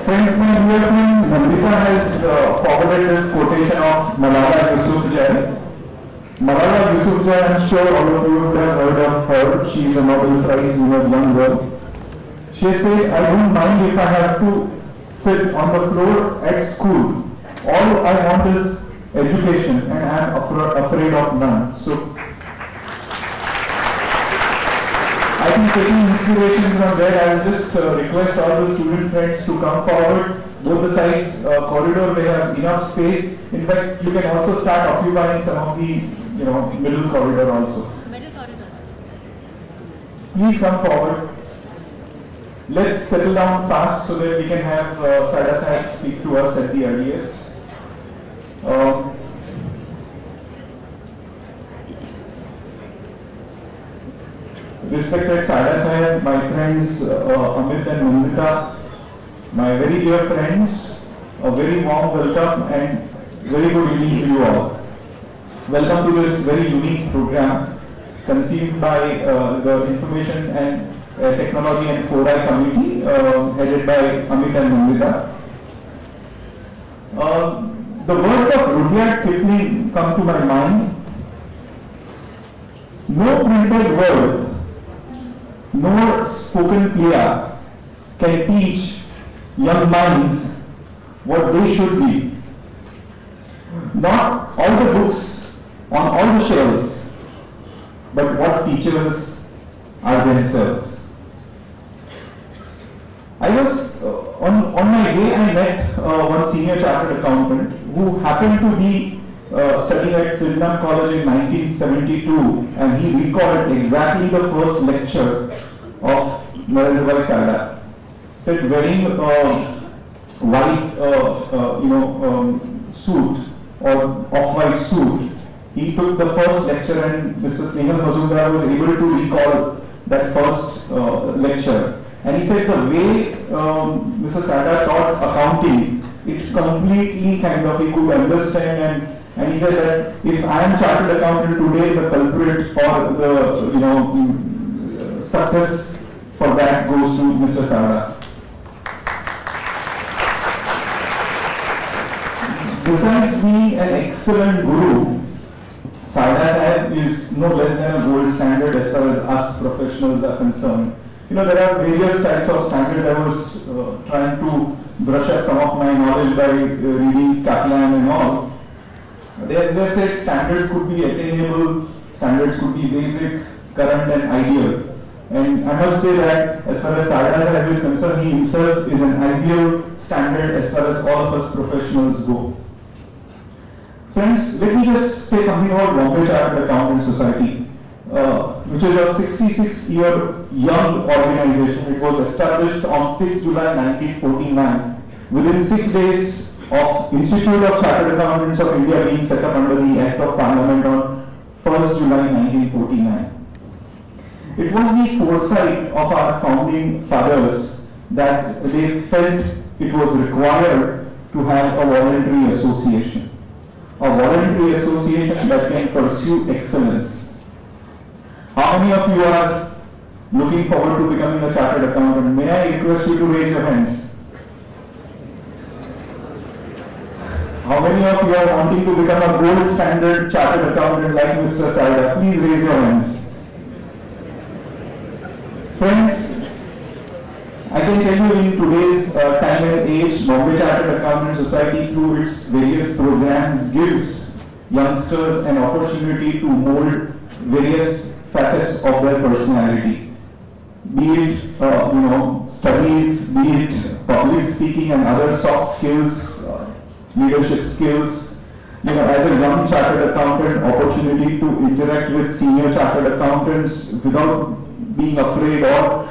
Friends, my dear friend Narendra has forwarded this quotation of Malala Yousafzai. Malala Yousafzai, I'm sure all of you would have heard of her. She is a Nobel Prize winner, young girl. She said, I don't mind if I have to sit on the floor at school. All I want is education and I am afraid of none. So, I think taking inspiration from there, I will just request all the student friends to come forward. Both the sides corridor, they have enough space. In fact, you can also start occupying some of the middle corridor also. Middle corridor. Please come forward. Let's settle down fast so that we can have Sarda sahib speak to us at the earliest. Respected Sarda sahib, my friends Amit and Nandita, my very dear friends, a very warm welcome and very good evening to you all. Welcome to this very unique program conceived by the Information and Technology and Fora Committee headed by Amit and Nandita. The words of Rudyard Kipling come to my mind. No printed word nor spoken plea can teach young minds what they should be. Not all the books on all the shelves, but what teachers are themselves. I was, on my way I met one senior chartered accountant who happened to be studying at Sidnam College in 1972, and he recalled exactly the first lecture of Narendra Sarda. Said wearing white suit or off-white suit, he took the first lecture, and Mr. Snehal Mazumdar was able to recall that first lecture. And he said the way Mr. Sarda taught accounting, it completely kind of he could understand, and he said that if I am chartered accountant today, the culprit or the success for that goes to Mr. Sarda. Besides being an excellent guru, Sarda sahib is no less than a gold standard as far as us professionals are concerned. There are various types of standards. I was trying to brush up some of my knowledge by reading Kaplan and all. They have said standards could be attainable, standards could be basic, current and ideal. And I must say that as far as Sarda sahib is concerned, he himself is an ideal standard as far as all of us professionals go. Friends, let me just say something about Bombay Chartered Accountants Society, which is a 66-year young organization. It was established on 6 July 1949. Within 6 days of Institute of Chartered Accountants of India being set up under the Act of Parliament on 1st July 1949. It was the foresight of our founding fathers that they felt it was required to have a voluntary association. A voluntary association that can pursue excellence. How many of you are looking forward to becoming a chartered accountant? May I request you to raise your hands? How many of you are wanting to become a gold standard chartered accountant like Mr. Sarda? Please raise your hands. Friends, I can tell you in today's time and age, Bombay Chartered Accountants Society through its various programs gives youngsters an opportunity to mold various facets of their personality. Be it studies, be it public speaking and other soft skills, leadership skills. As a young chartered accountant, opportunity to interact with senior chartered accountants without being afraid, or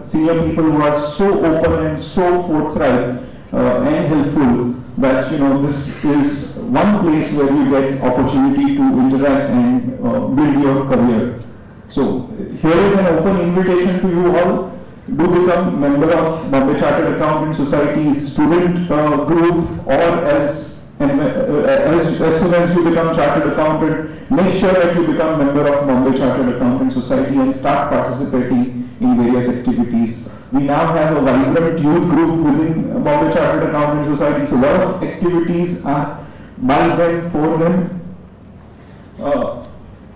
senior people who are so open and so forthright and helpful that this is one place where you get opportunity to interact and build your career. So here is an open invitation to you all. Do become member of Bombay Chartered Accountants Society's student group, or as soon as you become chartered accountant, make sure that you become member of Bombay Chartered Accountants Society and start participating in various activities. We now have a vibrant youth group within Bombay Chartered Accountant Society, so a lot of activities are by them, for them.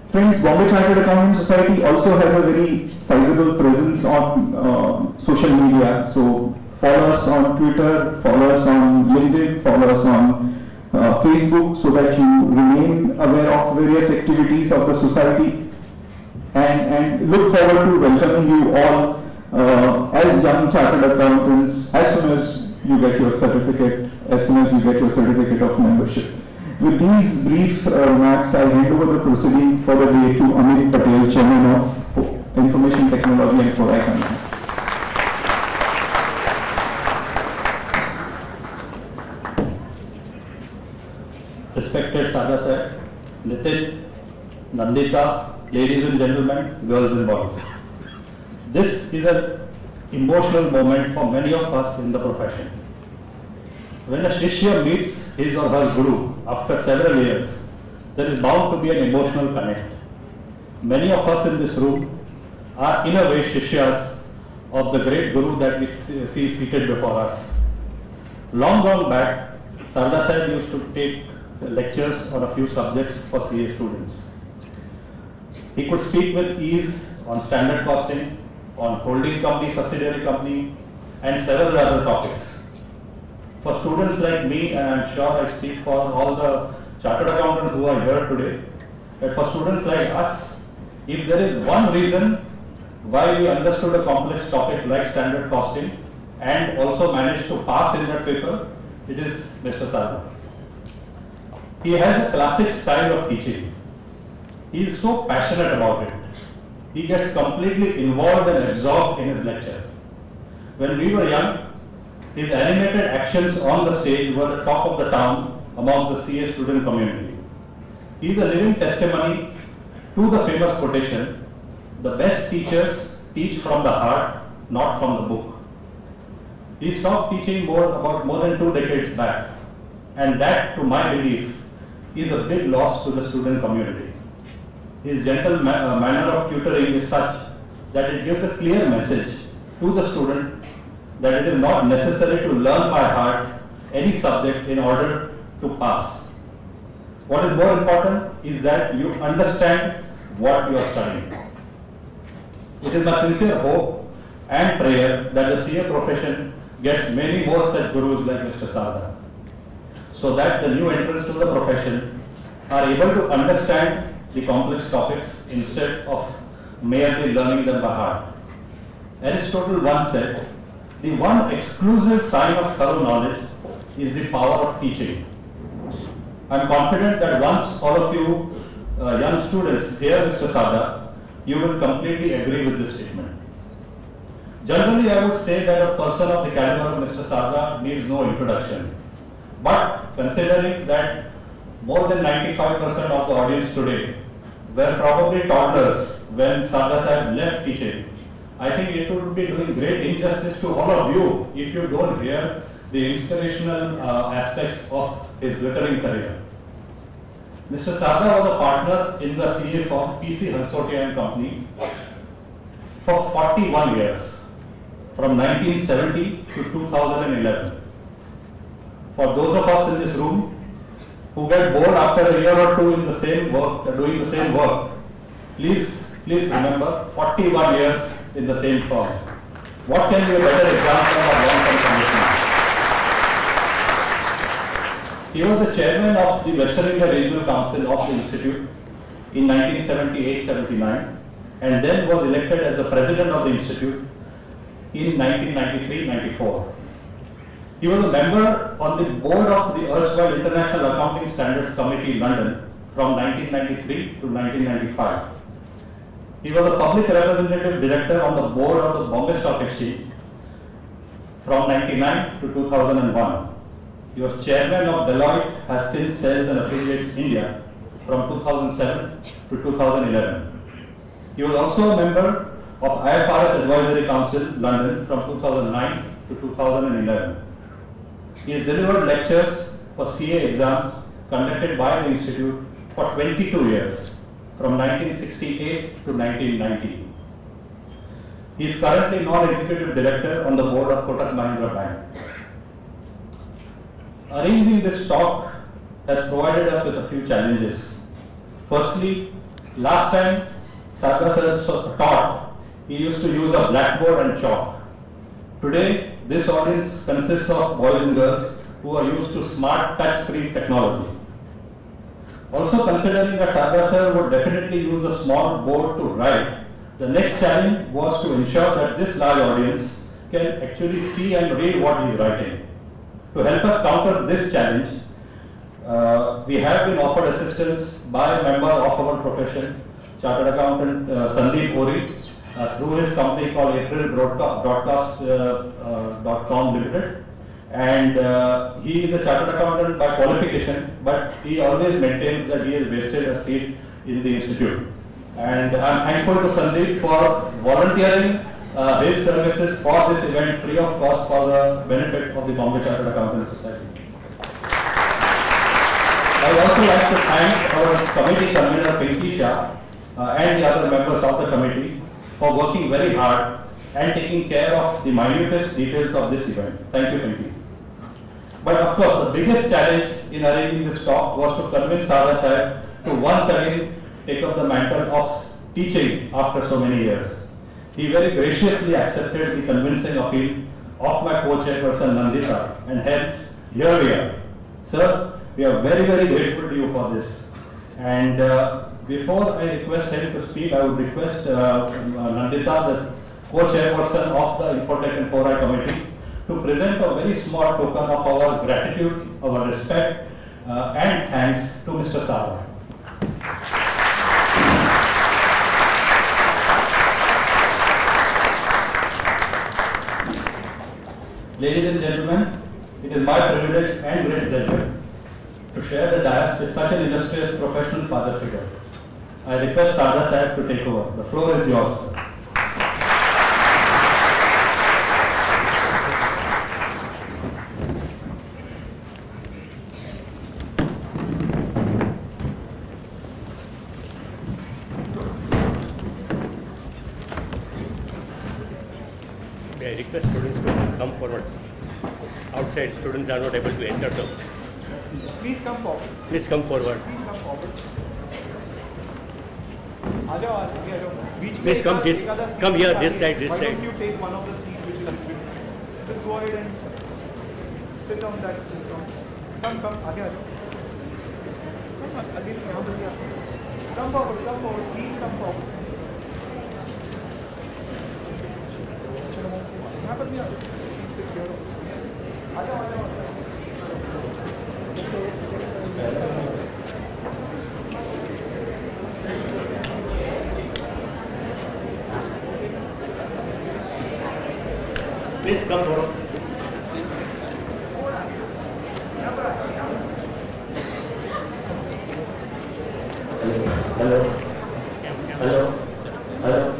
Friends, Bombay Chartered Accountant Society also has a very sizable presence on social media. So follow us on Twitter, follow us on LinkedIn, follow us on Facebook, so that you remain aware of various activities of the society, and look forward to welcoming you all as young chartered accountants as soon as you get your certificate, of membership. With these brief remarks, I hand over the proceeding for the day to Amit Patel, Chairman of Information Technology and Forai Company. Respected Sarda sir, Nitin, Nandita, ladies and gentlemen, girls and boys. This is an emotional moment for many of us in the profession. When a Shishya meets his or her Guru after several years, there is bound to be an emotional connect. Many of us in this room are in a way Shishyas of the great Guru that we see seated before us. Long gone back, Sarda sir used to take lectures on a few subjects for CA students. He could speak with ease on standard costing, on holding company, subsidiary company, and several other topics. For students like me, and I'm sure I speak for all the chartered accountants who are here today, that for students like us, if there is one reason why we understood a complex topic like standard costing and also managed to pass in that paper, it is Mr. Sarda. He has a classic style of teaching. He is so passionate about it. He gets completely involved and absorbed in his lecture. When we were young, his animated actions on the stage were the talk of the town amongst the CA student community. He is a living testimony to the famous quotation, "The best teachers teach from the heart, not from the book." He stopped teaching about more than 2 decades back, and that, to my belief, is a big loss to the student community. His gentle manner of tutoring is such that it gives a clear message to the student that it is not necessary to learn by heart any subject in order to pass. What is more important is that you understand what you are studying. It is my sincere hope and prayer that the CA profession gets many more such gurus like Mr. Sarda, so that the new entrants to the profession are able to understand the complex topics instead of merely learning them by heart. Aristotle once said, "The one exclusive sign of thorough knowledge is the power of teaching." I am confident that once all of you young students hear Mr. Sarda, you will completely agree with this statement. Generally, I would say that a person of the caliber of Mr. Sarda needs no introduction. But considering that more than 95% of the audience today were probably toddlers when Sarda sahib left teaching, I think it would be doing great injustice to all of you if you don't hear the inspirational aspects of his glittering career. Mr. Sarda was a partner in the CA firm PC Hansotia and Company for 41 years, from 1970 to 2011. For those of us in this room who get bored after a year or two in the same work, doing the same work, please remember 41 years in the same firm. What can be a better example of long-term commitment? He was the chairman of the Western India Regional Council of the Institute in 1978-79 and then was elected as the president of the Institute in 1993-94. He was a member on the board of the erstwhile International Accounting Standards Committee, London, from 1993 to 1995. He was a public representative director on the board of the Bombay Stock Exchange from 1999 to 2001. He was chairman of Deloitte Haskins Sales and Affiliates India from 2007 to 2011. He was also a member of IFRS Advisory Council, London, from 2009 to 2011. He has delivered lectures for CA exams conducted by the Institute for 22 years, from 1968 to 1990. He is currently non-executive director on the board of Kotak Mahindra Bank. Arranging this talk has provided us with a few challenges. Firstly, last time Sarda sir taught, he used to use a blackboard and chalk. Today, this audience consists of boys and girls who are used to smart touch screen technology. Also considering that Sarda sir would definitely use a small board to write, the next challenge was to ensure that this large audience can actually see and read what he is writing. To help us counter this challenge, we have been offered assistance by a member of our profession, Chartered Accountant Sandeep Ori, through his company called April Broadcast.com Limited. And he is a chartered accountant by qualification, but he always maintains that he has wasted a seat in the institute. And I'm thankful to Sandeep for volunteering his services for this event free of cost for the benefit of the Bombay Chartered Accountants Society. I would also like to thank our committee convener Pinky Shah and the other members of the committee for working very hard and taking care of the minutest details of this event. Thank you, Pinky. But of course, the biggest challenge in arranging this talk was to convince Sarda sir to once again take up the mantle of teaching after so many years. He very graciously accepted the convincing appeal of my co-chairperson Nandita, and hence here we are. Sir, we are very, very grateful to you for this. And before I request him to speak, I would request Nandita, the co-chairperson of the Infotech and 4i committee, to present a very small token of our gratitude, our respect, and thanks to Mr. Sarda. Ladies and gentlemen, it is my privilege and great pleasure to share the dais with such an illustrious professional father figure. I request Sarda sir to take over. The floor is yours, sir. I request students to come forward. Outside students are not able to enter, so Please come forward. please come forward. Please come forward. आ जाओ आगे आ जाओ बीच में Please come this, एक आधा seat come here, खाली this है. side, this Why side. don't you take one of the seats which is just go ahead and sit on that seat. Come आगे आ जाओ. Come again यहाँ पर भी come forward, please come forward. यहाँ पर भी आ जाओ. Please sit here. आ जाओ. Please come forward. Hello. Hello. Hello.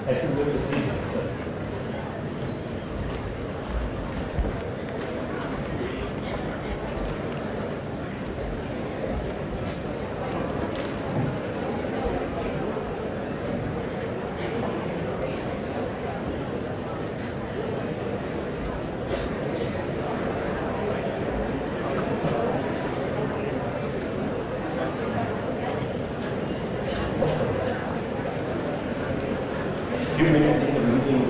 I should go to see this, sir. Few minutes in the meeting.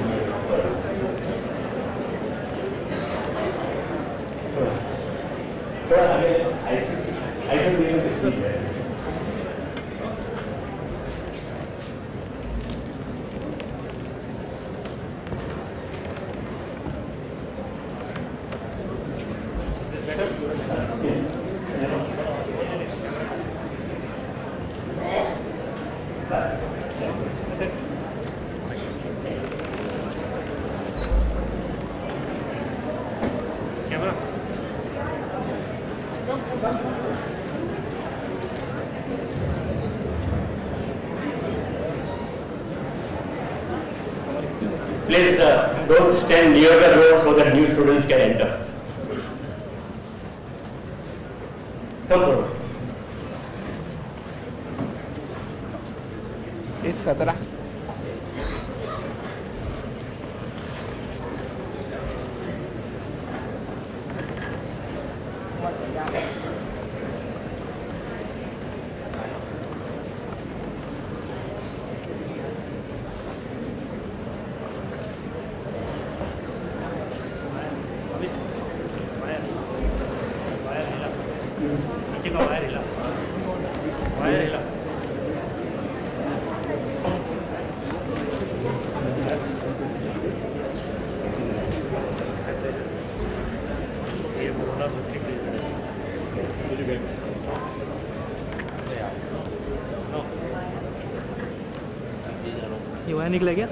थोड़ा आगे I should be able to see that. Camera. Please don't stand near the door so that new students can enter. Come forward. Es 17. पीछे का wire हिला, wire हिला। ये बोला दूसरी ये वायर निकला क्या?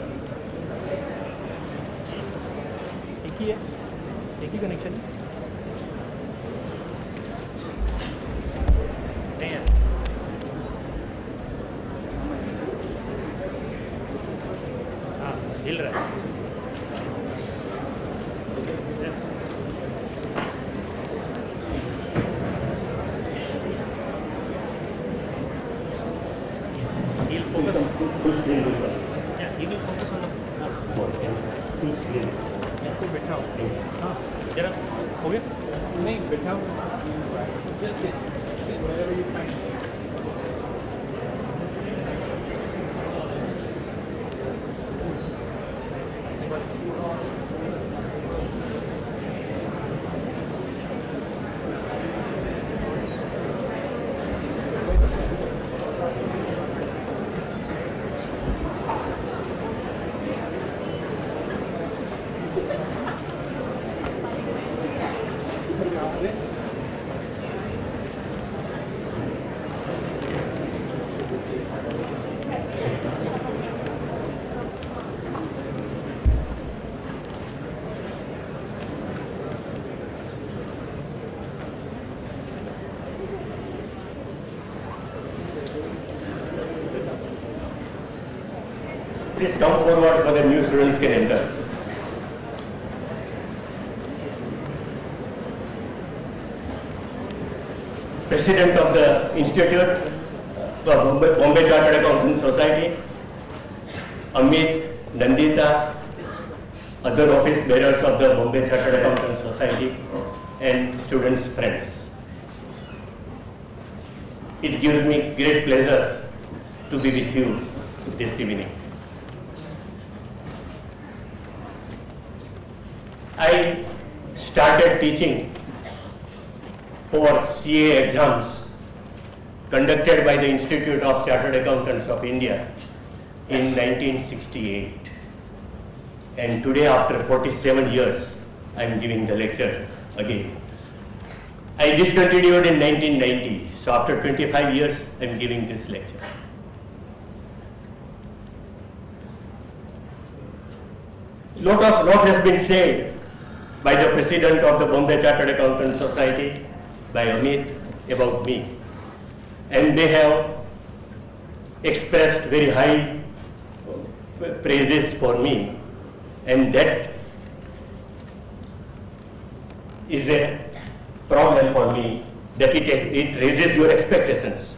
एक ही है, एक ही कनेक्शन है। नहीं है। हाँ, हिल रहा है। He'll focus on Full screen will run. yeah, he will focus on the Full screen. तो बैठा हो हाँ जरा हो गया नहीं बैठा हो just wherever you find Please come forward so the new students can enter. President of the Institute, Bombay Chartered Accountants Society, Amit, Nandita, other office bearers of the Bombay Chartered Accountants Society, and students' friends. It gives me great pleasure to be with you this evening. I started teaching for CA exams conducted by the Institute of Chartered Accountants of India in 1968. And today, after 47 years, I am giving the lecture again. I discontinued in 1990, so after 25 years, I am giving this lecture. Lot has been said by the President of the Bombay Chartered Accountants Society, by Amit, about me. And they have expressed very high praises for me. And that is a problem for me, that it raises your expectations.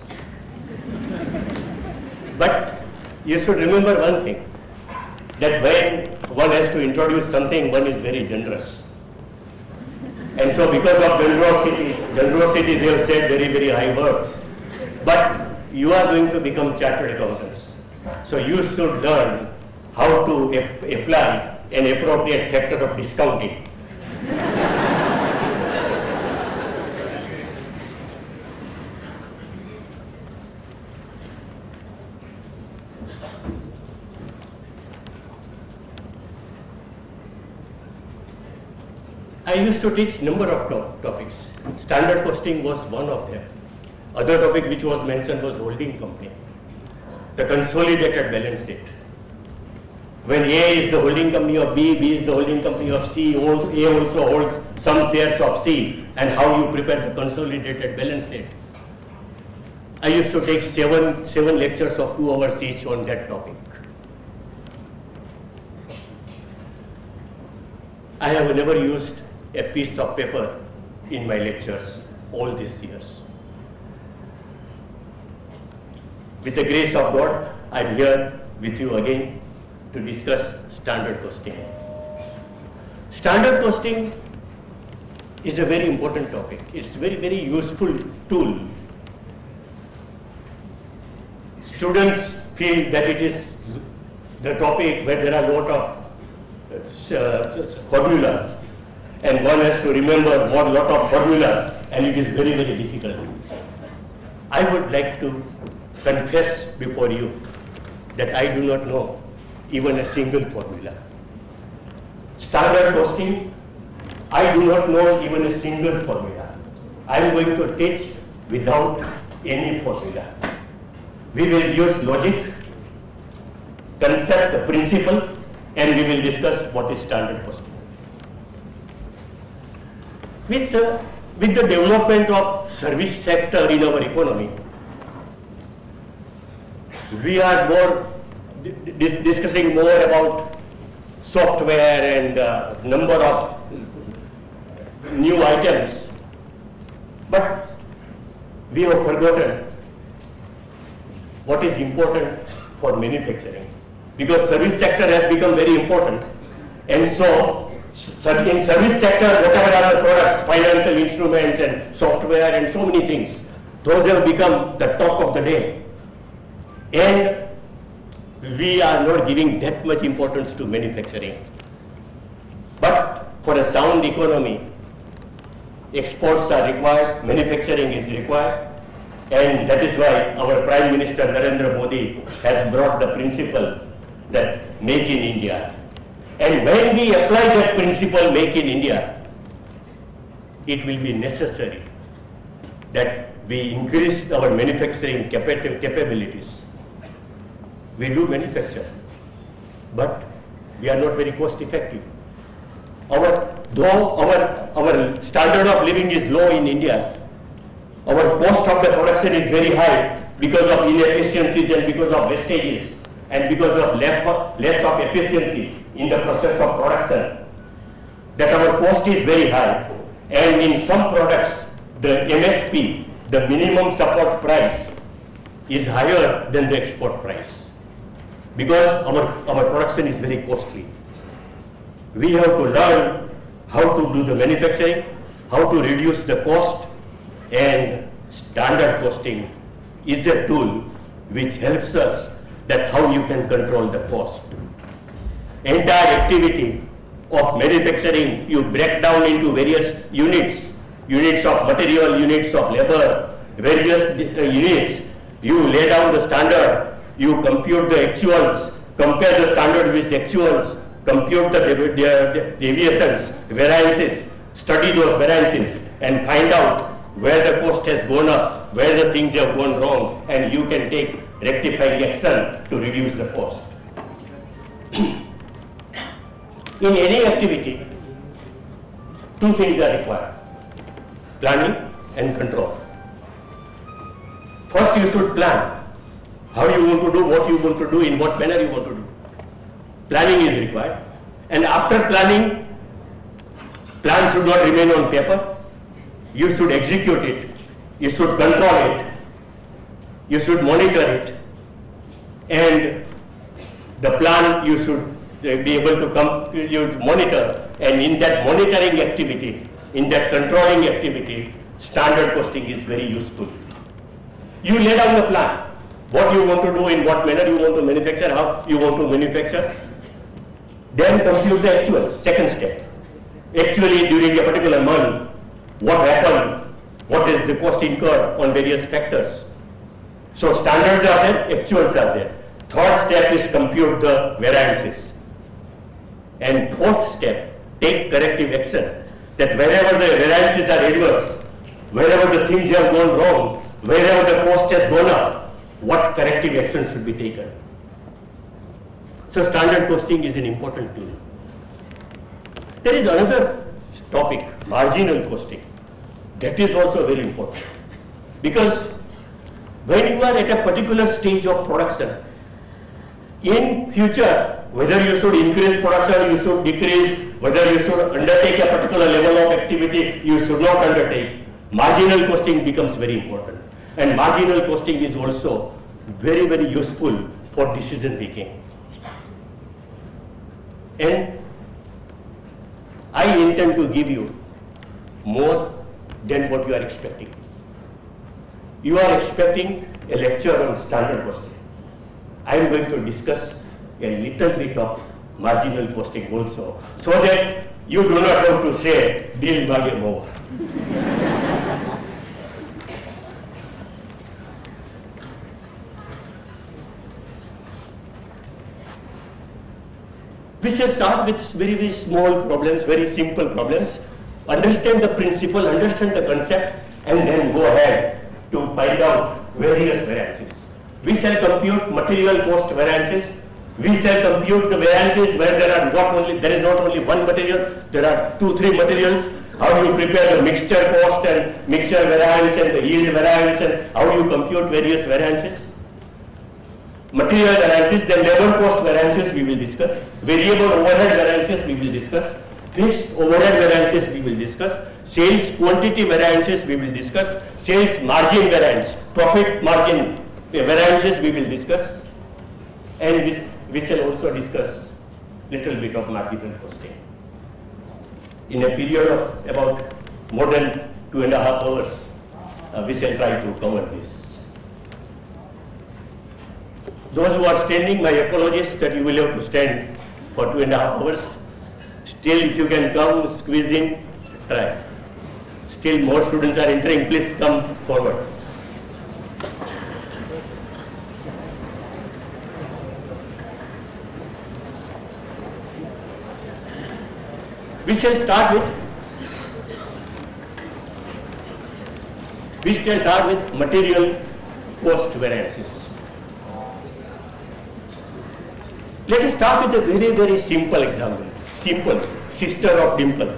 But you should remember one thing, that when one has to introduce something, one is very generous. And so because of generosity they have said very, very high words. But you are going to become chartered accountants. So you should learn how to apply an appropriate factor of discounting. I used to teach number of topics. Standard costing was one of them. Other topic which was mentioned was holding company. The consolidated balance sheet. When A is the holding company of B, B is the holding company of C, A also holds some shares of C, and how you prepare the consolidated balance sheet. I used to take seven lectures of 2 hours each on that topic. I have never used a piece of paper in my lectures all these years. With the grace of God, I'm here with you again to discuss standard costing. Standard costing is a very important topic. It's very, very useful tool. Students feel that it is the topic where there are a lot of formulas, and one has to remember a lot of formulas, and it is very, very difficult. I would like to confess before you that I do not know even a single formula. Standard costing, I do not know even a single formula. I am going to teach without any formula. We will use logic, concept, the principle, and we will discuss what is standard costing. With the development of service sector in our economy, we are more discussing more about software and number of new items, but we have forgotten what is important for manufacturing, because service sector has become very important, and so in service sector, whatever are the products, financial instruments and software and so many things, those have become the talk of the day, and we are not giving that much importance to manufacturing. But for a sound economy, exports are required, manufacturing is required, and that is why our Prime Minister Narendra Modi has brought the principle that make in India. And when we apply that principle, make in India, it will be necessary that we increase our manufacturing capabilities. We do manufacture, but we are not very cost effective. Though our standard of living is low in India, our cost of the production is very high because of inefficiencies and because of wastages and because of less of efficiency in the process of production, that our cost is very high, and in some products the MSP, the minimum support price, is higher than the export price because our production is very costly. We have to learn how to do the manufacturing, how to reduce the cost, and standard costing is a tool which helps us that how you can control the cost. Entire activity of manufacturing, you break down into various units of material, units of labor, various units. You lay down the standard, you compute the actuals, compare the standard with the actuals, compute the deviations, variances, study those variances and find out where the cost has gone up, where the things have gone wrong, and you can take rectifying action to reduce the cost. In any activity, two things are required: planning and control. First, you should plan how you want to do, what you want to do, in what manner you want to do. Planning is required. And after planning, plan should not remain on paper. You should execute it. You should control it. You should monitor it. And the plan you should be able to monitor, and in that monitoring activity, in that controlling activity, standard costing is very useful. You lay down the plan, what you want to do, in what manner you want to manufacture, how you want to manufacture, then compute the actuals, second step. Actually, during a particular month, what happened, what is the cost incurred on various factors. So standards are there, actuals are there. Third step is compute the variances. And fourth step, take corrective action, that wherever the variances are adverse, wherever the things have gone wrong, wherever the cost has gone up, what corrective action should be taken. So standard costing is an important tool. There is another topic, marginal costing. That is also very important, because when you are at a particular stage of production, in future, whether you should increase production, you should decrease, whether you should undertake a particular level of activity, you should not undertake, marginal costing becomes very important. And marginal costing is also very, very useful for decision making. And I intend to give you more than what you are expecting. You are expecting a lecture on standard costing. I am going to discuss a little bit of marginal costing also, so that you do not have to say, deal bage more. We shall start with very, very small problems, very simple problems. Understand the principle, understand the concept, and then go ahead to find out various variances. We shall compute material cost variances. We shall compute the variances where there is not only one material, there are 2-3 materials. How you prepare the mixture cost and mixture variance and the yield variance, and how you compute various variances. Material variances, then labor cost variances we will discuss. Variable overhead variances we will discuss. Fixed overhead variances we will discuss. Sales quantity variances we will discuss. Sales margin variance, profit margin variances we will discuss. And we shall also discuss little bit of marginal costing. In a period of about more than 2.5 hours, we shall try to cover this. Those who are standing, my apologies that you will have to stand for 2.5 hours. Still, if you can come, squeeze in, try. Still more students are entering, please come forward. We shall start with material cost variances. Let us start with a very, very simple example. Simple, sister of dimple.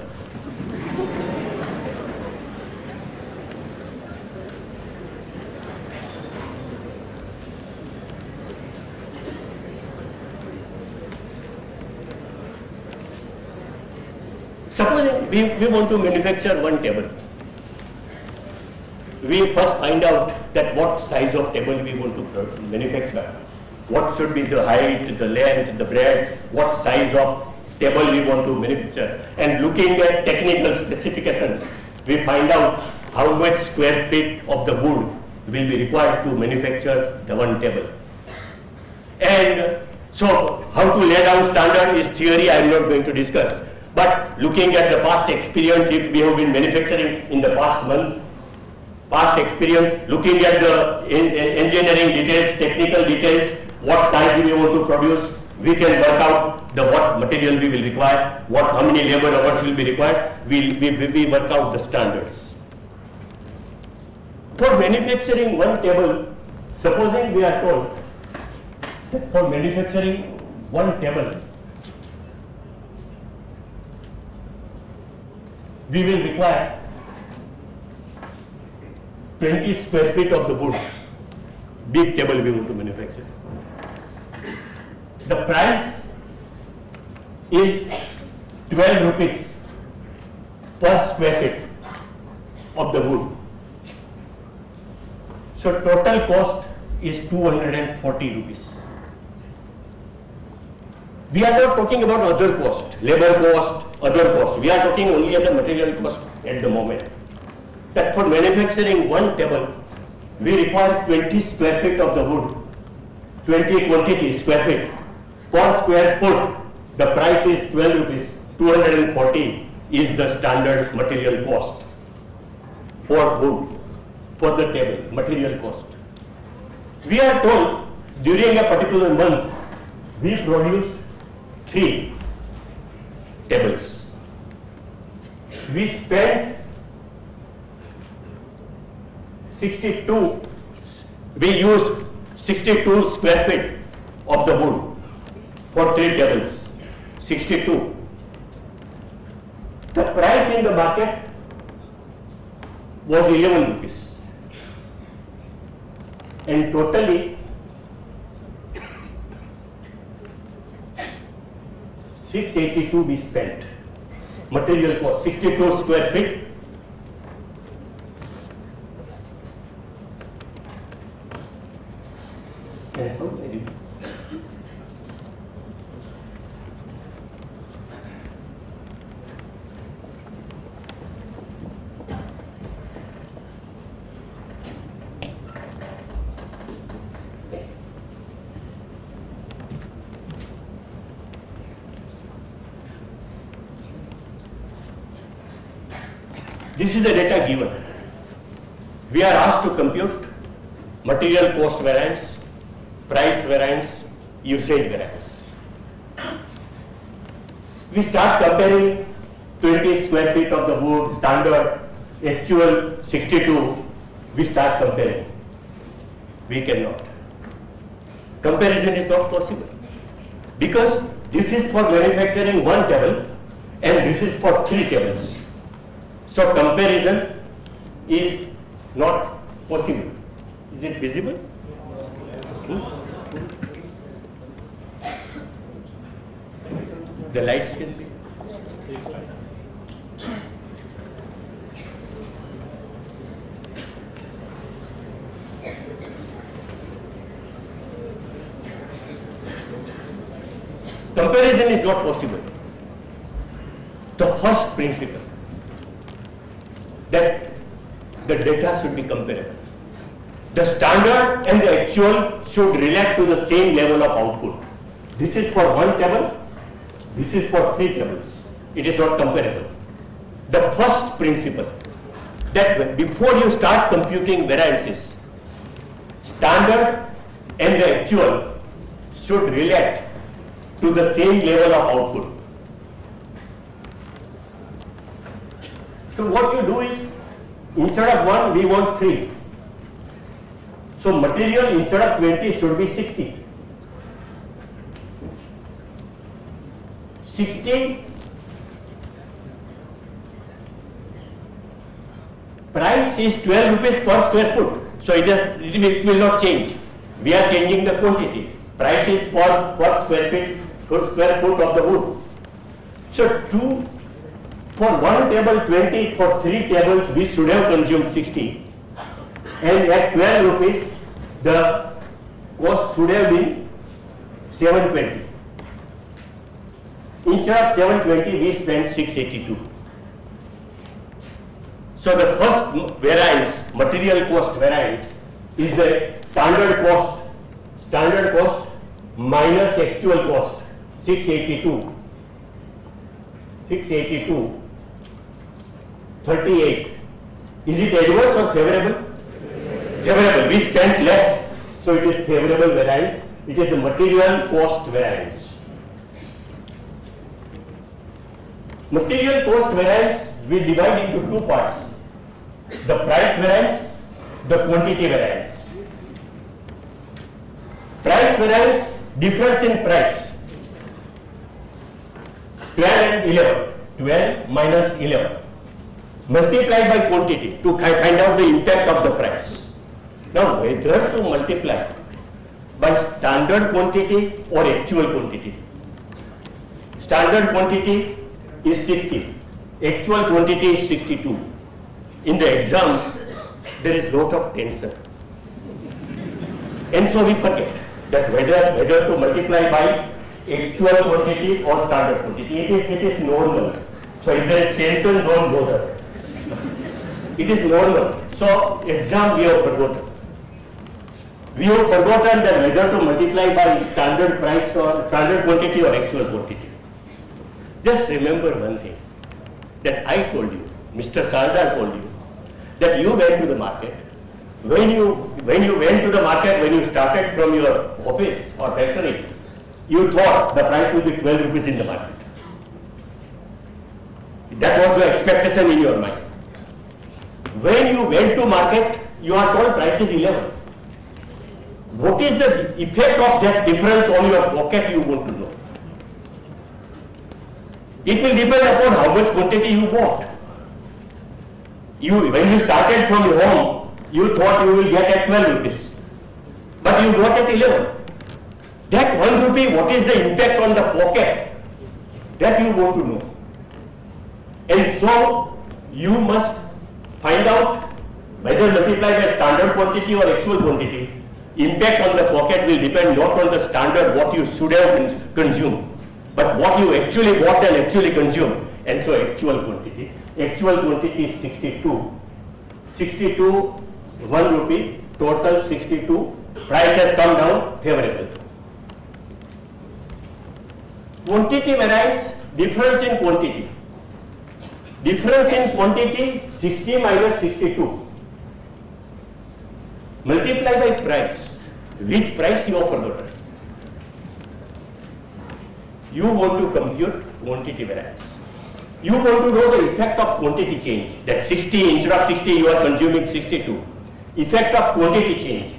Suppose we want to manufacture one table. We first find out that what size of table we want to manufacture. What should be the height, the length, the breadth, what size of table we want to manufacture. And looking at technical specifications, we find out how much square feet of the wood will be required to manufacture the one table. And so how to lay down standard is theory, I am not going to discuss. But looking at the past experience, if we have been manufacturing in the past months, past experience, looking at the engineering details, technical details, what size we want to produce, we can work out the what material we will require, how many labor hours will be required, we work out the standards. For manufacturing one table, supposing we are told that for manufacturing one table, we will require 20 square feet of the wood, big table we want to manufacture. The price is 12 rupees per square feet of the wood. So total cost is 240 rupees. We are not talking about other cost, labor cost, other cost. We are talking only at the material cost at the moment. That for manufacturing one table, we require 20 square feet of the wood, 20 quantity square feet. Per square foot, the price is 12 rupees, 240 is the standard material cost for wood, for the table, material cost. We are told during a particular month, we produce 3 tables. We spend 62, we use 62 square feet of the wood for 3 tables, 62. The price in the market was 11 rupees. And totally 682 we spent. Material cost, 62 square feet. And how many Thank you. This is the data given. We are asked to compute material cost variance, price variance, usage variance. We start comparing 20 square feet of the wood, standard, actual 62. We start comparing. We cannot. Comparison is not possible because this is for manufacturing one table and this is for 3 tables. So comparison is not possible. Is it visible? The lights can be. Comparison is not possible. The first principle that the data should be comparable. The standard and the actual should relate to the same level of output. This is for one table, this is for 3 tables. It is not comparable. The first principle that before you start computing variances, standard and the actual should relate to the same level of output. So what you do is, instead of 1, we want 3. So material instead of 20 should be 60. 60. Price is 12 rupees per square foot. So it will not change. We are changing the quantity. Price is per square foot of the wood. So for one table 20, for 3 tables we should have consumed 60. And at 12 rupees, the cost should have been 720. Instead of 720, we spent 682. So the first variance, material cost variance, is the standard cost minus actual cost, 682. 682, 38. Is it adverse or favorable? Favorable. We spent less, so it is favorable variance. It is the material cost variance. Material cost variance we divide into 2 parts. The price variance, the quantity variance. Price variance, difference in price. 12 and 11. 12 minus 11. Multiplied by quantity to find out the impact of the price. Now whether to multiply by standard quantity or actual quantity. Standard quantity is 60. Actual quantity is 62. In the exam, there is lot of tension. And so we forget that whether to multiply by actual quantity or standard quantity. It is normal. So if there is tension, don't bother. It is normal. So exam we have forgotten. We have forgotten that whether to multiply by standard price or standard quantity or actual quantity. Just remember one thing, that I told you, Mr. Sarda told you, that you went to the market. When you went to the market, when you started from your office or factory, you thought the price would be 12 rupees in the market. That was the expectation in your mind. When you went to market, you are told price is 11. What is the effect of that difference on your pocket, you want to know. It will depend upon how much quantity you bought. When you started from your home, you thought you will get at 12 rupees. But you got at 11. That 1 rupee, what is the impact on the pocket? That you want to know. And so, you must find out whether multiply by standard quantity or actual quantity. impact on the pocket will depend not on the standard what you should have consumed, but what you actually bought and actually consumed. And so actual quantity. Actual quantity is 62. 62, 1 rupee, total 62. Price has come down, favorable. Quantity variance, difference in quantity. Difference in quantity, 60 minus 62. Multiply by price. Which price you offer the order? You want to compute quantity variance. You want to know the effect of quantity change. That 60, instead of 60, you are consuming 62. Effect of quantity change.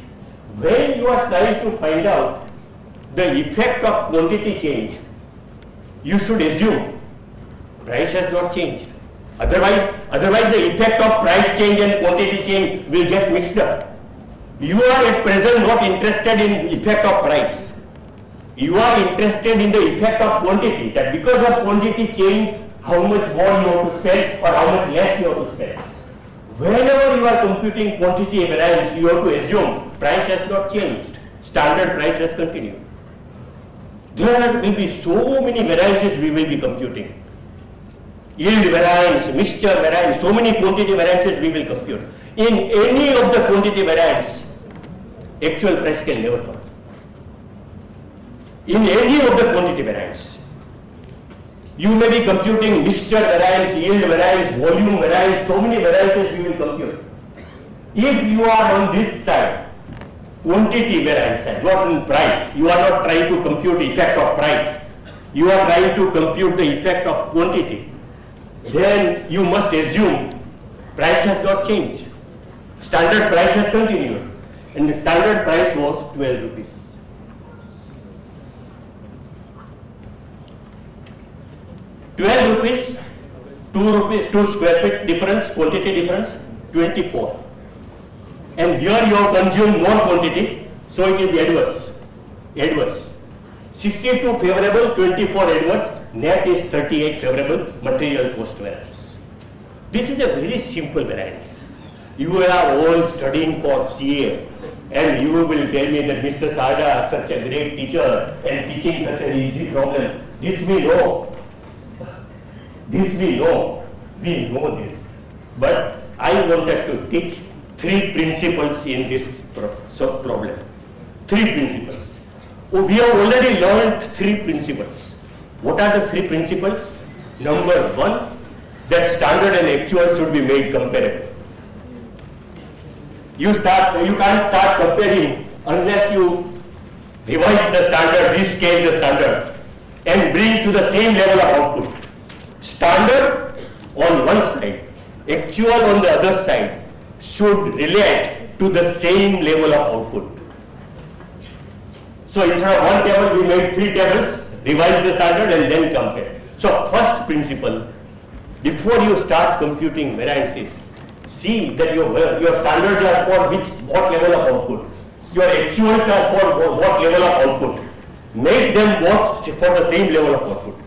When you are trying to find out the effect of quantity change, you should assume price has not changed. Otherwise the effect of price change and quantity change will get mixed up. You are at present not interested in effect of price. You are interested in the effect of quantity, that because of quantity change, how much more you have to spend or how much less you have to spend. Whenever you are computing quantity variance, you have to assume price has not changed. Standard price has continued. There will be so many variances we will be computing. Yield variance, mixture variance, so many quantity variances we will compute. In any of the quantity variance, actual price can never come. In any of the quantity variance, you may be computing mixture variance, yield variance, volume variance, so many variances we will compute. If you are on this side, quantity variance side, not in price, you are not trying to compute the effect of price, you are trying to compute the effect of quantity, then you must assume price has not changed. Standard price has continued, and the standard price was 12 rupees. 12 rupees, 2 square feet difference, quantity difference, 24. And here you have consumed more quantity, so it is adverse. Adverse. 62 favorable, 24 adverse, net is 38 favorable, material cost variance. This is a very simple variance. You are all studying for CA, and you will tell me that Mr. Sarda is such a great teacher and teaching such an easy problem. This we know. This we know this. But I wanted to teach 3 principles in this problem. 3 principles. We have already learned 3 principles. What are the 3 principles? Number 1, that standard and actual should be made comparable. You can't start comparing unless you revise the standard, rescale the standard, and bring to the same level of output. Standard on one side, actual on the other side should relate to the same level of output. So instead of 1 table, we made 3 tables, revise the standard and then compare. So first principle, before you start computing variances, see that your standards are for what level of output. Your actuals are for what level of output. Make them both for the same level of output.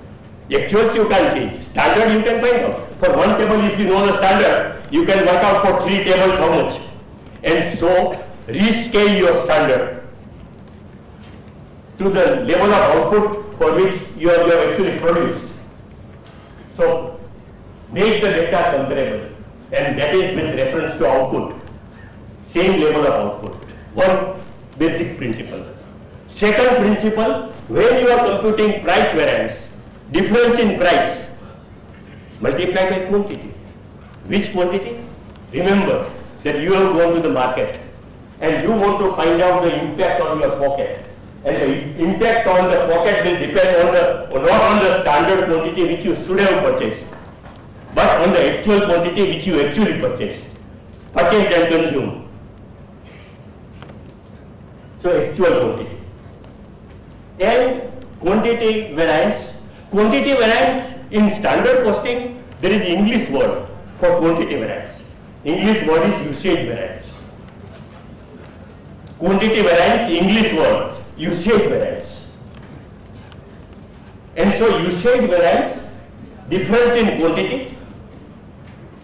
Actuals you can change, standard you can find out. For 1 table, if you know the standard, you can work out for 3 tables how much. And so rescale your standard to the level of output for which you have actually produced. So make the data comparable, and that is with reference to output, same level of output. One basic principle. Second principle, when you are computing price variance, difference in price, multiply by quantity. Which quantity? Remember that you have gone to the market and you want to find out the impact on your pocket. And the impact on the pocket will depend not on the standard quantity which you should have purchased, but on the actual quantity which you actually purchased and consumed. So actual quantity. And quantity variance. Quantity variance in standard costing, there is English word for quantity variance. English word is usage variance. Quantity variance, English word, usage variance. And so usage variance, difference in quantity,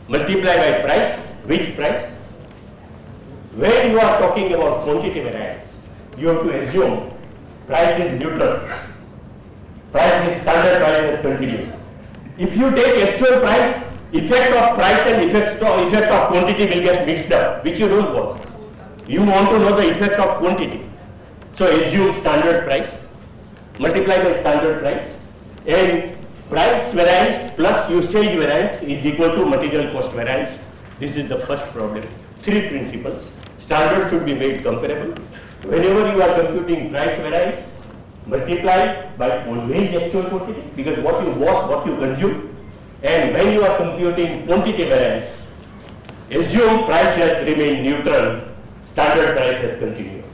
multiply by price. Which price? When you are talking about quantity variance, you have to assume price is neutral. Price is standard price has continued. If you take actual price, effect of price and effect of quantity will get mixed up, which you don't want. You want to know the effect of quantity. So assume standard price, multiply by standard price, and price variance plus usage variance is equal to material cost variance. This is the first problem. 3 principles. Standard should be made comparable. Whenever you are computing price variance, multiply by always actual quantity, because what you bought, what you consume. And when you are computing quantity variance, assume price has remained neutral, standard price has continued.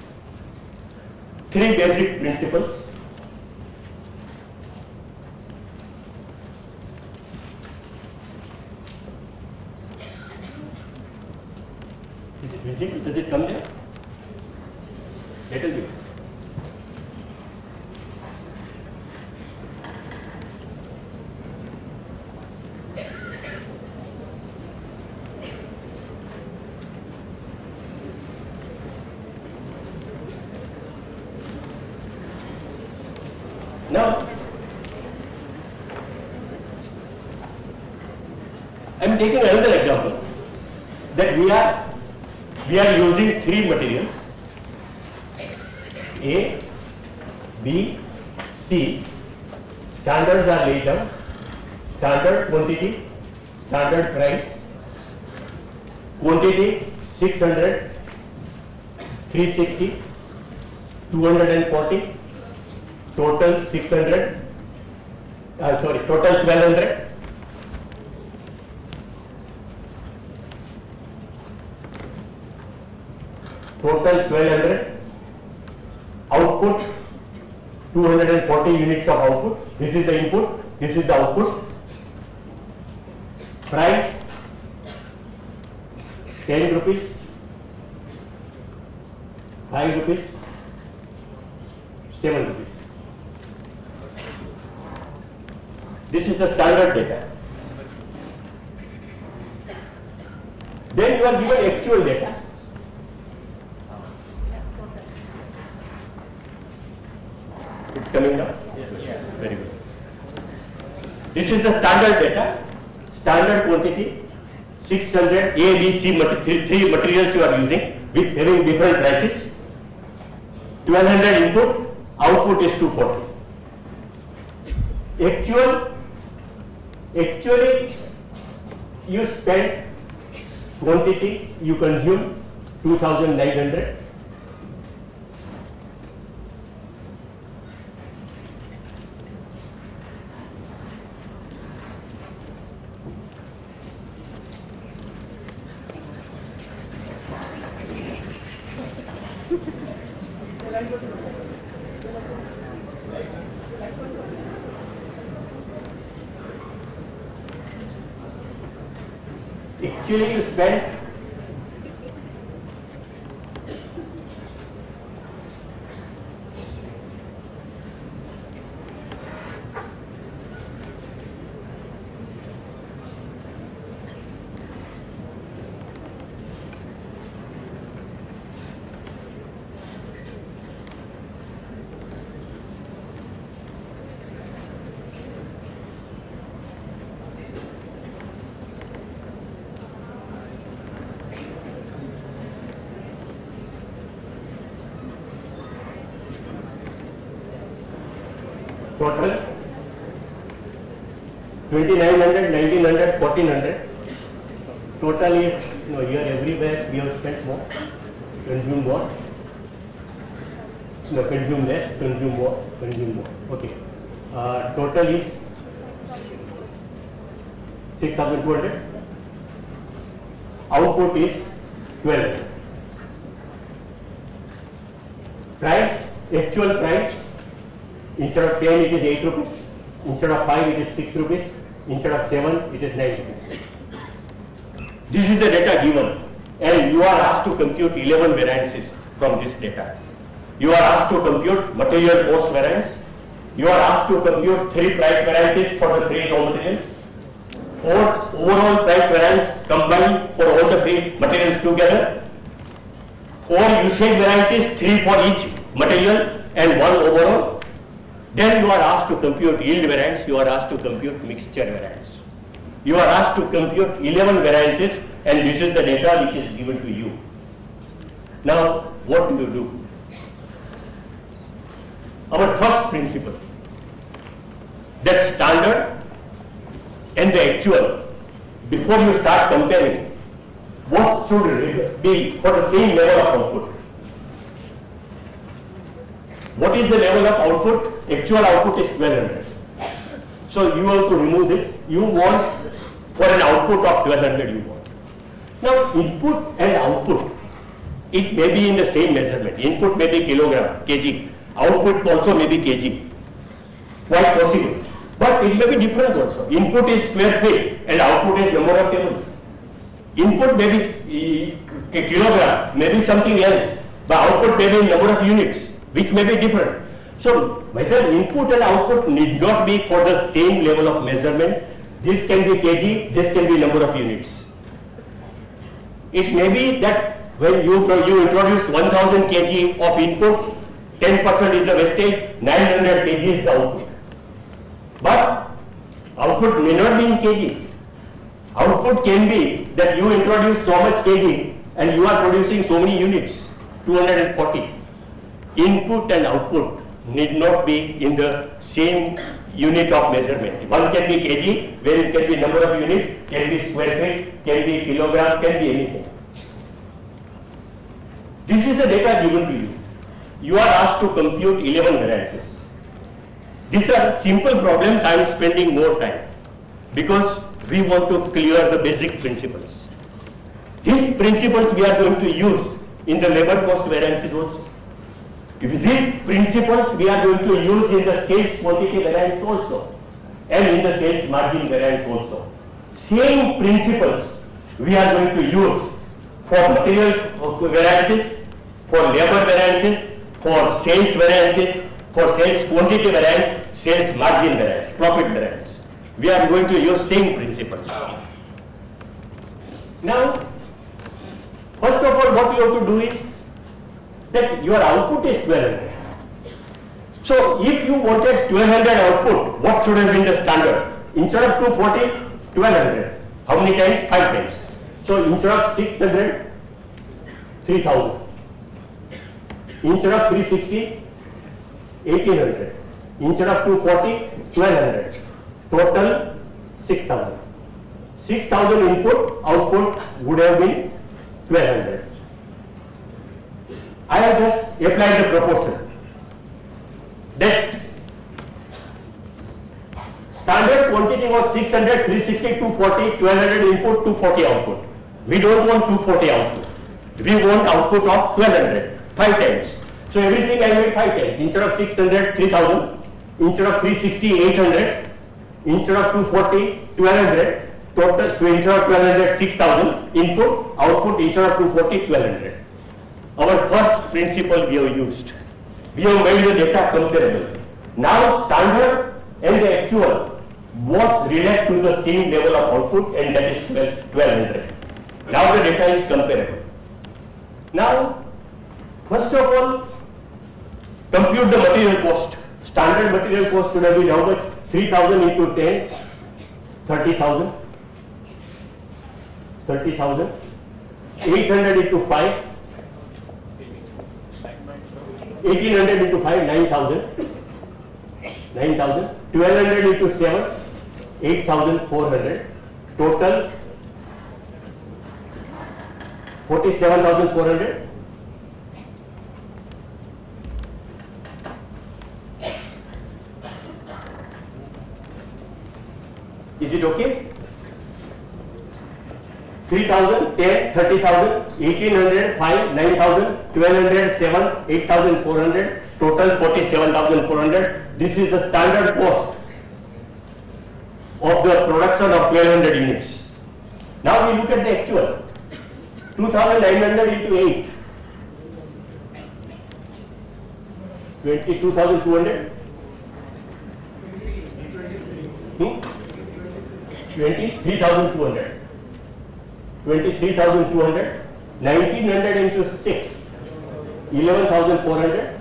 3 basic principles. Is it visible? Does it come there? Little bit. Now, I am taking another example that we are using 3 materials A, B, C. Standards are laid down. Standard quantity, standard price. Quantity 600, 360, 240. Total 600, total 1200. Total 1200. Output 240 units of output. This is the input, this is the output. Price 10 rupees, 5 rupees, 7 rupees. This is the standard data. Then you are given actual data. It's coming down? Yes. Very good. This is the standard data, standard quantity, 600 A, B, C, 3 materials you are using with having different prices. 1200 input, output is 240. Actually, you spend quantity, you consume 2900. Actually, you spend total 2900, 1900, 1400. Total is, here everywhere we have spent more, consume more. No, consume less, consume more, consume more. Okay. Total is 6200. Output is 12. Price, actual price, instead of 10 it is 8 rupees, instead of 5 it is 6 rupees, instead of 7 it is 9 rupees. This is the data given, and you are asked to compute 11 variances from this data. You are asked to compute material cost variance. You are asked to compute 3 price variances for the 3 raw materials. Overall price variance combined for all the 3 materials together. 4 usage variances, 3 for each material and one overall. Then you are asked to compute yield variance, you are asked to compute mixture variance. You are asked to compute 11 variances, and this is the data which is given to you. Now, what do you do? Our first principle, that standard and the actual, before you start comparing, what should be for the same level of output? What is the level of output? Actual output is 1200. So you have to remove this. You want for an output of 1200 you want. Now input and output, it may be in the same measurement. Input may be kilogram, kg. Output also may be kg. Quite possible. But it may be different also. Input is square feet and output is number of tables. Input may be kilogram, may be something else. But output may be number of units, which may be different. So whether input and output need not be for the same level of measurement. This can be kg, this can be number of units. It may be that when you introduce 1000 kg of input, 10% is the wastage, 900 kg is the output. But output may not be in kg. Output can be that you introduce so much kg and you are producing so many units, 240. Input and output need not be in the same unit of measurement. One can be kg, where it can be number of unit, can be square feet, can be kilogram, can be anything. This is the data given to you. You are asked to compute 11 variances. These are simple problems. I am spending more time because we want to clear the basic principles. These principles we are going to use in the labor cost variances also. If these principles we are going to use in the sales quantity variance also and in the sales margin variance also. Same principles we are going to use for material variances, for labor variances, for sales variances, for sales quantity variance, sales margin variance, profit variance. We are going to use same principles. Now, first of all, what you have to do is that your output is 1200. So if you wanted 1200 output, what should have been the standard? Instead of 240, 1200. How many times? 5 times. So instead of 600, 3000. Instead of 360, 1800. Instead of 240, 1200. Total 6000. 6000 input, output would have been 1200. I have just applied the proportion that standard quantity was 600, 360, 240, 1200 input, 240 output. We don't want 240 output. We want output of 1200, 5 times. So everything I made 5 times. Instead of 600, 3000. Instead of 360, 800. Instead of 240, 1200. Total, instead of 1200, 6000. Input, output, instead of 240, 1200. Our first principle we have used. We have made the data comparable. Now standard and the actual both relate to the same level of output, and that is 1200. Now the data is comparable. Now, first of all, compute the material cost. Standard material cost should have been how much? 3000 into 10, 30,000. 30,000. 800 into 5. 1800 into 5, 9,000. 9,000. 1200 into 7, 8,400. Total 47,400. Is it okay? 3,000, 10, 30,000, 1,800, 5, 9,000, 1,200, 7, 8,400, total 47,400. This is the standard cost of the production of 1,200 units. Now we look at the actual. 2,900 into 8. 22,200. 23,200. 23,200, 1,900 into 6, 11,400,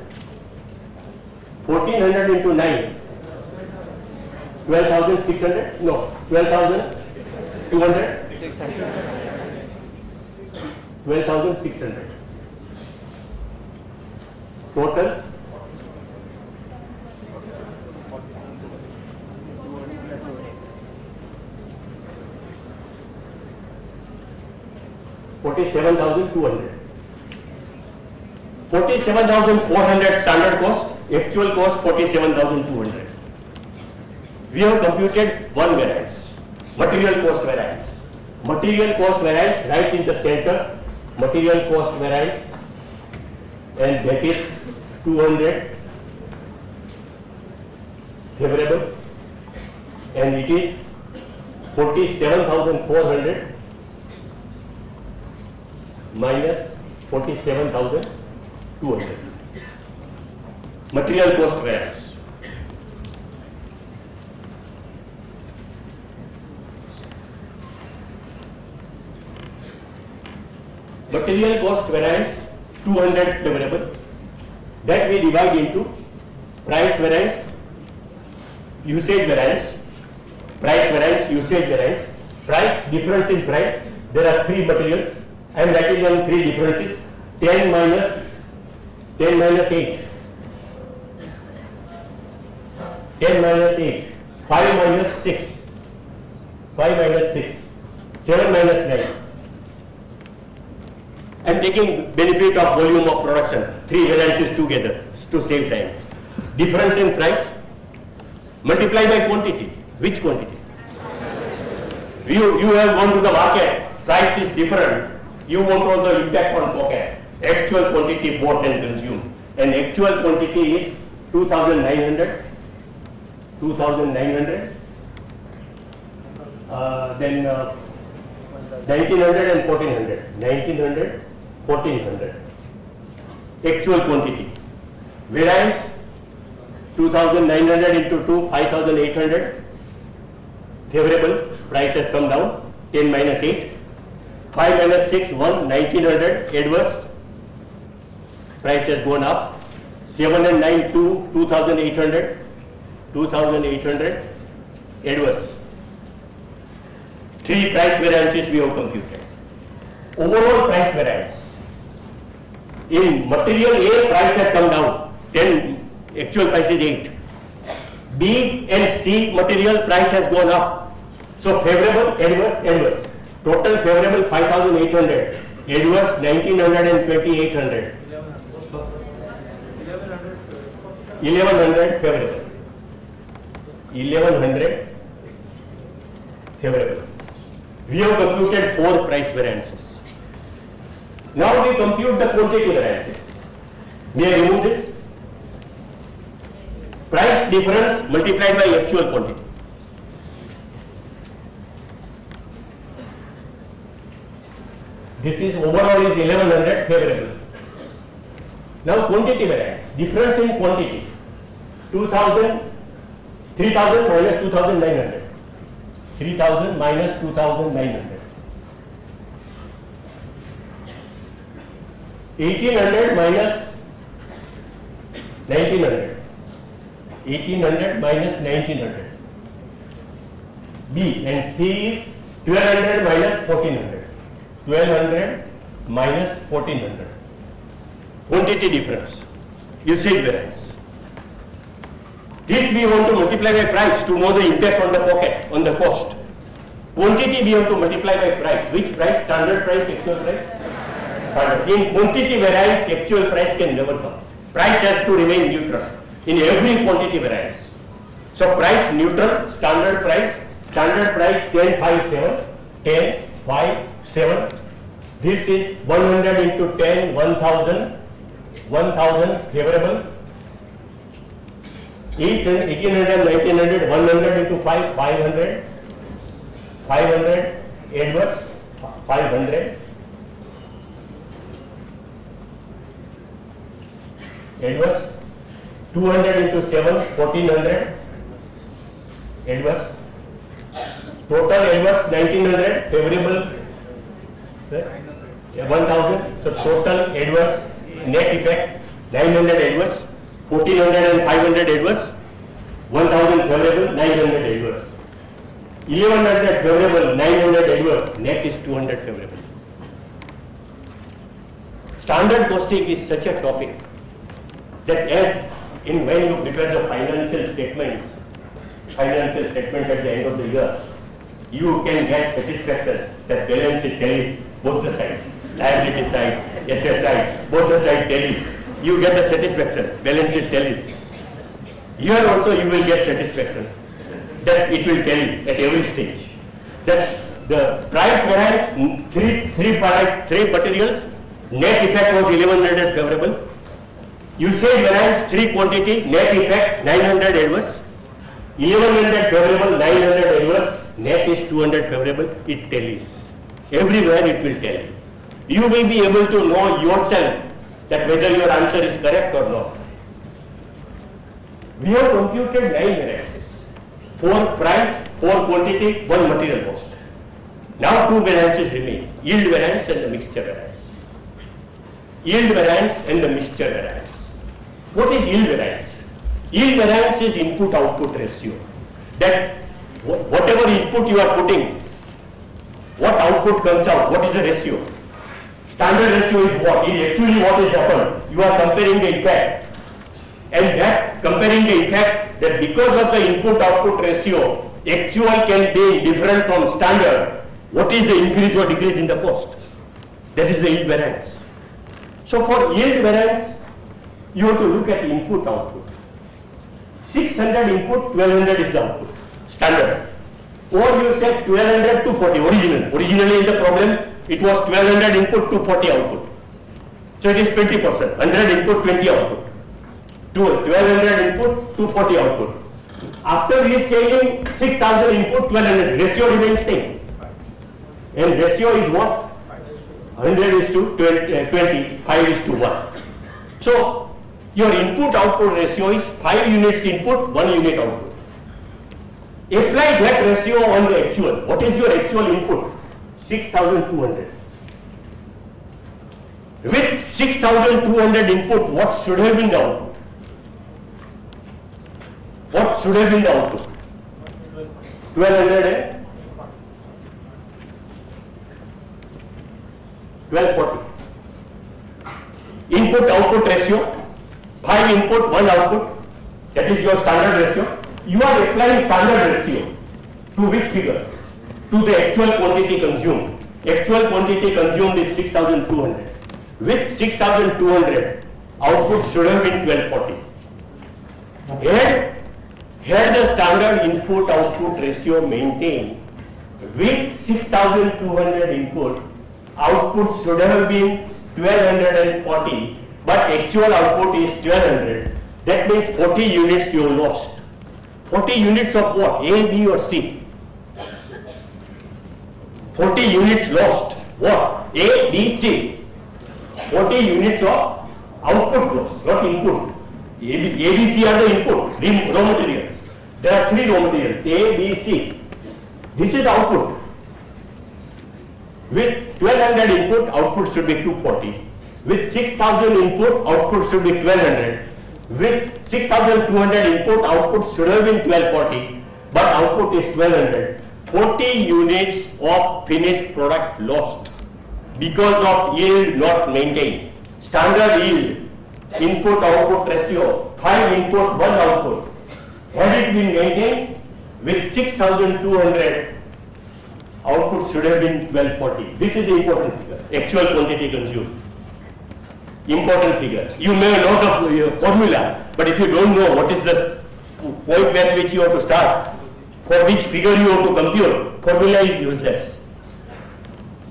1400 into 9. 12,600? No. 12,200? 12,600. Total? $47,200. 47,400 standard cost, actual cost 47,200. We have computed one variance, material cost variance. Material cost variance right in the center, material cost variance, and that is 200 favorable, and it is 47,400 minus 47,200. Material cost variance. Material cost variance 200 favorable, that we divide into price variance, usage variance, price variance, usage variance, price difference in price. There are three materials. I am writing down three differences. 10 minus 8. 10 minus 8. 5 minus 6. 5 minus 6. 7 minus 9. I am taking benefit of volume of production. Three variances together to save time. Difference in price multiply by quantity. Which quantity? You have gone to the market. Price is different. You want to know the impact on pocket. Actual quantity bought and consumed. And actual quantity is 2,900. 2,900. Then 1,900 and 1,400. 1,900, 1,400. Actual quantity. Variance 2,900 into 2, 5,800. Favorable. Price has come down. 10 minus 8. 5 minus 6, 1, 1,900, adverse, price has gone up. 7 and 9, 2, 2,800, 2,800, adverse. Three price variances we have computed. Overall price variance. In material A, price has come down, 10, actual price is 8. B and C material price has gone up. So favorable, adverse, adverse. Total favorable 5,800, adverse 1,900 and 2,800. 1,100 favorable. 1,100 favorable. We have computed four price variances. Now we compute the quantity variances. May I remove this? Price difference multiplied by actual quantity. This is overall is 1,100 favorable. Now quantity variance, difference in quantity, 3,000 minus 2,900. 3,000 minus 2,900. 1,800 minus 1,900. 1,800 minus 1,900. B and C is 1,200 minus 1,400. 1,200 minus 1,400. Quantity difference, usage variance. This we want to multiply by price to know the impact on the pocket, on the cost. Quantity we have to multiply by price. Which price? Standard price, actual price? Standard. In quantity variance, actual price can never come. Price has to remain neutral in every quantity variance. So price neutral, standard price 10,5,7, 10,5,7. This is 100 into 10, 1,000, 1,000 favorable. 1,800, 1,900, 100 into 5, 500, 500 adverse, 500. Adverse, 200 into 7, 1,400 adverse. Total adverse 1,900 favorable. 1,000. So total adverse net effect 900 adverse. 1400 and 500 adverse, 1000 favorable, 900 adverse. 1100 favorable, 900 adverse, net is 200 favorable. Standard costing is such a topic that when you prepare the financial statements at the end of the year, you can get satisfaction that balance sheet tallies both the sides, liability side, asset side, both the sides tally. You get the satisfaction, balance sheet tallies. Here also you will get satisfaction that it will tally at every stage. That the price variance, three materials, net effect was 1100 favorable. Usage variance, 3 quantity, net effect 900 adverse. 1100 favorable, 900 adverse, net is 200 favorable, it tallies. Everywhere it will tell you. You will be able to know yourself that whether your answer is correct or not. We have computed 9 variances. 4 price, 4 quantity, 1 material cost. Now 2 variances remain, yield variance and the mixture variance. Yield variance and the mixture variance. What is yield variance? Yield variance is input-output ratio. That whatever input you are putting, what output comes out, what is the ratio? Standard ratio is what? Is actually what is happened. You are comparing the effect. And that comparing the effect, that because of the input-output ratio, actual can be different from standard. What is the increase or decrease in the cost? That is the yield variance. So for yield variance, you have to look at input-output. 600 input, 1200 is the output, standard. Or you said 1200 to 40, originally in the problem, it was 1200 input to 40 output. So it is 20%, 100 input, 20 output. 1200 input to 40 output. After rescaling, 6000 input, 1200, ratio remains same. And ratio is what? 100 is to 20, 5 is to 1. So your input-output ratio is 5 units input, 1 unit output. Apply that ratio on the actual. What is your actual input? 6200. With 6200 input, what should have been the output? What should have been the output? 1200 and 1240. Input-output ratio. 5 input, 1 output, that is your standard ratio. You are applying standard ratio to which figure? To the actual quantity consumed. Actual quantity consumed is 6200. With 6200, output should have been 1240. Had the standard input-output ratio maintained, with 6200 input, output should have been 1240. But actual output is 1200. That means 40 units you lost. 40 units of what? A, B or C? 40 units lost. What? A, B, C. 40 units of output lost, not input. A, B, C are the input, the raw materials. There are 3 raw materials, A, B, C. This is output. With 1200 input, output should be 240. With 6000 input, output should be 1200. With 6200 input, output should have been 1240, but output is 1200. 40 units of finished product lost because of yield not maintained. Standard yield, input-output ratio, 5 input, 1 output. Had it been maintained, with 6200, output should have been 1240. This is the important figure, actual quantity consumed. Important figure. You may know the formula, but if you don't know what is the point at which you have to start, for which figure you have to compute, formula is useless.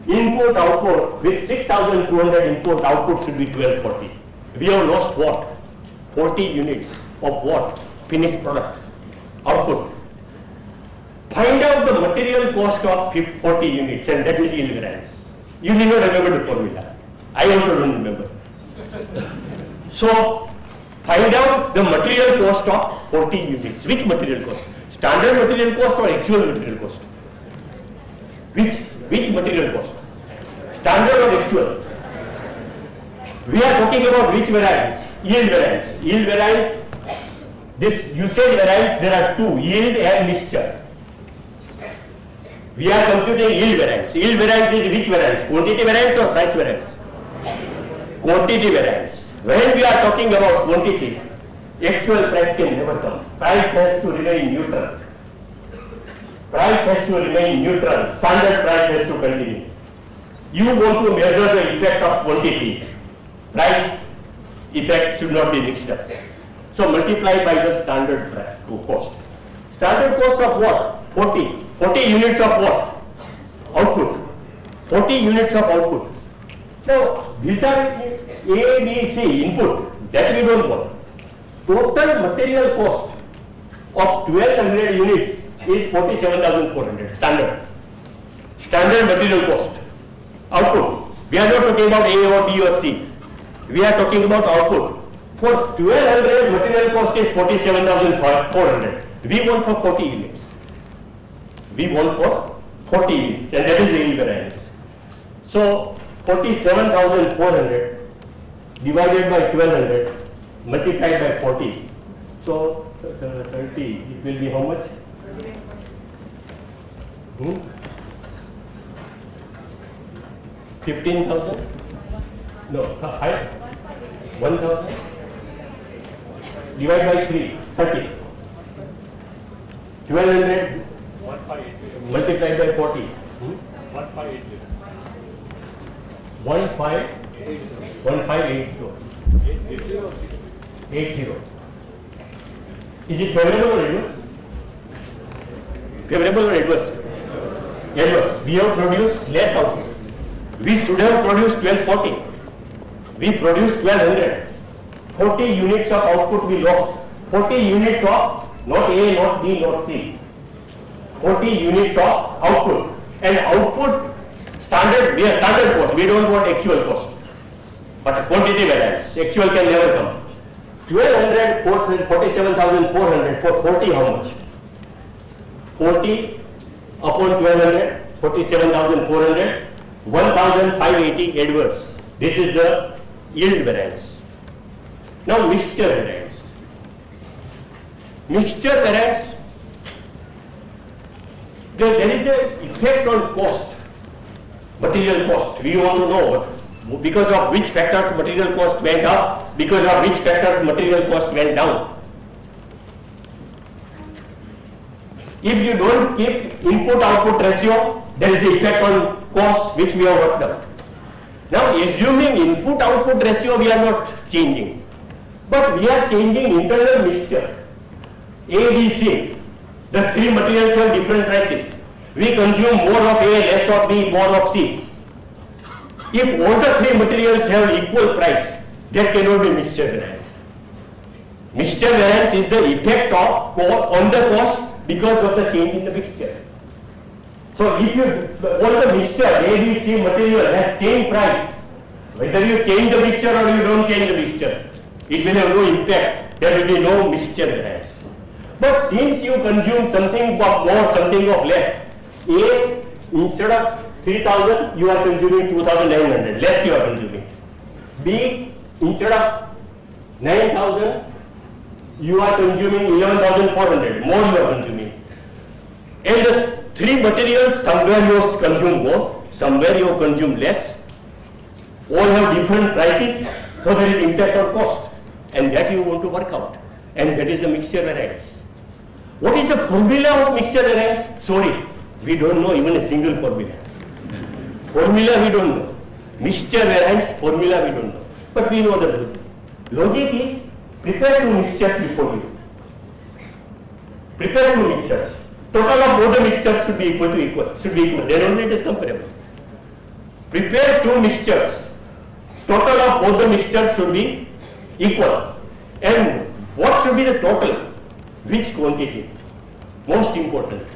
Input, output, with 6200 input, output should be 1240. We have lost what? 40 units of what? Finished product. Output. Find out the material cost of 40 units, and that is yield variance. You need not remember the formula. I also don't remember. So, find out the material cost of 40 units. Which material cost? Standard material cost or actual material cost? Which material cost? Standard or actual? We are talking about which variance? Yield variance. Yield variance, this usage variance, there are two, yield and mixture. We are computing yield variance. Yield variance is which variance? Quantity variance or price variance? Quantity variance. When we are talking about quantity, actual price can never come. Price has to remain neutral. Price has to remain neutral. Standard price has to continue. You want to measure the effect of quantity. Price effect should not be mixed up. So multiply by the standard price cost. Standard cost of what? 40. 40 units of what? Output. 40 units of output. Now, these are A, B, C input that we don't want. Total material cost of 1200 units is 47,400 standard. Standard material cost. Output. We are not talking about A or B or C. We are talking about output. For 1200 material cost is 47,400. We want for 40 units. We want for 40 units, and that is the yield variance. So 47,400 divided by 1200 multiplied by 40. So 30, it will be how much? 15,000? No, high. 1,000? Divide by 3, 30. 1200 multiplied by 40. 1580. Is it favorable or adverse? Favorable or adverse? Adverse. We have produced less output. We should have produced 1240. We produced 1200. 40 units of output we lost. 40 units of not A, not B, not C. 40 units of output. And output standard, we are standard cost. We don't want actual cost. But quantity variance. Actual can never come. 1200, 47,400 for 40 how much? 40 upon 1200, 47,400, 1,580 adverse. This is the yield variance. Now mixture variance. Mixture variance, there is an effect on cost, material cost. We want to know because of which factors material cost went up, because of which factors material cost went down. If you don't keep input-output ratio, there is the effect on cost which we have worked out. Now, assuming input-output ratio we are not changing, but we are changing internal mixture. A, B, C. The three materials have different prices. We consume more of A, less of B, more of C. If all the three materials have equal price, that cannot be mixture variance. Mixture variance is the effect of on the cost because of the change in the mixture. So if all the mixture A, B, C material has same price, whether you change the mixture or you don't change the mixture, it will have no impact. There will be no mixture variance. But since you consume something of more, something of less, A, instead of 3,000, you are consuming 2,900, less you are consuming. B, instead of 9,000, you are consuming 11,400, more you are consuming. And the three materials, somewhere you consume more, somewhere you consume less. All have different prices, so there is impact on cost. And that you want to work out. And that is the mixture variance. What is the formula of mixture variance? Sorry, we don't know even a single formula. Formula we don't know. Mixture variance formula we don't know. But we know the logic. Logic is prepare two mixtures before you. Prepare two mixtures. Total of both the mixtures should be equal to equal. Should be equal. Then only it is comparable. Prepare two mixtures. Total of both the mixtures should be equal. And what should be the total? Which quantity? Most important.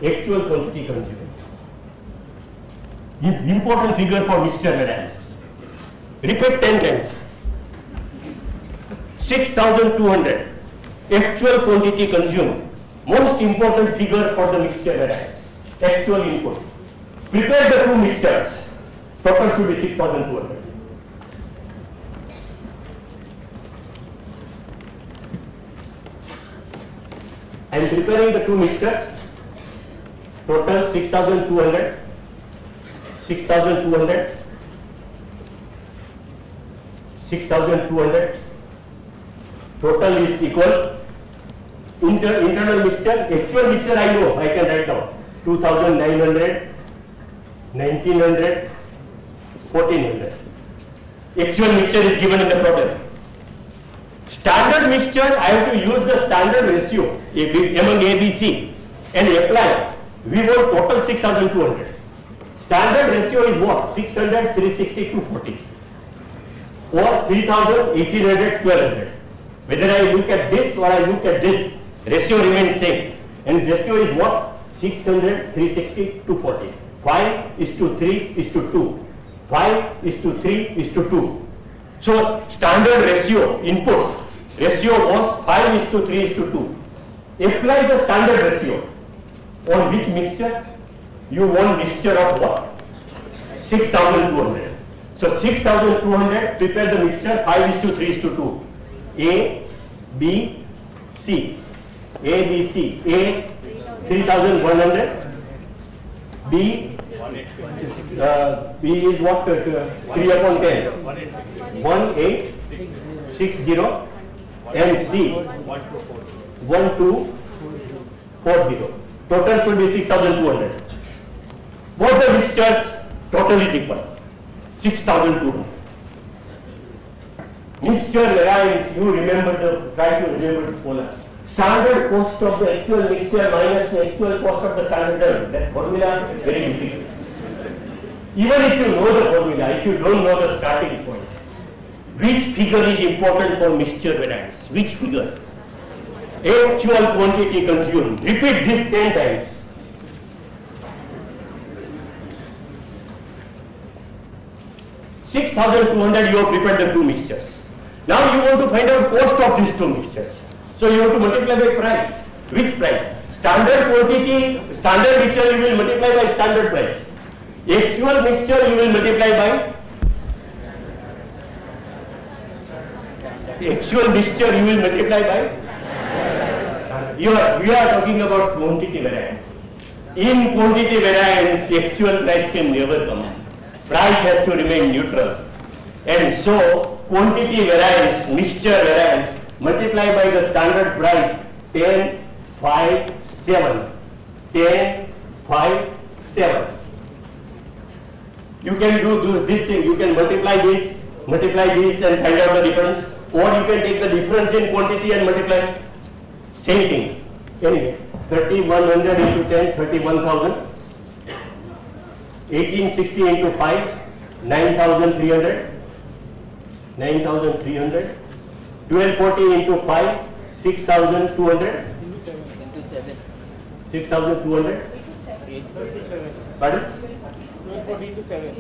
Actual quantity consumed. Important figure for mixture variance. Repeat 10 times. 6,200. Actual quantity consumed. Most important figure for the mixture variance. Actual input. Prepare the two mixtures. Total should be 6,200. I am preparing the two mixtures. Total 6,200. 6,200. 6,200. Total is equal. Internal mixture, actual mixture I know, I can write down. 2,900, 1,900, 1,400. Actual mixture is given in the problem. Standard mixture, I have to use the standard ratio among A, B, C and apply. We want total 6,200. Standard ratio is what? 600, 360, 240. Or 3,000, 1,800, 1,200. Whether I look at this or I look at this, ratio remains same. And ratio is what? 600, 360, 240. 5:3:2. 5:3:2. So standard ratio input ratio was 5:3:2. Apply the standard ratio on which mixture? You want mixture of what? 6,200. So 6,200, prepare the mixture 5:3:2. A, B, C. A, B, C. A 3,100. B, B is what? 3 upon 10. 1,860. And C 1,240. Total should be 6,200. Both the mixtures total is equal. 6,200. Mixture variance, you remember try to remember the formula. Standard cost of the actual mixture minus the actual cost of the standard term. That formula very difficult. Even if you know the formula, if you don't know the starting point, which figure is important for mixture variance? Which figure? Actual quantity consumed. Repeat this 10 times. $6,200 you have prepared the two mixtures. Now you want to find out cost of these two mixtures. So you have to multiply by price. Which price? Standard quantity, standard mixture you will multiply by standard price. Actual mixture you will multiply by we are talking about quantity variance. In quantity variance, actual price can never come. Price has to remain neutral. And so, quantity variance, mixture variance, multiply by the standard price 10, 5, 7. 10, 5, 7. You can do this thing, you can multiply this and find out the difference. Or you can take the difference in quantity and multiply. Same thing. Anyway, 3,100 into 10, 31,000. 1860 into 5, 9,300. 9,300. 1240 into 5, 6,200. Into 7. 6,200. Pardon? 1240 into 7.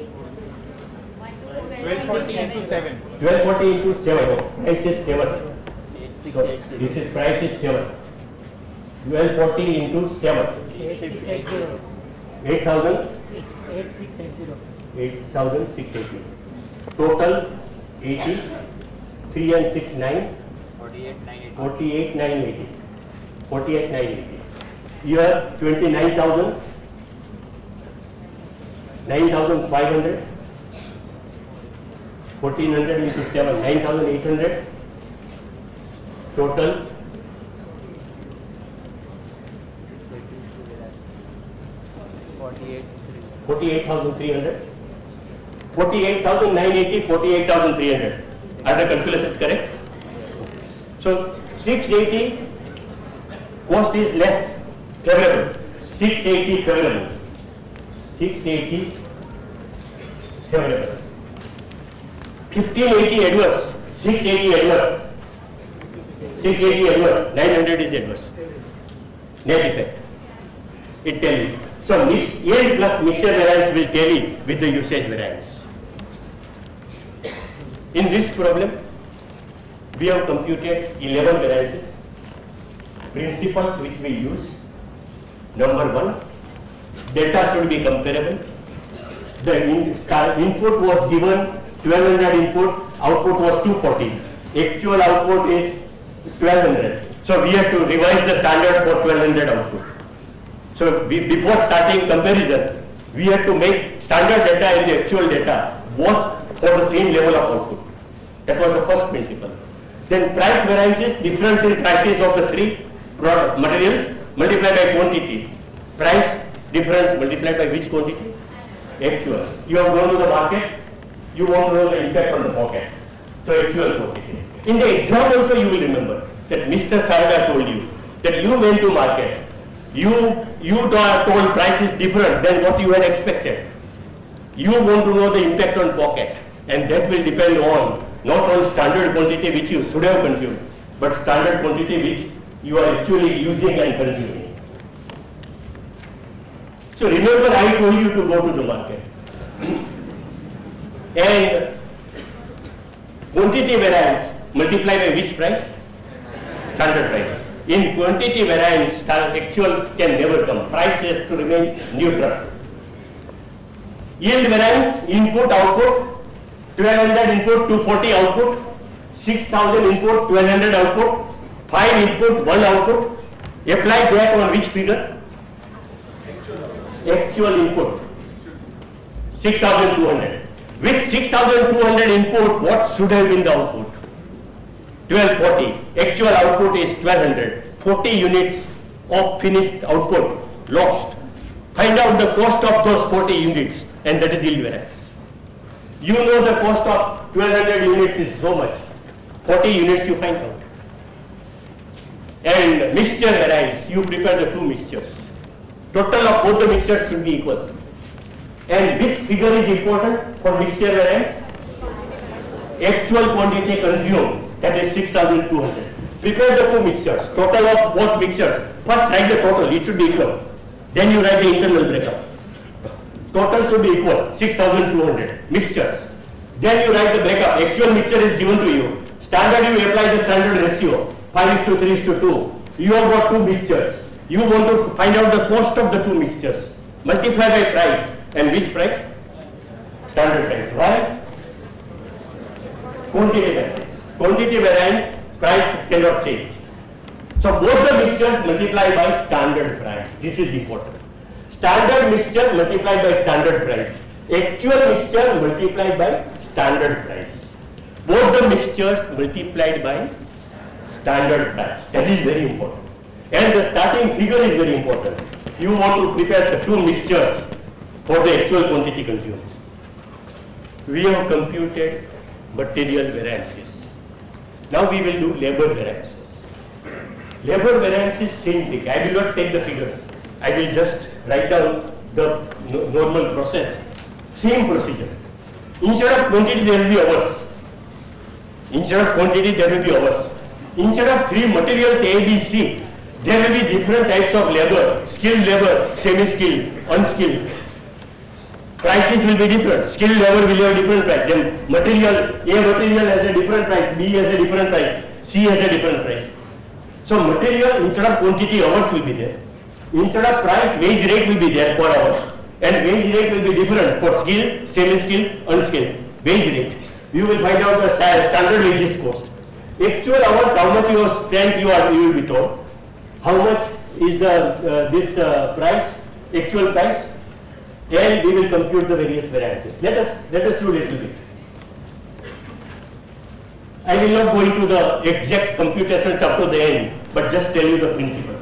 1240 into 7. 1240 into 7. Price is 7. 8680. This is price is 7. 1240 into 7. 8680. 8,000. 8680. 8,680. Total 80. 3 and 6, 9. 48,980. 48,980. 48,980. Here 29,000. 9,500. 1,400 into 7. 9,800. Total 48,300. 48,980, 48,300. Are the calculations correct? So 680 cost is less, favorable. 680 favorable. 680 favorable. 1580 adverse. 680 adverse. 680 adverse. 900 is adverse. Net effect. It tells you. So yield plus mixture variance will tally with the usage variance. In this problem, we have computed 11 variances. Principles which we use. Number 1, data should be comparable. The input was given 1200 input, output was 240. Actual output is 1200. So we have to revise the standard for 1200 output. So before starting comparison, we have to make standard data and the actual data both for the same level of output. That was the first principle. Then price variances, difference in prices of the three product materials multiplied by quantity. Price difference multiplied by which quantity? Actual. You have gone to the market, you want to know the impact on the pocket. So actual quantity. In the exam also you will remember that Mr. Sarda told you that you went to market, you told price is different than what you had expected. You want to know the impact on pocket, and that will depend on not on standard quantity which you should have consumed, but standard quantity which you are actually using and consuming. So remember I told you to go to the market. And quantity variance multiplied by which price? Standard price. In quantity variance, actual can never come. Price has to remain neutral. Yield variance, input, output, 1200 input, 240 output, 6000 input, 1200 output, 5 input, 1 output. Apply that on which figure? Actual input, 6200. With 6200 input, what should have been the output? 1240. Actual output is 1200. 40 units of finished output lost. Find out the cost of those 40 units, and that is yield variance. You know the cost of 1200 units is so much. 40 units you find out. And mixture variance, you prepare the two mixtures. Total of both the mixtures should be equal. And which figure is important for mixture variance? Actual quantity consumed, that is 6200. Prepare the two mixtures, total of both mixtures. First write the total, it should be equal. Then you write the internal breakup. Total should be equal, 6200 mixtures. Then you write the breakup, actual mixture is given to you. Standard you apply the standard ratio, 5:3:2. You have got two mixtures. You want to find out the cost of the two mixtures. Multiply by price. And which price? Standard price. Why? Quantity variance. Quantity variance, price cannot change. So both the mixtures multiply by standard price. This is important. Standard mixture multiplied by standard price. Actual mixture multiplied by standard price. Both the mixtures multiplied by standard price. That is very important. And the starting figure is very important. You want to prepare the two mixtures for the actual quantity consumed. We have computed material variances. Now we will do labor variances. Labor variance is same thing. I will not take the figures. I will just write down the normal process. Same procedure. Instead of quantity there will be hours. Instead of quantity there will be hours. Instead of three materials A, B, C, there will be different types of labor. Skilled labor, semi-skilled, unskilled. Prices will be different. Skilled labor will have different price. Then material, A material has a different price, B has a different price, C has a different price. So material, instead of quantity, hours will be there. Instead of price, wage rate will be there per hour. And wage rate will be different for skilled, semi-skilled, unskilled. Wage rate. You will find out the standard wages cost. Actual hours, how much you have spent, you will be told. How much is the this price, actual price, and we will compute the various variances. Let us do a little bit. I will not go into the exact computations up to the end, but just tell you the principles.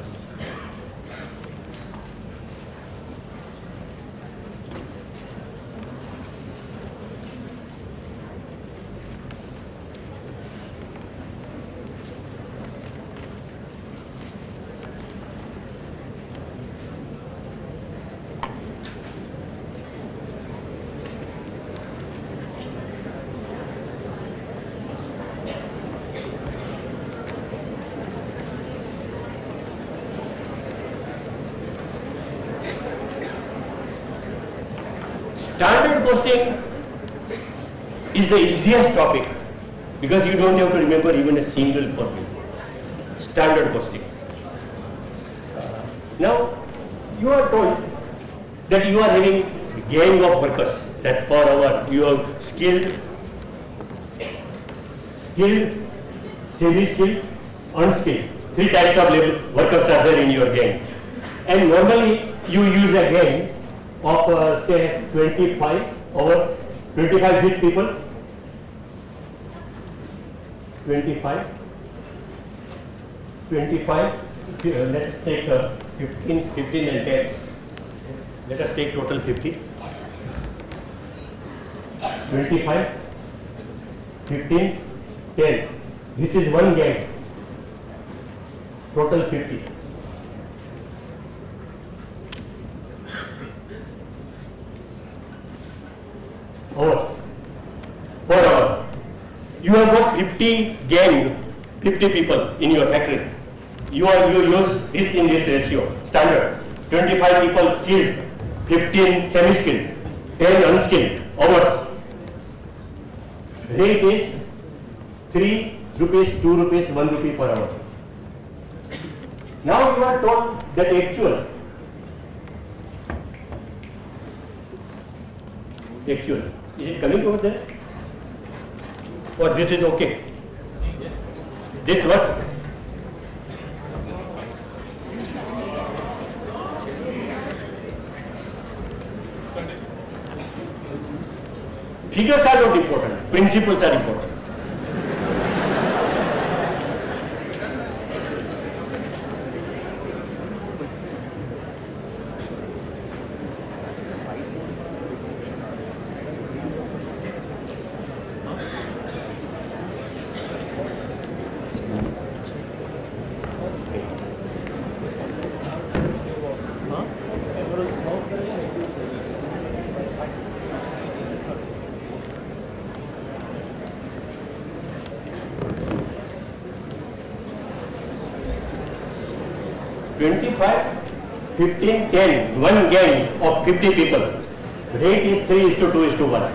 Standard costing is the easiest topic because you don't have to remember even a single formula. Standard costing. Now, you are told that you are having a gang of workers, that per hour you have skilled, semi-skilled, unskilled. Three types of workers are there in your gang. And normally you use a gang of say 25 hours, 25 these people, 25, let's take 15, 15 and 10. Let us take total 50. 25, 15, 10. This is one gang. Total 50. Hours. Per hour. You have got 50 gang, 50 people in your factory. You use this in this ratio, standard. 25 people skilled, 15 semi-skilled, 10 unskilled hours. Rate is 3 rupees, 2 rupees, 1 rupee per hour. Now you are told that actual, is it coming over there? Or this is okay? This works? Figures are not important, principles are important. One gang of 50 people. Rate is 3:2:1.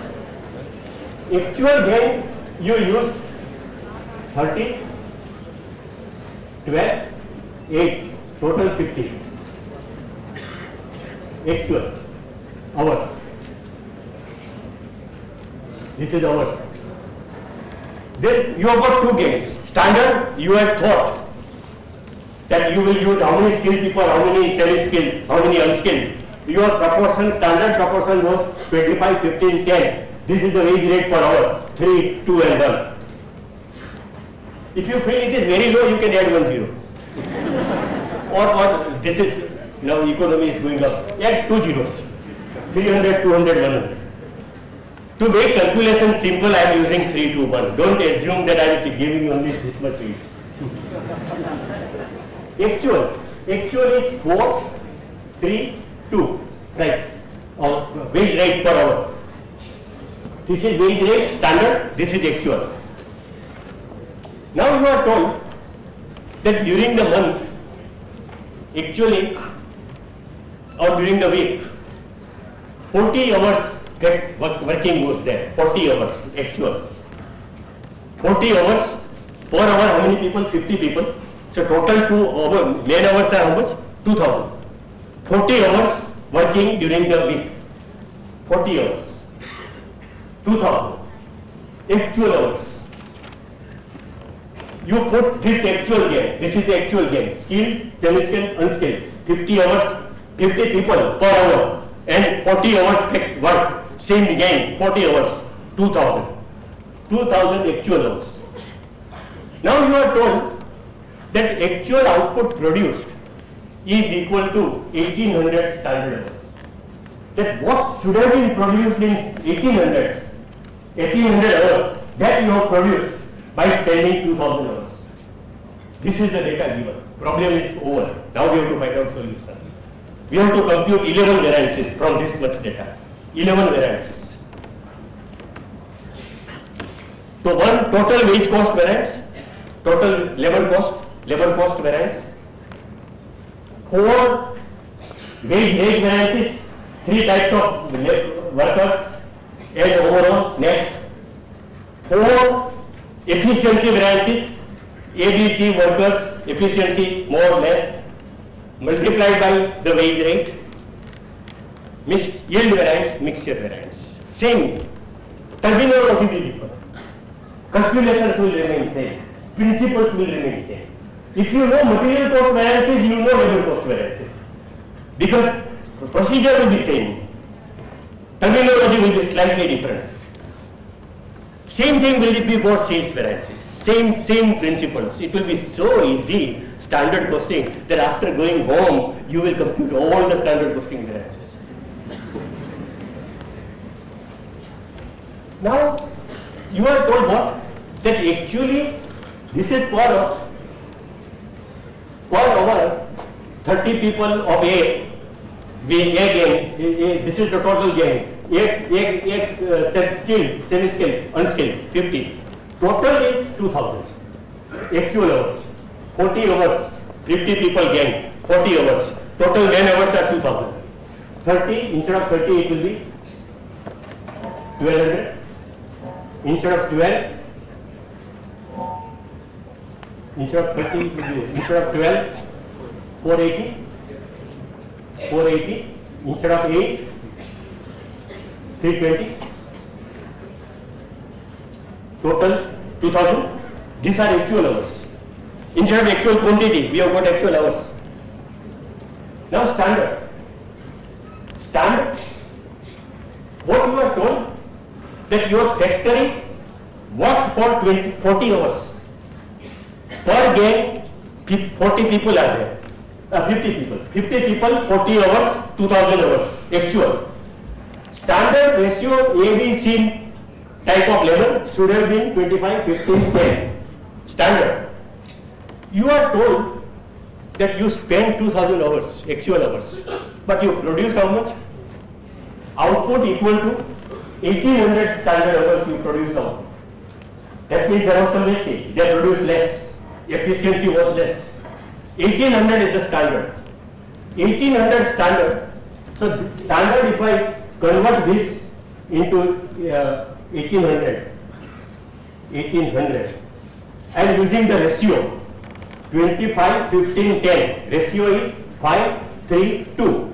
Actual gang you use 30, 12, 8, total 50. Actual hours. This is hours. Then you have got two gangs. Standard, you have thought that you will use how many skilled people, how many semi-skilled, how many unskilled. Your proportion, standard proportion was 25, 15, 10. This is the wage rate per hour, 3, 2 and 1. If you feel it is very low, you can add 1 0. or this is, now economy is going up, add 2 zeros, 300, 200, 100. To make calculation simple, I am using 3, 2, 1. Don't assume that I am giving you only this much rate. Actual is 4, 3, 2 price or wage rate per hour. This is wage rate standard, this is actual. Now you are told that during the month, actually, or during the week, 40 hours get working was there, 40 hours actual. 40 hours per hour, how many people? 50 people. So total 2 hours, main hours are how much? 2000. 40 hours working during the week. 40 hours. 2000. Actual hours. You put this actual gain. This is the actual gain. Skilled, semi-skilled, unskilled. 50 hours, 50 people per hour. And 40 hours work. Same gain, 40 hours. 2000. 2000 actual hours. Now you are told that actual output produced is equal to 1800 standard hours. That what should have been produced in 1800 hours, that you have produced by spending 2000 hours. This is the data given. Problem is over. Now we have to find out solution. We have to compute 11 variances from this much data. 11 variances. So one total wage cost variance, total labor cost variance, 4 wage rate variances, 3 types of workers and overall net, 4 efficiency variances, ABC workers efficiency more or less multiplied by the wage rate, mixed yield variance, mixture variance. Same, terminal will be different. Calculations will remain same. Principles will remain same. If you know material cost variances, you know labor cost variances. Because the procedure will be same. Terminology will be slightly different. Same thing will be for sales variances. Same principles. It will be so easy, standard costing, that after going home, you will compute all the standard costing variances. Now, you are told what? That actually, this is for our 30 people of A gain, this is the total gain. Skilled, semi-skilled, unskilled, 50. Total is 2000. Actual hours, 40 hours, 50 people gain, 40 hours. Total man hours are 2000. 30, instead of 30 it will be 1200. Instead of 12, instead of 30 it will be, instead of 12, 480. 480, instead of 8, 320, total 2000. These are actual hours. Instead of actual quantity, we have got actual hours. Now standard. Standard, what you are told, that you are factoring work for 40 hours. Per game, 40 people are there. 50 people, 40 hours, 2000 hours, actual. Standard ratio ABC type of labor should have been 25, 15, 10. Standard. You are told that you spend 2000 hours, actual hours, but you produce how much? Output equal to 1800 standard hours you produce out. That means there was some wastage, they produced less, efficiency was less. 1800 is the standard. 1800 standard. So standard, if I convert this into 1800, and using the ratio 25, 15, 10, ratio is 5, 3, 2.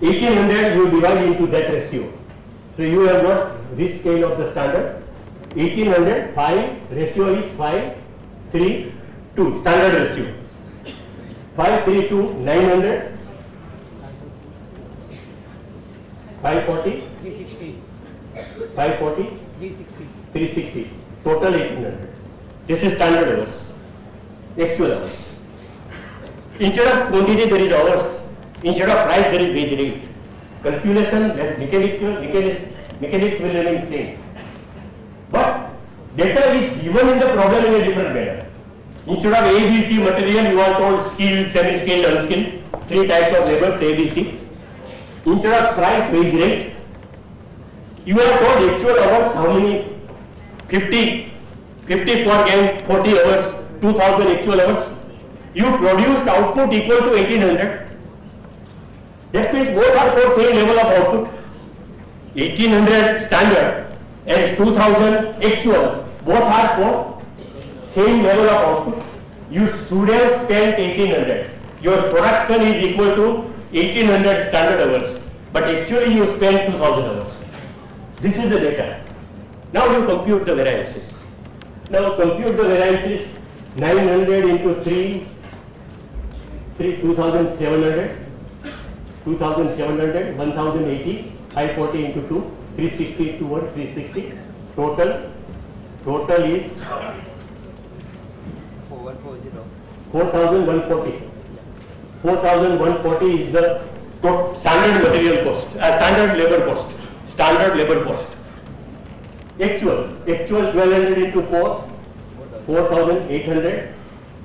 1800 you divide into that ratio. So you have got this scale of the standard. 1800, 5, ratio is 5, 3, 2, standard ratio. 5, 3, 2, 900, 540, 360. 540, 360. 360, total 1800. This is standard hours, actual hours. Instead of quantity there is hours, instead of price there is wage rate. Calculation, mechanics will remain same. But data is given in the problem in a different manner. Instead of ABC material, you are told skilled, semi-skilled, unskilled, 3 types of labors, ABC. Instead of price, wage rate, you are told actual hours, how many? 50 per game, 40 hours, 2000 actual hours. You produced output equal to 1800. That means both are for same level of output. 1800 standard and 2000 actual, both are for same level of output. You should have spent 1800. Your production is equal to 1800 standard hours, but actually you spent 2000 hours. This is the data. Now you compute the variances. Now compute the variances. 900 into 3, 2700, 2700, 1080, 540 into 2, 360 to 1, 360. Total is 4140. 4140. 4140 is the standard material cost, standard labor cost. Standard labor cost. Actual 1200 into 4, 4800,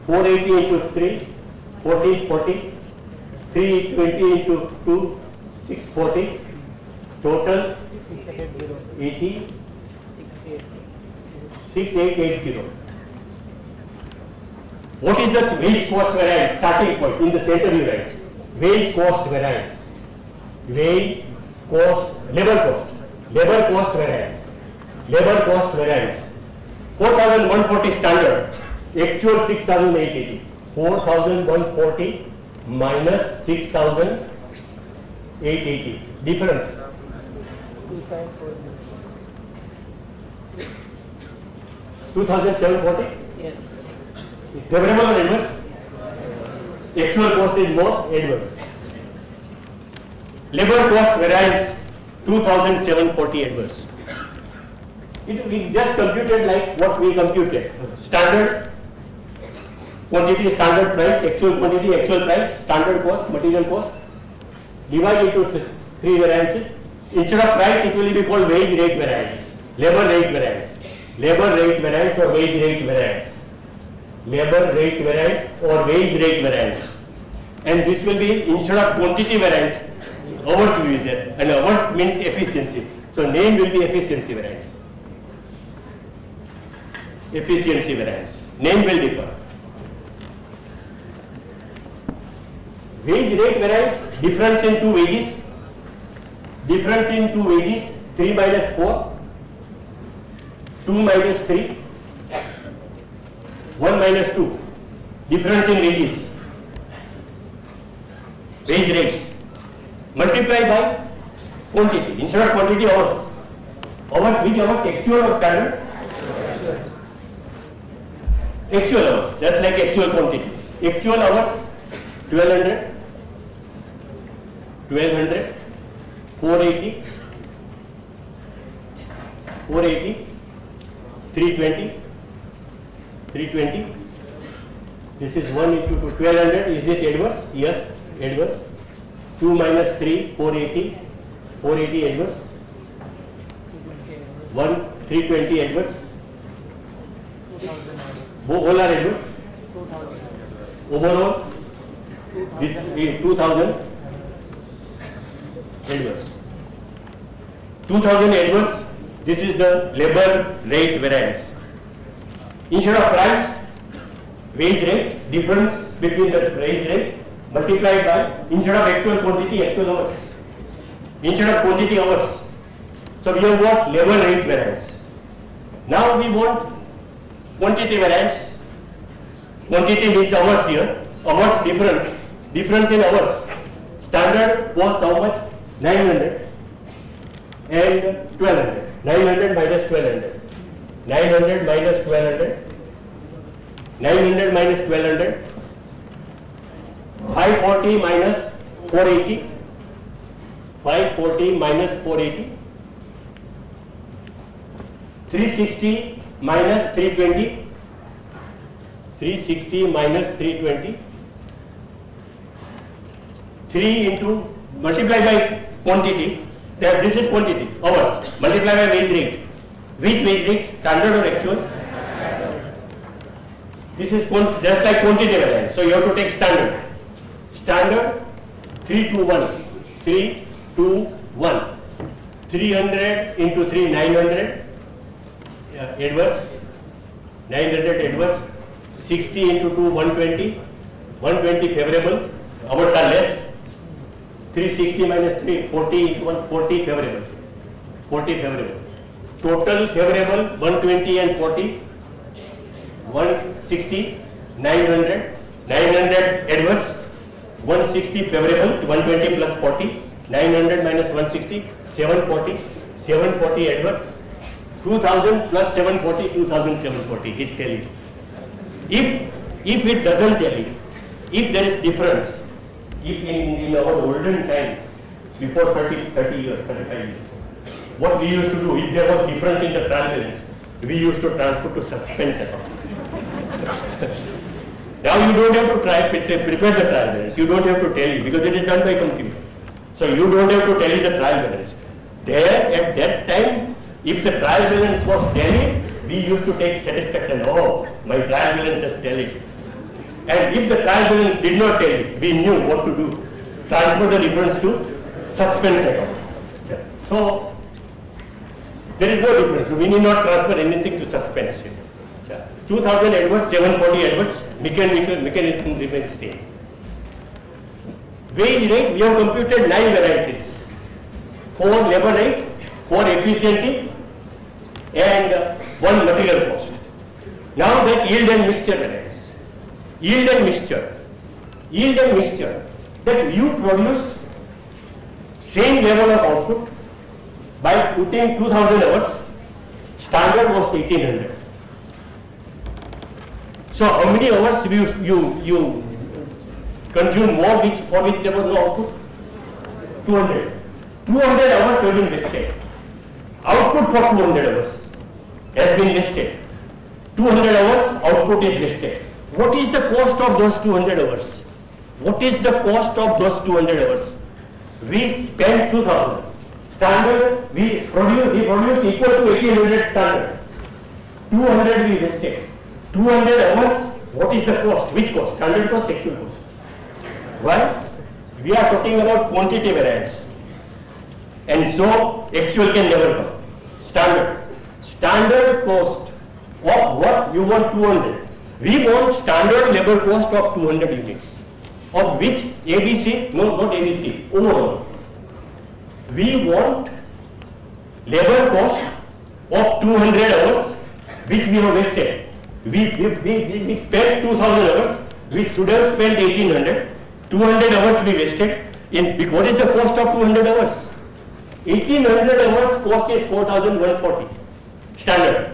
480 into 3, 1440, 320 into 2, 640, total 80, 6880. What is the wage cost variance? Starting point, in the center you write. Wage cost variance. Wage cost, labor cost variance. Labor cost variance. 4140 standard, actual 6880. 4140 minus 6880. Difference. 2740. 2740. Yes. Favorable or adverse? Actual cost is more adverse. Labor cost variance 2740 adverse. We just computed like what we computed. Standard quantity, standard price, actual quantity, actual price, standard cost, material cost. Divide into three variances. Instead of price, it will be called wage rate variance, labor rate variance, labor rate variance or wage rate variance, labor rate variance or wage rate variance. And this will be, instead of quantity variance, hours will be there, and hours means efficiency. So name will be efficiency variance. Efficiency variance. Name will differ. Wage rate variance, difference in two wages. Difference in two wages, 3 minus 4, 2 minus 3, 1 minus 2. Difference in wages. Wage rates. Multiply by quantity. Instead of quantity, hours. Hours, which hours? Actual or standard? Actual hours. That's like actual quantity. Actual hours, 1200. 1200, 480, 480, 320, 320. This is 1 into 2, 1200. Is it adverse? Yes, adverse. 2 minus 3, 480, 480 adverse. 1, 320 adverse. All are adverse. Overall, this is 2000 adverse. 2000 adverse, this is the labor rate variance. Instead of price, wage rate, difference between the wage rate multiplied by, instead of actual quantity, actual hours. Instead of quantity, hours. So we have got labor rate variance. Now we want quantity variance. Quantity means hours here. Hours difference. Difference in hours. Standard was how much? 900 and 1200. 900 minus 1200. 900 minus 1200. 900 minus 1200. 540 minus 480. 540 minus 480. 360 minus 320. 360 minus 320. 3 into multiply by quantity. This is quantity, hours. Multiply by wage rate. Which wage rate? Standard or actual? This is just like quantity variance. So you have to take standard. Standard 3 to 1. 3 to 1. 300 into 3, 900. Adverse. 900 adverse. 60 into 2, 120. 120 favorable. Hours are less. 360 minus 3, 40 into 1, 40 favorable. 40 favorable. Total favorable 120 and 40. 160, 900. 900 adverse. 160 favorable. 120 plus 40. 900 minus 160, 740. 740 adverse. 2000 plus 740, 2740. It tallies. If it doesn't tally, if there is difference, if in our olden times, before 30 years, 35 years, what we used to do, if there was difference in the trial balance, we used to transfer to suspense account. Now you don't have to prepare the trial balance, you don't have to tally because it is done by computer. So you don't have to tally the trial balance. There, at that time, if the trial balance was tallied, we used to take satisfaction, oh, my trial balance has tallied. And if the trial balance did not tally, we knew what to do. Transfer the difference to suspense account. So, there is no difference. So we need not transfer anything to suspense. 2000 adverse, 740 adverse, mechanism remains same. Wage rate, we have computed 9 variances. 4 labor rate, 4 efficiency, and 1 material cost. Now that yield and mixture variance. Yield and mixture. Yield and mixture. That you produce same level of output by putting 2000 hours. Standard was 1800. So how many hours you consumed more for which there was no output? 200. 200 hours have been wasted. Output for 200 hours has been wasted. 200 hours output is wasted. What is the cost of those 200 hours? What is the cost of those 200 hours? We spent 2000. Standard, we produced equal to 1800 standard. 200 we wasted. 200 hours, what is the cost? Which cost? Standard cost, actual cost. Why? We are talking about quantity variance. And so, actual can never come. Standard cost of what? You want 200. We want standard labor cost of 200 units. Of which ABC, no, not ABC, overall. We want labor cost of 200 hours, which we have wasted. We spent 2000 hours, we should have spent 1800. 200 hours we wasted. What is the cost of 200 hours? 1800 hours cost is 4140. Standard.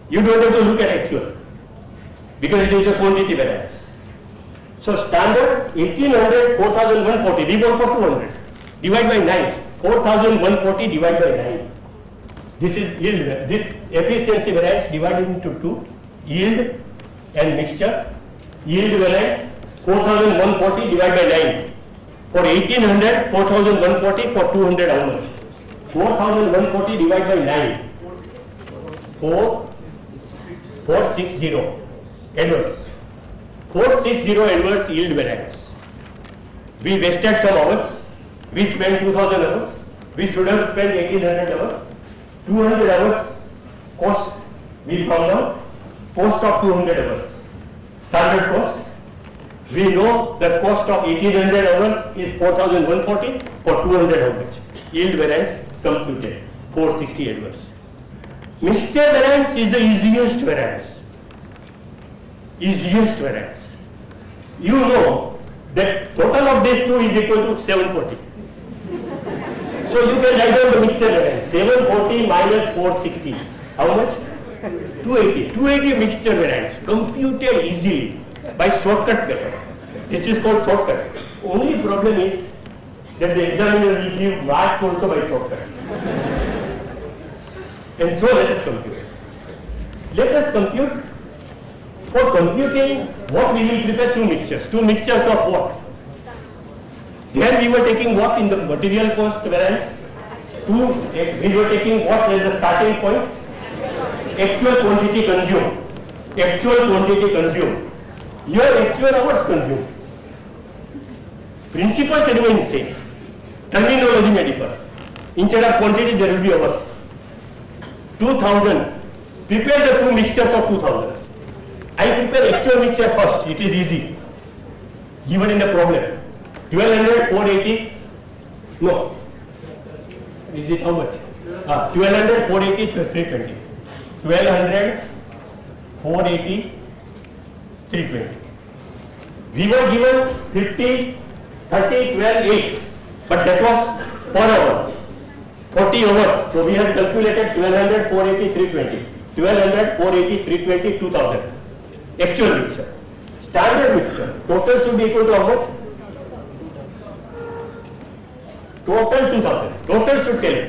You don't have to look at actual, because it is a quantity variance. So standard 1800, 4140, we want for 200. Divide by 9. 4140 divided by 9. This is yield. This efficiency variance divided into 2. Yield and mixture. Yield variance 4140 divided by 9. For 1800, 4140. For 200, how much? 4140 divided by 9. 460 adverse. 460 adverse yield variance. We wasted some hours. We spent 2000 hours. We should have spent 1800 hours. 200 hours cost, we found out. Cost of 200 hours. Standard cost. We know the cost of 1800 hours is 4140. For 200 how much? Yield variance computed. 460 adverse. Mixture variance is the easiest variance. Easiest variance. You know that total of these two is equal to 740. So you can write down the mixture variance. 740 minus 460. How much? 280. 280 mixture variance. Computed easily by shortcut method. This is called shortcut. Only problem is that the examiner will give marks also by shortcut. And so let us compute. Let us compute. For computing, what we will prepare? Two mixtures. Two mixtures of what? There we were taking what in the material cost variance? We were taking what as the starting point? Actual quantity consumed. Actual quantity consumed. Here actual hours consumed. Principles remain same. Terminology may differ. Instead of quantity there will be hours. 2000. Prepare the two mixtures of 2000. I prepare actual mixture first. It is easy. Given in the problem. 1200, 480. No. Is it how much? 1200, 480, 320. 1200, 480, 320. We were given 50, 30, 12, 8. But that was per hour. 40 hours. So we have calculated 1200, 480, 320. 1200, 480, 320, 2000. Actual mixture. Standard mixture. Total should be equal to how much? Total 2000. Total should tell you.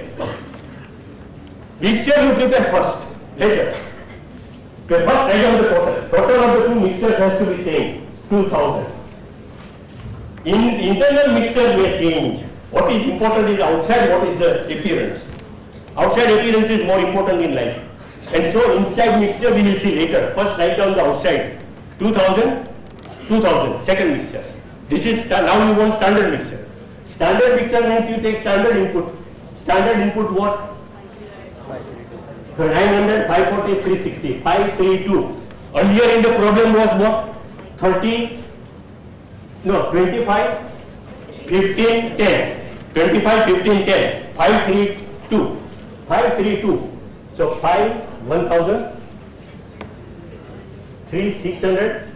Mixture you prepare first. Later. First write down the total. Total of the two mixtures has to be same. 2000. In internal mixture may change. What is important is outside, what is the appearance. Outside appearance is more important in life. And so inside mixture we will see later. First write down the outside. 2000, 2000, second mixture. This is, now you want standard mixture. Standard mixture means you take standard input. Standard input what? 900, 540, 360, 532. Earlier in the problem was what? 30, no, 25, 15, 10. 25, 15, 10. 532. 532. So 5, 1000, 3, 600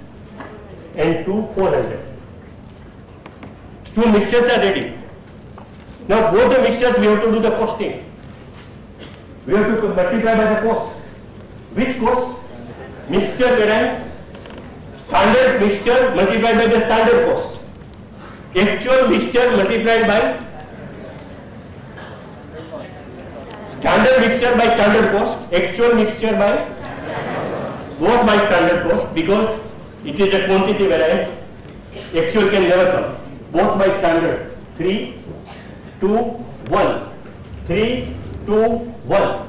and 2, 400. Two mixtures are ready. Now both the mixtures we have to do the costing. We have to multiply by the cost. Which cost? Mixture variance. Standard mixture multiplied by the standard cost. actual mixture multiplied by standard mixture by standard cost, actual mixture by both by standard cost, because it is a quantity variance. Actual can never come. Both by standard. 3, 2, 1. 3, 2, 1.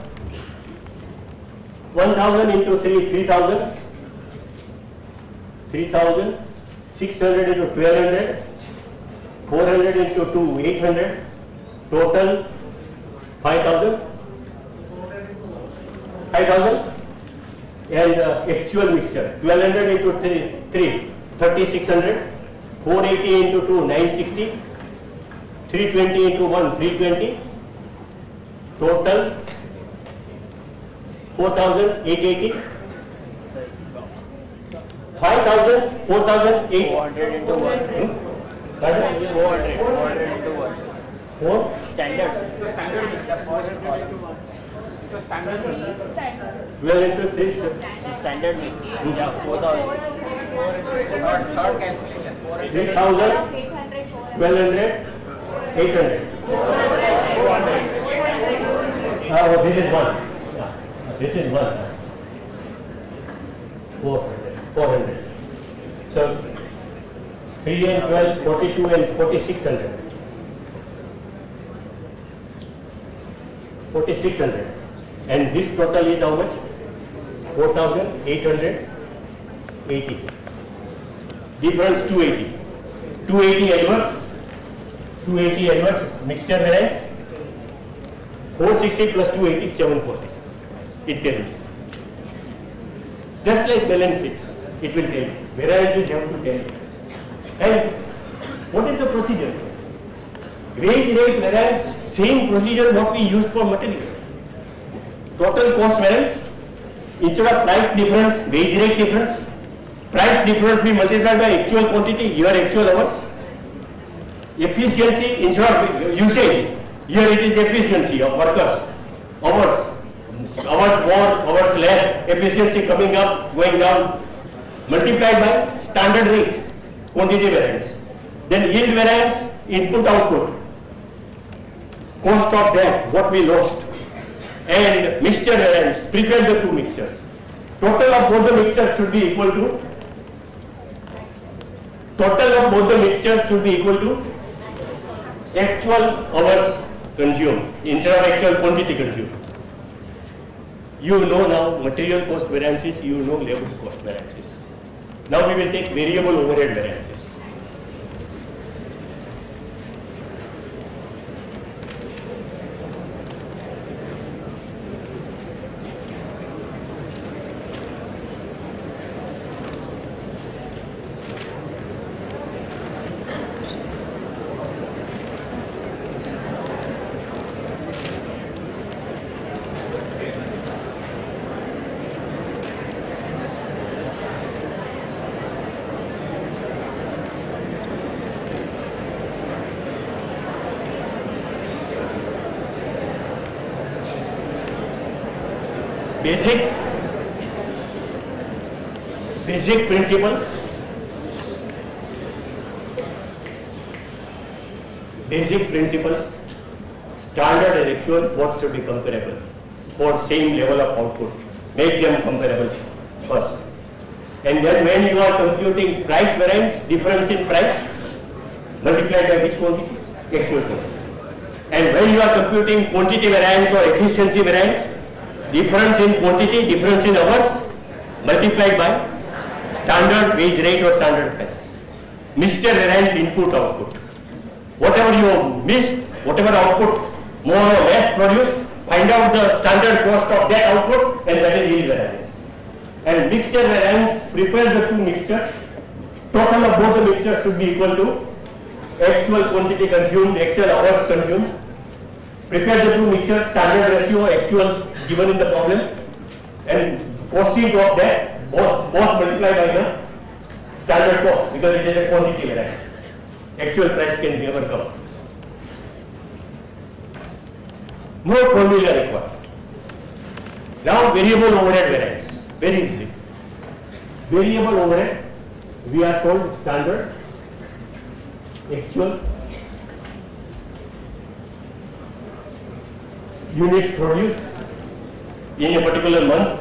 1000 into 3, 3000. 3000. 600 into 1200. 400 into 2, 800. Total 5000. 5000. And actual mixture 1200 into 3, 3600. 480 into 2, 960. 320 into 1, 320. Total 4880. 5000, 4008. 400 into 1. 400 400 into 1. 4. Standard. So standard mix. 400 into 1. So standard mix. 12 into 3. Standard mix. Yeah, 4000. Third calculation. 3000, 1200, 800. Oh, this is 1. Yeah. This is 1. 400. So 3 and 12, 42 and 4600. 4600. And this total is how much? 4880. Difference 280. 280 adverse. 280 adverse mixture variance. 460 plus 280 is 740. It tells. Just like balance sheet, it will tell you. Variance you have to tell you. And what is the procedure? Wage rate variance, same procedure what we use for material. Total cost variance, instead of price difference, wage rate difference. Price difference we multiply by actual quantity, your actual hours. Efficiency, instead of usage, here it is efficiency of workers. Hours more, hours less, efficiency coming up, going down. Multiplied by standard rate, quantity variance. Then yield variance, input output. Cost of that, what we lost. And mixture variance, prepare the two mixtures. Total of both the mixtures should be equal to actual hours consumed instead of actual quantity consumed. You know now material cost variances, you know labor cost variances. Now we will take variable overhead variances. Basic principles. Basic principles. Standard and actual, what should be comparable for same level of output. Make them comparable first. And then when you are computing price variance, difference in price, multiplied by which quantity? Actual quantity. And when you are computing quantity variance or efficiency variance, difference in quantity, difference in hours, multiplied by standard wage rate or standard price. Mixture variance, input output. Whatever you missed, whatever output more or less produced, find out the standard cost of that output, and that is yield variance. And mixture variance, prepare the two mixtures. Total of both the mixtures should be equal to actual quantity consumed, actual hours consumed. Prepare the two mixtures, standard ratio, actual given in the problem, and costing of that, both multiplied by the standard cost, because it is a quantity variance. Actual price can never come. No formula required. Now variable overhead variance, very easy. Variable overhead, we are told standard actual, units produced in a particular month,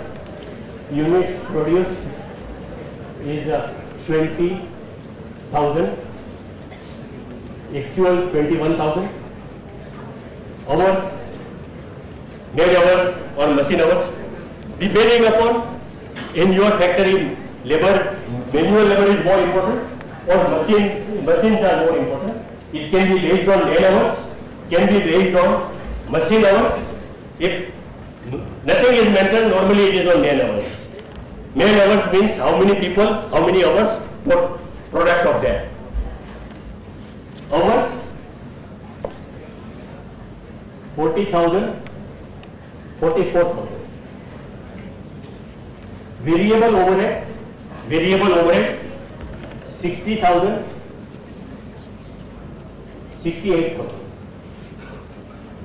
units produced is 20,000, actual 21,000, hours, made hours or machine hours, depending upon in your factory labor, manual labor is more important or machines are more important. It can be based on man hours, can be based on machine hours. If nothing is mentioned, normally it is on man hours. Man hours means how many people, how many hours, what product of that. Hours, 40,000, 44,000. Variable overhead, 60,000, 68,000.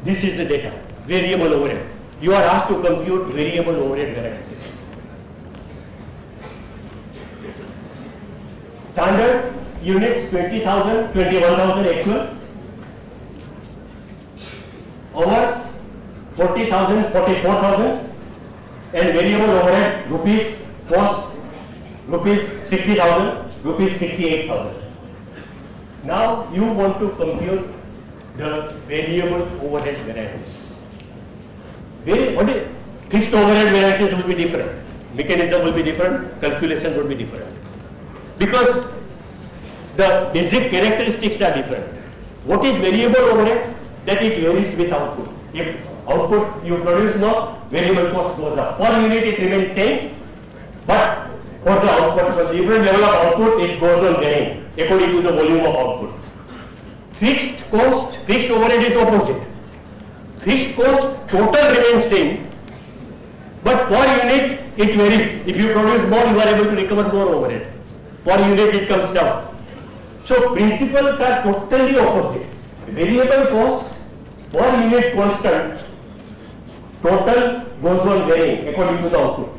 This is the data, variable overhead. You are asked to compute variable overhead variances. Standard units 20,000, 21,000 actual. Hours 40,000, 44,000. And variable overhead rupees cost rupees 60,000, rupees 68,000. Now you want to compute the variable overhead variances. Fixed overhead variances will be different. Mechanism will be different. Calculations will be different. Because the basic characteristics are different. What is variable overhead? That it varies with output. If output you produce more, variable cost goes up. Per unit it remains same, but for the output, for different level of output, it goes on varying according to the volume of output. Fixed cost, fixed overhead is opposite. Fixed cost total remains same, but per unit it varies. If you produce more, you are able to recover more overhead. Per unit it comes down. So principles are totally opposite. Variable cost per unit constant, total goes on varying according to the output.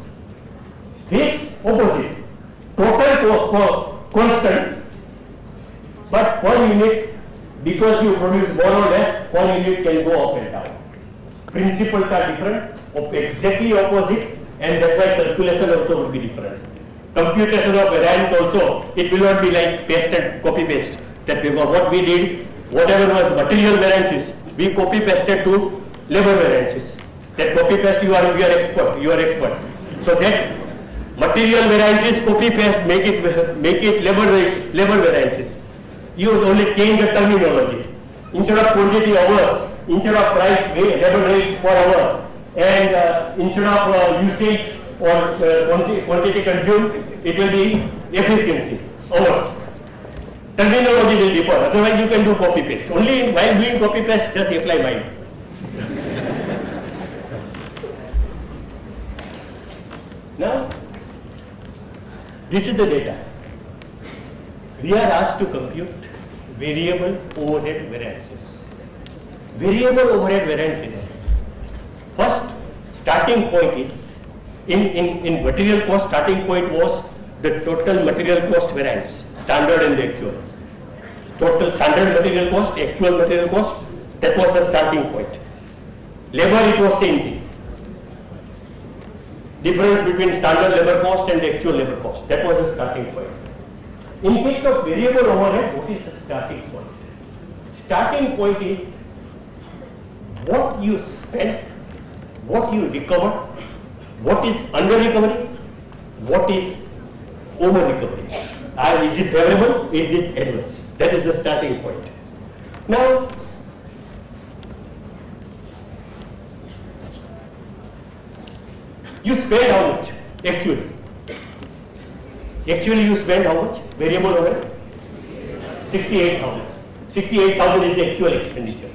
Fixed opposite, total constant, but per unit, because you produce more or less, per unit can go up and down. Principles are different, exactly opposite, and that's why calculation also will be different. Computation of variance also, it will not be like paste and copy paste. That what we did, whatever was material variances, we copy pasted to labor variances. That copy paste you are expert. So that material variances copy paste make it labor variances. You only change the terminology. Instead of quantity hours, instead of price labor rate per hour, and instead of usage or quantity consumed, it will be efficiency hours. Terminology will differ. Otherwise, you can do copy paste. Only while doing copy paste, just apply mind. Now, this is the data. We are asked to compute variable overhead variances. Variable overhead variances. First, starting point is, in material cost, starting point was the total material cost variance, standard and the actual. Total standard material cost, actual material cost, that was the starting point. Labor, it was same thing. Difference between standard labor cost and the actual labor cost, that was the starting point. In case of variable overhead, what is the starting point? Starting point is what you spent, what you recovered, what is under recovery, what is over recovery. Is it favorable? Is it adverse? That is the starting point. Now, you spend how much? Actually you spend how much? Variable overhead? 68,000. 68,000 is the actual expenditure.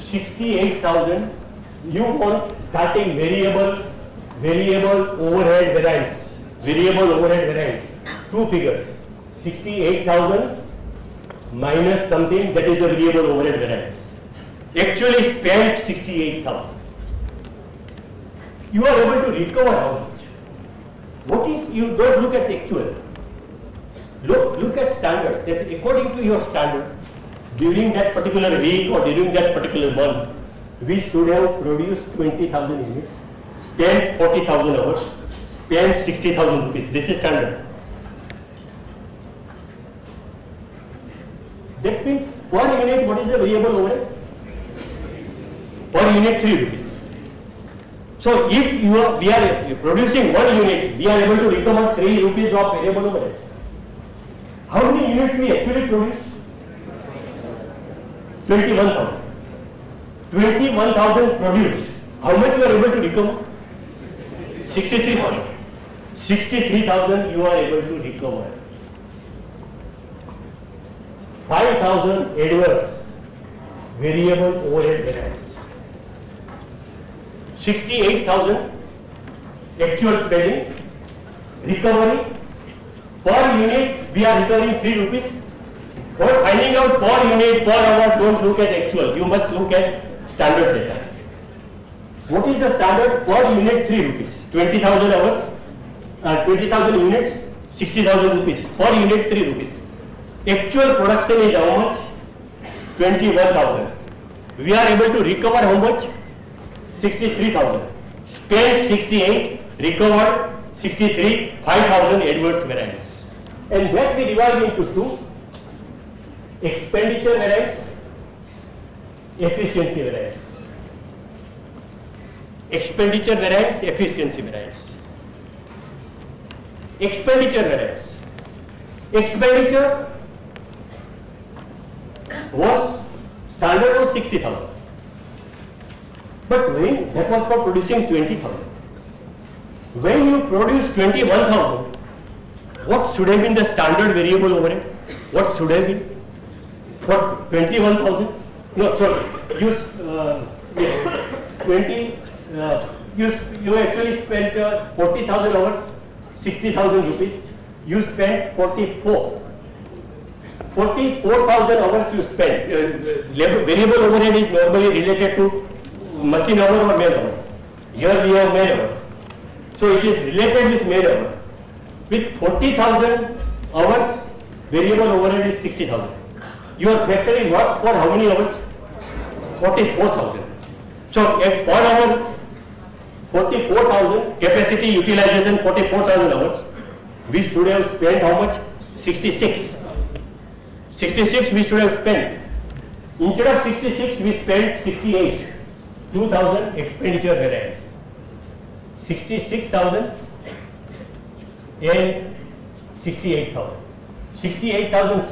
68,000, you want starting variable overhead variance. Variable overhead variance. Two figures. 68,000 minus something, that is the variable overhead variance. Actually spent 68,000. You are able to recover how much? What is, you don't look at the actual. look at standard, that according to your standard, during that particular week or during that particular month, we should have produced 20,000 units, spent 40,000 hours, spent 60,000 rupees. This is standard. That means per unit, what is the variable overhead? Per unit 3 rupees. So if we are producing 1 unit, we are able to recover 3 rupees of variable overhead. How many units we actually produce? 21,000. 21,000 produced. How much you are able to recover? 63,000. 63,000 you are able to recover. 5,000 adverse variable overhead variance. 68,000 actual spending. Recovery per unit we are recovering 3 rupees. For finding out per unit, per hour, don't look at actual. You must look at standard data. What is the standard per unit? 3 rupees. 20,000 hours, 20,000 units, 60,000 rupees. Per unit 3 rupees. Actual production is how much? 21,000. We are able to recover how much? 63,000. Spent 68, recovered 63, 5,000 adverse variance. And that we divide into 2. Expenditure variance, efficiency variance. Expenditure variance, efficiency variance. Expenditure variance. Expenditure was, standard was 60,000. But when that was for producing 20,000. When you produce 21,000, what should have been the standard variable overhead? What should have been? For 21,000? No, sorry. You actually spent 40,000 hours, 60,000 rupees. You spent 44. 44,000 hours you spent. Variable overhead is normally related to machine hour or man hour. Here we have man hour. So it is related with man hour. With 40,000 hours, variable overhead is 60,000. Your factory worked for how many hours? 44,000. So per hour, 44,000, capacity utilization 44,000 hours. We should have spent how much? 66. 66 we should have spent. Instead of 66, we spent 68. 2,000 expenditure variance. 66,000 and 68,000. 68,000.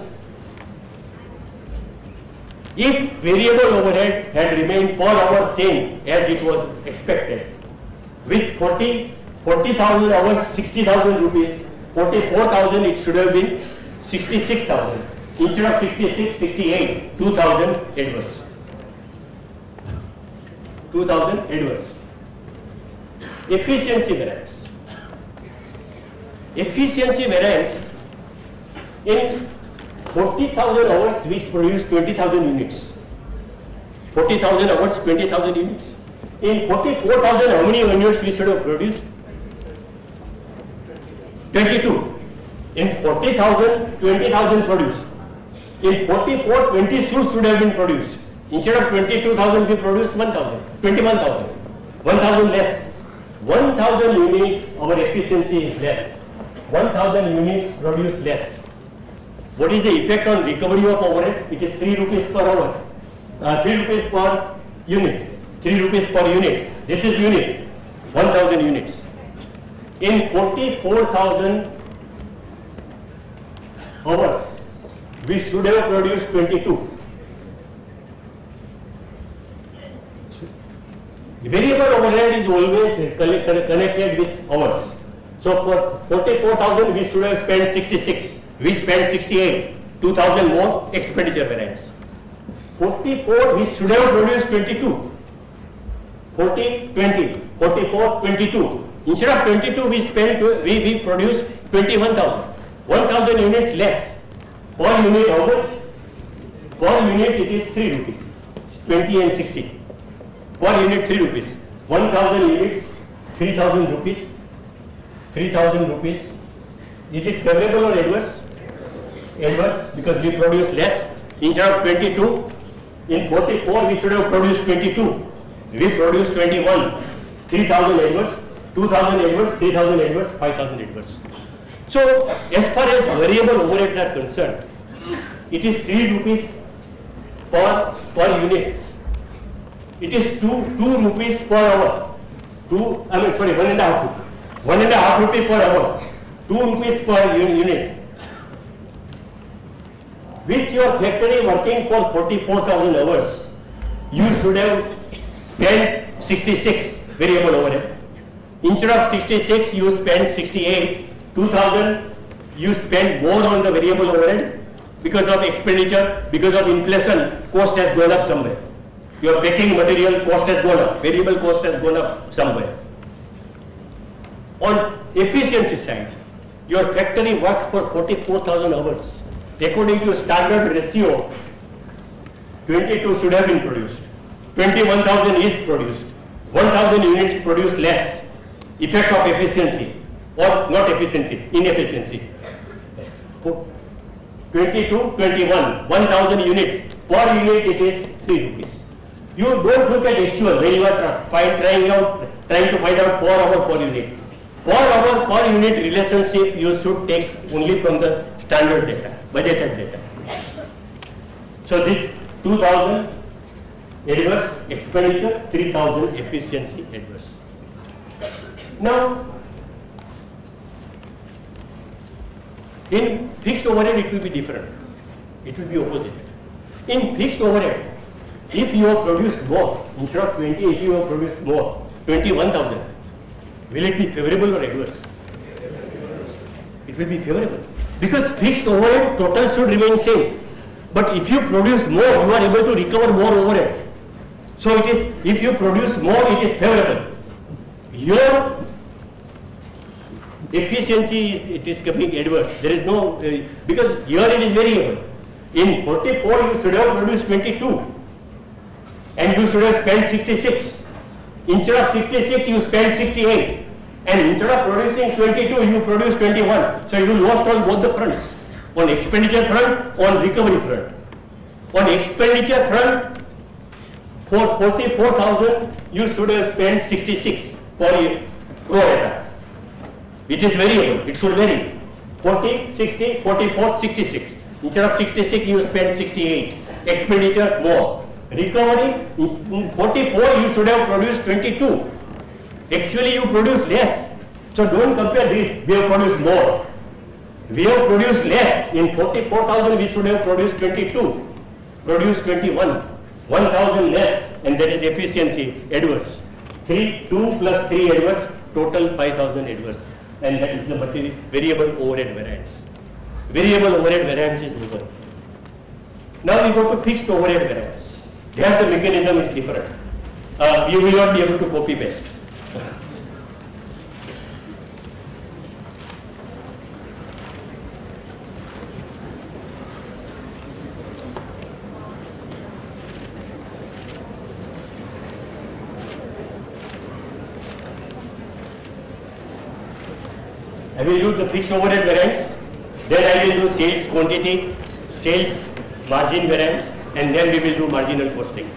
If variable overhead had remained per hour same as it was expected, with 40,000 hours, 60,000 rupees, 44,000 it should have been 66,000. Instead of 66, 68, 2,000 adverse. 2,000 adverse. Efficiency variance. Efficiency variance, in 40,000 hours we produce 20,000 units. 40,000 hours, 20,000 units. In 44,000 how many units we should have produced? 22. In 40,000, 20,000 produced. In 44, 20 should have been produced. Instead of 22,000 we produced 1,000, 21,000. 1,000 less. 1,000 units our efficiency is less. 1,000 units produced less. What is the effect on recovery of overhead? It is 3 rupees per hour. 3 rupees per unit. 3 rupees per unit. This is unit. 1,000 units. In 44,000 hours, we should have produced 22. Variable overhead is always connected with hours. So for 44,000 we should have spent 66. We spent 68. 2,000 more expenditure variance. 44 we should have produced 22. 40, 20. 44, 22. Instead of 22 we produced 21,000. 1,000 units less. Per unit how much? Per unit it is 3 rupees. 20 and 60. Per unit 3 rupees. 1,000 units, 3,000 rupees. 3,000 rupees. Is it favorable or adverse? adverse because we produce less. Instead of 22, in 44 we should have produced 22. We produced 21. 3,000 adverse, 2,000 adverse, 3,000 adverse, 5,000 adverse. So as far as variable overheads are concerned, it is 3 rupees per unit. It is 2 rupees per hour. 1.5 rupee. 1.5 rupee per hour. 2 rupees per unit. With your factory working for 44,000 hours, you should have spent 66 variable overhead. Instead of 66, you spend 68. 2,000, you spend more on the variable overhead because of expenditure, because of inflation, cost has gone up somewhere. Your packing material cost has gone up, variable cost has gone up somewhere. On efficiency side, your factory works for 44,000 hours. According to standard ratio, 22 should have been produced. 21,000 is produced. 1,000 units produced less. Effect of efficiency, or not efficiency, inefficiency. 22, 21, 1,000 units. Per unit it is 3 rupees. You don't look at actual when you are trying to find out per hour per unit. Per hour per unit relationship you should take only from the standard data, budgeted data. So this 2,000 adverse expenditure, 3,000 efficiency adverse. Now, in fixed overhead it will be different. It will be opposite. In fixed overhead, if you have produced more, instead of 20, if you have produced more, 21,000, will it be favorable or adverse? It will be favorable. Because fixed overhead total should remain same. But if you produce more, you are able to recover more overhead. So it is, if you produce more, it is favorable. Your efficiency it is coming adverse. There is no, because here it is variable. In 44 you should have produced 22 and you should have spent 66. Instead of 66 you spent 68 and instead of producing 22 you produced 21. So you lost on both the fronts. On expenditure front, on recovery front. On expenditure front, for 44,000 you should have spent 66 per year, pro rata. It is variable, it should vary. 40, 60, 44, 66. Instead of 66 you spend 68. Expenditure more. Recovery, in 44 you should have produced 22. Actually you produced less. So don't compare this, we have produced more. We have produced less. In 44,000 we should have produced 22. Produced 21. 1,000 less, and that is efficiency adverse. 2 plus 3 adverse, total 5,000 adverse. And that is the variable overhead variance. Variable overhead variance is lower. Now we go to fixed overhead variance. There the mechanism is different. You will not be able to copy paste. I will do the fixed overhead variance, then I will do sales quantity, sales margin variance, and then we will do marginal costing.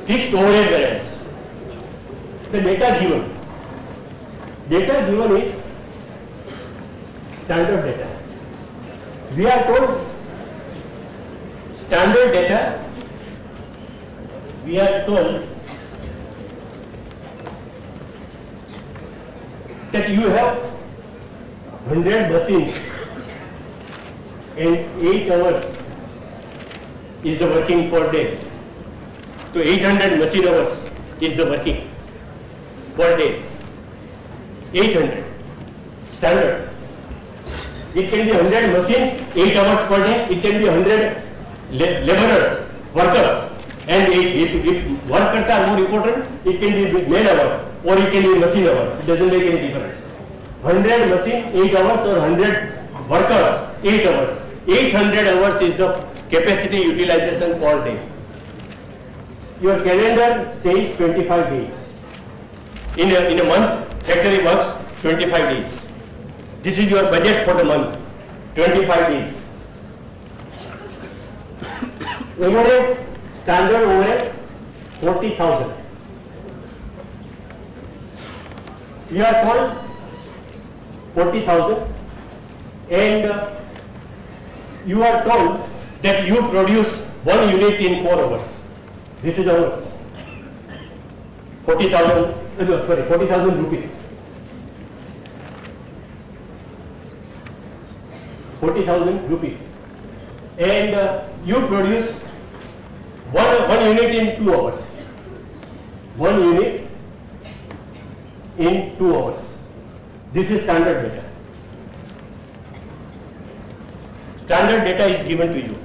Fixed overhead variance. The data given. Data given is standard data. We are told standard data. We are told that you have 100 machines and 8 hours is the working per day. So 800 machine hours is the working per day. 800 standard. It can be 100 machines, 8 hours per day. It can be 100 laborers, workers. And if workers are more important, it can be man hour or it can be machine hour. It doesn't make any difference. 100 machine, 8 hours or 100 workers, 8 hours. 800 hours is the capacity utilization per day. Your calendar says 25 days. in a month, factory works 25 days. This is your budget for the month, 25 days. Overhead, standard overhead, 40,000. You are told 40,000 and you are told that you produce 1 unit in 4 hours. This is our 40,000 rupees. 40,000 rupees. And you produce one unit in 2 hours. 1 unit in 2 hours. This is standard data. Standard data is given to you.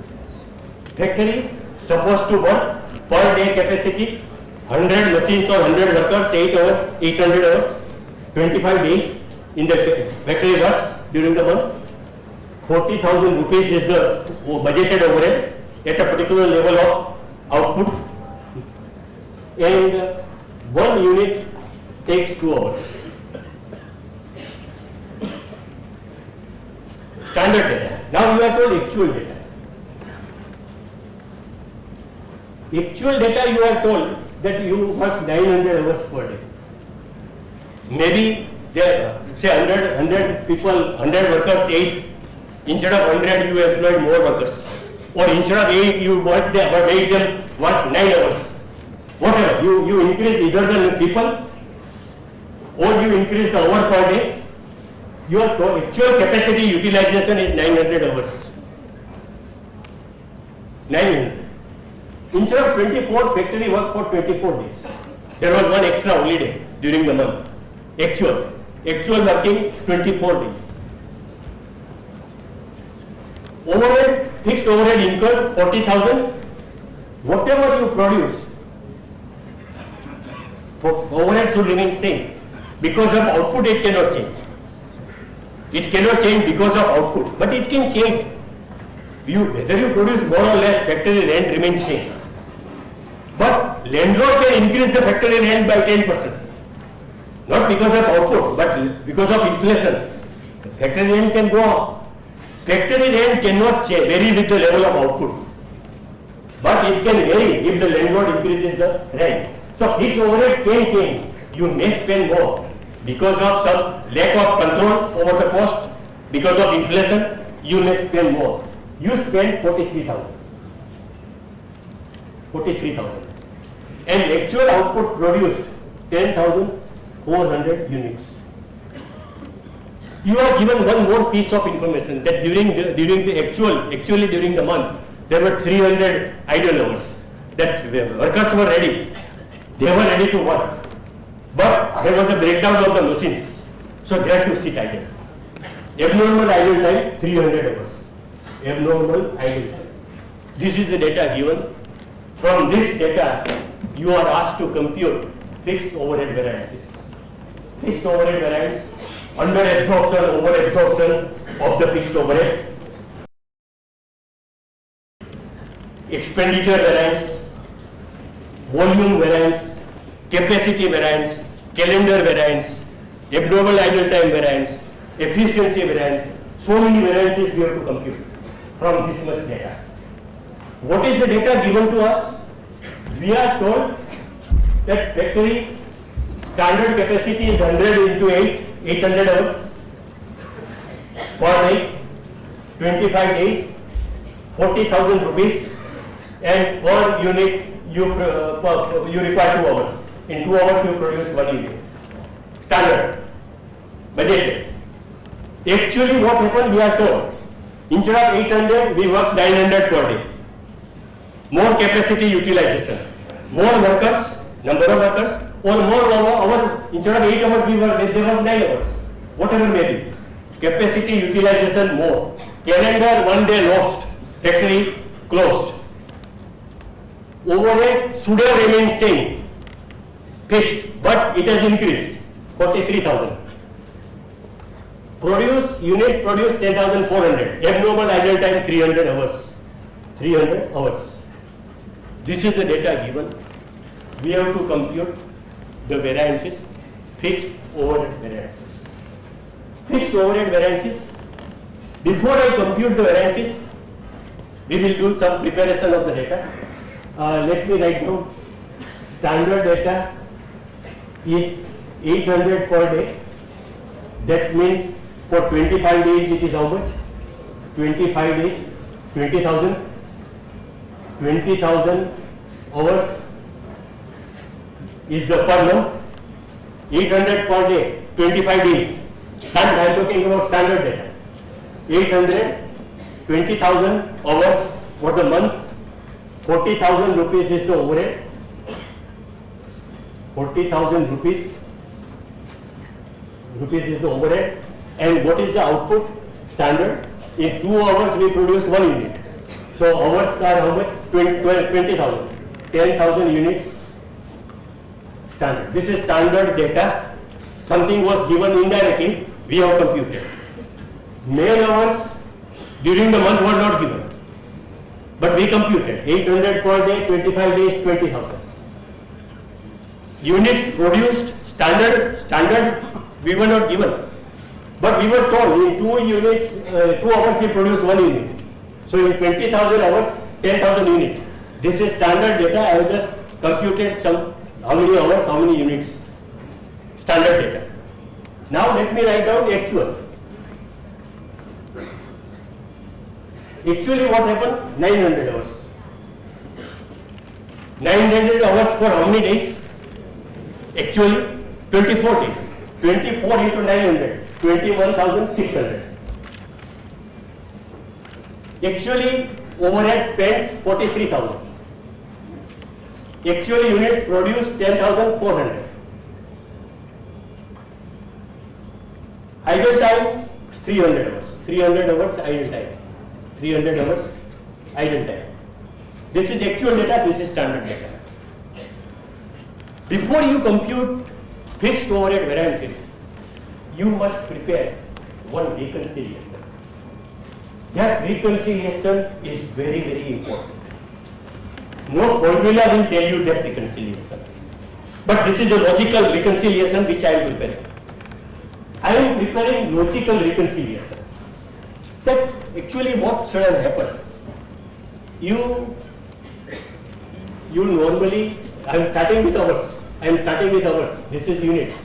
Factory supposed to work per day capacity 100 machines or 100 workers, 8 hours, 800 hours, 25 days in the factory works during the month. 40,000 rupees is the budgeted overhead at a particular level of output, and 1 unit takes 2 hours. Standard data. Now you are told actual data. Actual data, you are told that you work 900 hours per day. Maybe there, say 100 people, 100 workers, 8. Instead of 100, you employed more workers. Or instead of 8, you made them work 9 hours. Whatever, you increase either the people or you increase the hours per day. Your actual capacity utilization is 900 hours. 900. Instead of 24, factory work for 24 days. There was one extra holiday during the month. Actual working 24 days. Overhead, fixed overhead incurred 40,000. Whatever you produce, overhead should remain same. Because of output, it cannot change. It cannot change because of output, but it can change. Whether you produce more or less, factory rent remains same. But landlord can increase the factory rent by 10%. Not because of output, but because of inflation. Factory rent can go up. Factory rent cannot vary with the level of output. But it can vary if the landlord increases the rent. So his overhead can change. You may spend more because of some lack of control over the cost. Because of inflation, you may spend more. You spend 43,000. 43,000. And actual output produced 10,400 units. You are given one more piece of information that during the month, there were 300 idle hours. That workers were ready. They were ready to work. But there was a breakdown of the machine. So they had to sit idle. Abnormal idle time, 300 hours. Abnormal idle time. This is the data given. From this data, you are asked to compute fixed overhead variances. Fixed overhead variance, under absorption, over absorption of the fixed overhead. Expenditure variance, volume variance, capacity variance, calendar variance, abnormal idle time variance, efficiency variance. So many variances we have to compute from this much data. What is the data given to us? We are told that factory standard capacity is 100 into 800 hours per day, 25 days, 40,000 rupees, and per unit you require 2 hours. In 2 hours you produce 1 unit. Standard, budgeted. Actually what happened, we are told, instead of 800, we work 900 per day. More capacity utilization, more workers, number of workers, or more hours, instead of 8 hours, they work 9 hours. Whatever may be. Capacity utilization more. Calendar 1 day lost, factory closed. Overhead should have remained same, fixed, but it has increased, 43,000. Units produced 10,400. Abnormal idle time 300 hours. 300 hours. This is the data given. We have to compute the variances fixed overhead variances. Fixed overhead variances. Before I compute the variances, we will do some preparation of the data. Let me write down. Standard data is 800 per day. That means for 25 days it is how much? 25 days, 20,000. 20,000 hours is the per month. 800 per day, 25 days. I am talking about standard data. 800, 20,000 hours for the month. 40,000 rupees is the overhead. 40,000 rupees is the overhead. And what is the output? Standard. In 2 hours we produce 1 unit. So hours are how much? 20,000. 10,000 units. Standard. This is standard data. Something was given indirectly. We have computed. Man hours during the month were not given. But we computed 800 per day, 25 days, 20,000. Units produced, standard we were not given. But we were told in 2 units, 2 hours we produce 1 unit. So in 20,000 hours, 10,000 units. This is standard data. I have just computed some, how many hours, how many units. Standard data. Now let me write down actual. Actually what happened? 900 hours. 900 hours for how many days? Actually 24 days. 24 into 900, 21,600. Actually overhead spent 43,000. Actually units produced 10,400. Idle time 300 hours. 300 hours idle time. 300 hours idle time. This is actual data, this is standard data. Before you compute fixed overhead variances, you must prepare one reconciliation. That reconciliation is very, very important. No formula will tell you that reconciliation. But this is a logical reconciliation which I am preparing. I am preparing logical reconciliation. That actually what should have happened? You normally, I am starting with hours. This is units.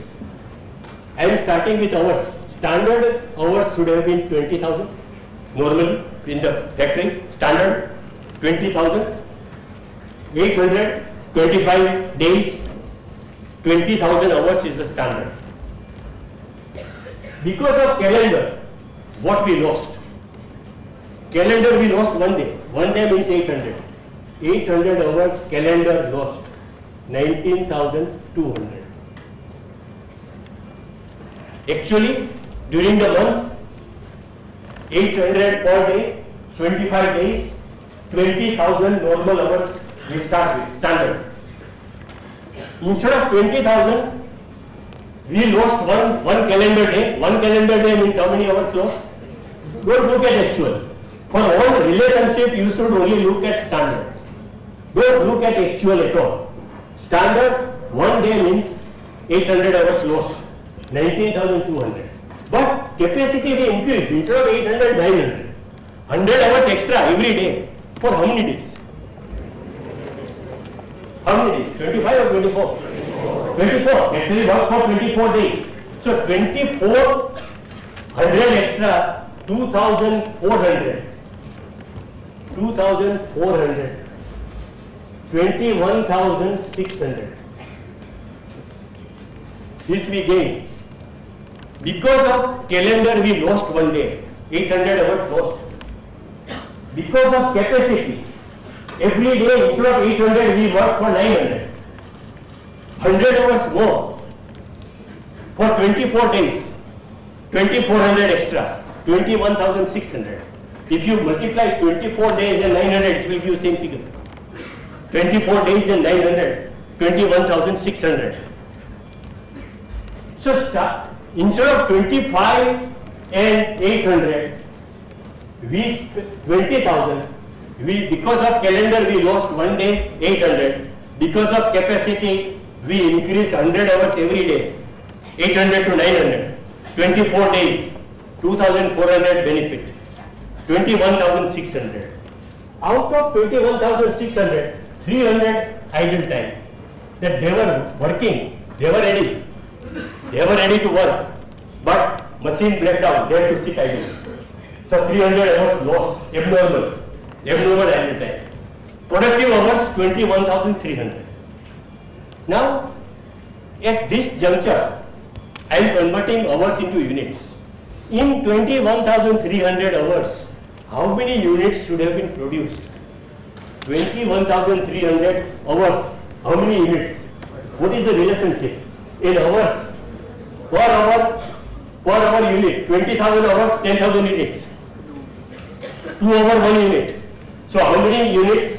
I am starting with hours. Standard hours should have been 20,000. Normally in the factory, standard 20,000. 825 days, 20,000 hours is the standard. Because of calendar, what we lost? Calendar we lost 1 day. 1 day means 800. 800 hours calendar lost. 19,200. Actually, during the month, 800 per day, 25 days, 20,000 normal hours we start with, standard. Instead of 20,000, we lost one calendar day. 1 calendar day means how many hours lost? Don't look at actual. For all relationship, you should only look at standard. Don't look at actual at all. Standard, 1 day means 800 hours lost, 19,200. But capacity we increased, instead of 800, 900. 100 hours extra every day. For how many days? How many days? 25 or 24? 24. Actually work for 24 days. So 2400 extra, 2,400. 2,400. 21,600. This we gained. Because of calendar we lost 1 day. 800 hours lost. Because of capacity, every day instead of 800 we work for 900. 100 hours more. For 24 days, 2,400 extra, 21,600. If you multiply 24 days and 900, it will give you same figure. 24 days and 900, 21,600. So instead of 25 and 800, we 20,000. Because of calendar we lost 1 day, 800. Because of capacity we increased 100 hours every day. 800 to 900. 24 days, 2,400 benefit. 21,600. Out of 21,600, 300 idle time. That they were working, they were ready. They were ready to work, but machine breakdown, they had to sit idle. So 300 hours lost, abnormal idle time. Productive hours 21,300. Now, at this juncture, I am converting hours into units. In 21,300 hours, how many units should have been produced? 21,300 hours, how many units? What is the relationship? In hours, per hour unit, 20,000 hours, 10,000 units. 2 hour 1 unit. So how many units?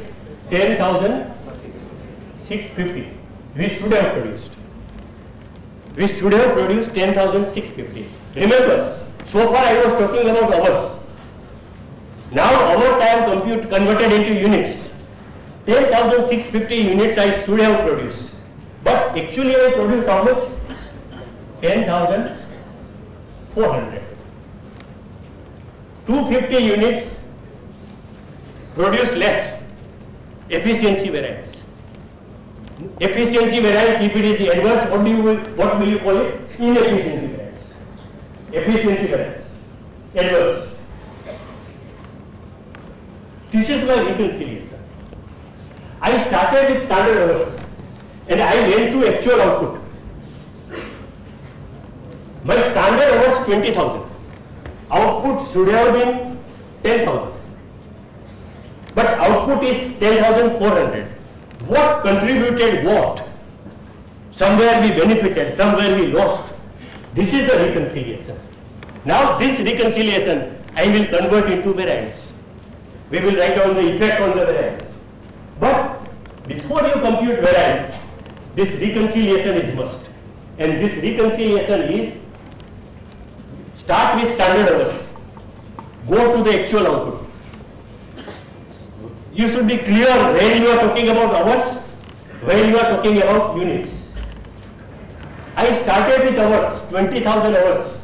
10,650. We should have produced. We should have produced 10,650. Remember, so far I was talking about hours. Now hours I am converted into units. 10,650 units I should have produced. But actually I produced how much? 10,400. 250 units produced less. Efficiency variance. Efficiency variance, if it is adverse, what will you call it? Inefficiency variance. Efficiency variance. Adverse. This is my reconciliation. I started with standard hours and I went to actual output. My standard hours 20,000. Output should have been 10,000. But output is 10,400. What contributed what? Somewhere we benefited, somewhere we lost. This is the reconciliation. Now this reconciliation I will convert into variance. We will write down the effect on the variance. But before you compute variance, this reconciliation is must. And this reconciliation is start with standard hours, go to the actual output. You should be clear when you are talking about hours, when you are talking about units. I started with hours, 20,000 hours,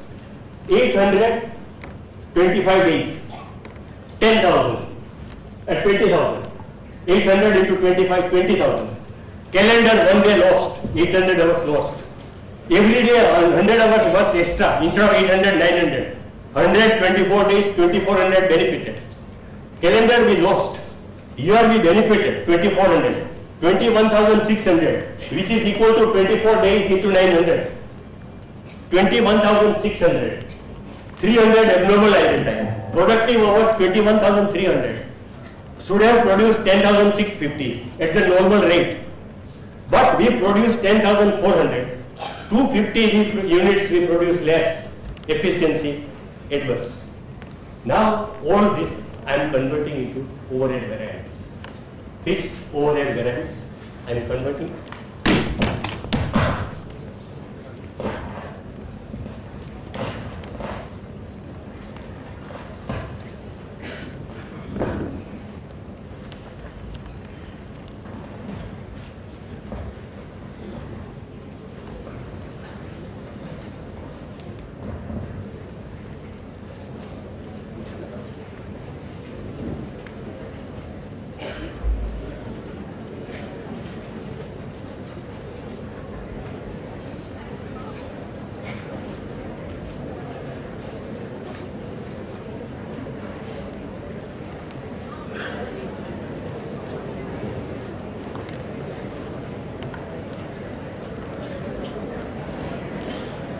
825 days, 10,000 at 20,000, 800 into 25, 20,000. Calendar 1 day lost, 800 hours lost. Every day 100 hours work extra, instead of 800, 900. 124 days, 2,400 benefited. Calendar we lost. Year we benefited, 2,400. 21,600, which is equal to 24 days into 900. 21,600. 300 abnormal idle time. Productive hours 21,300. Should have produced 10,650 at the normal rate. But we produced 10,400. 250 units we produced less. Efficiency adverse. Now all this I am converting into overhead variance. Fixed overhead variance I am converting.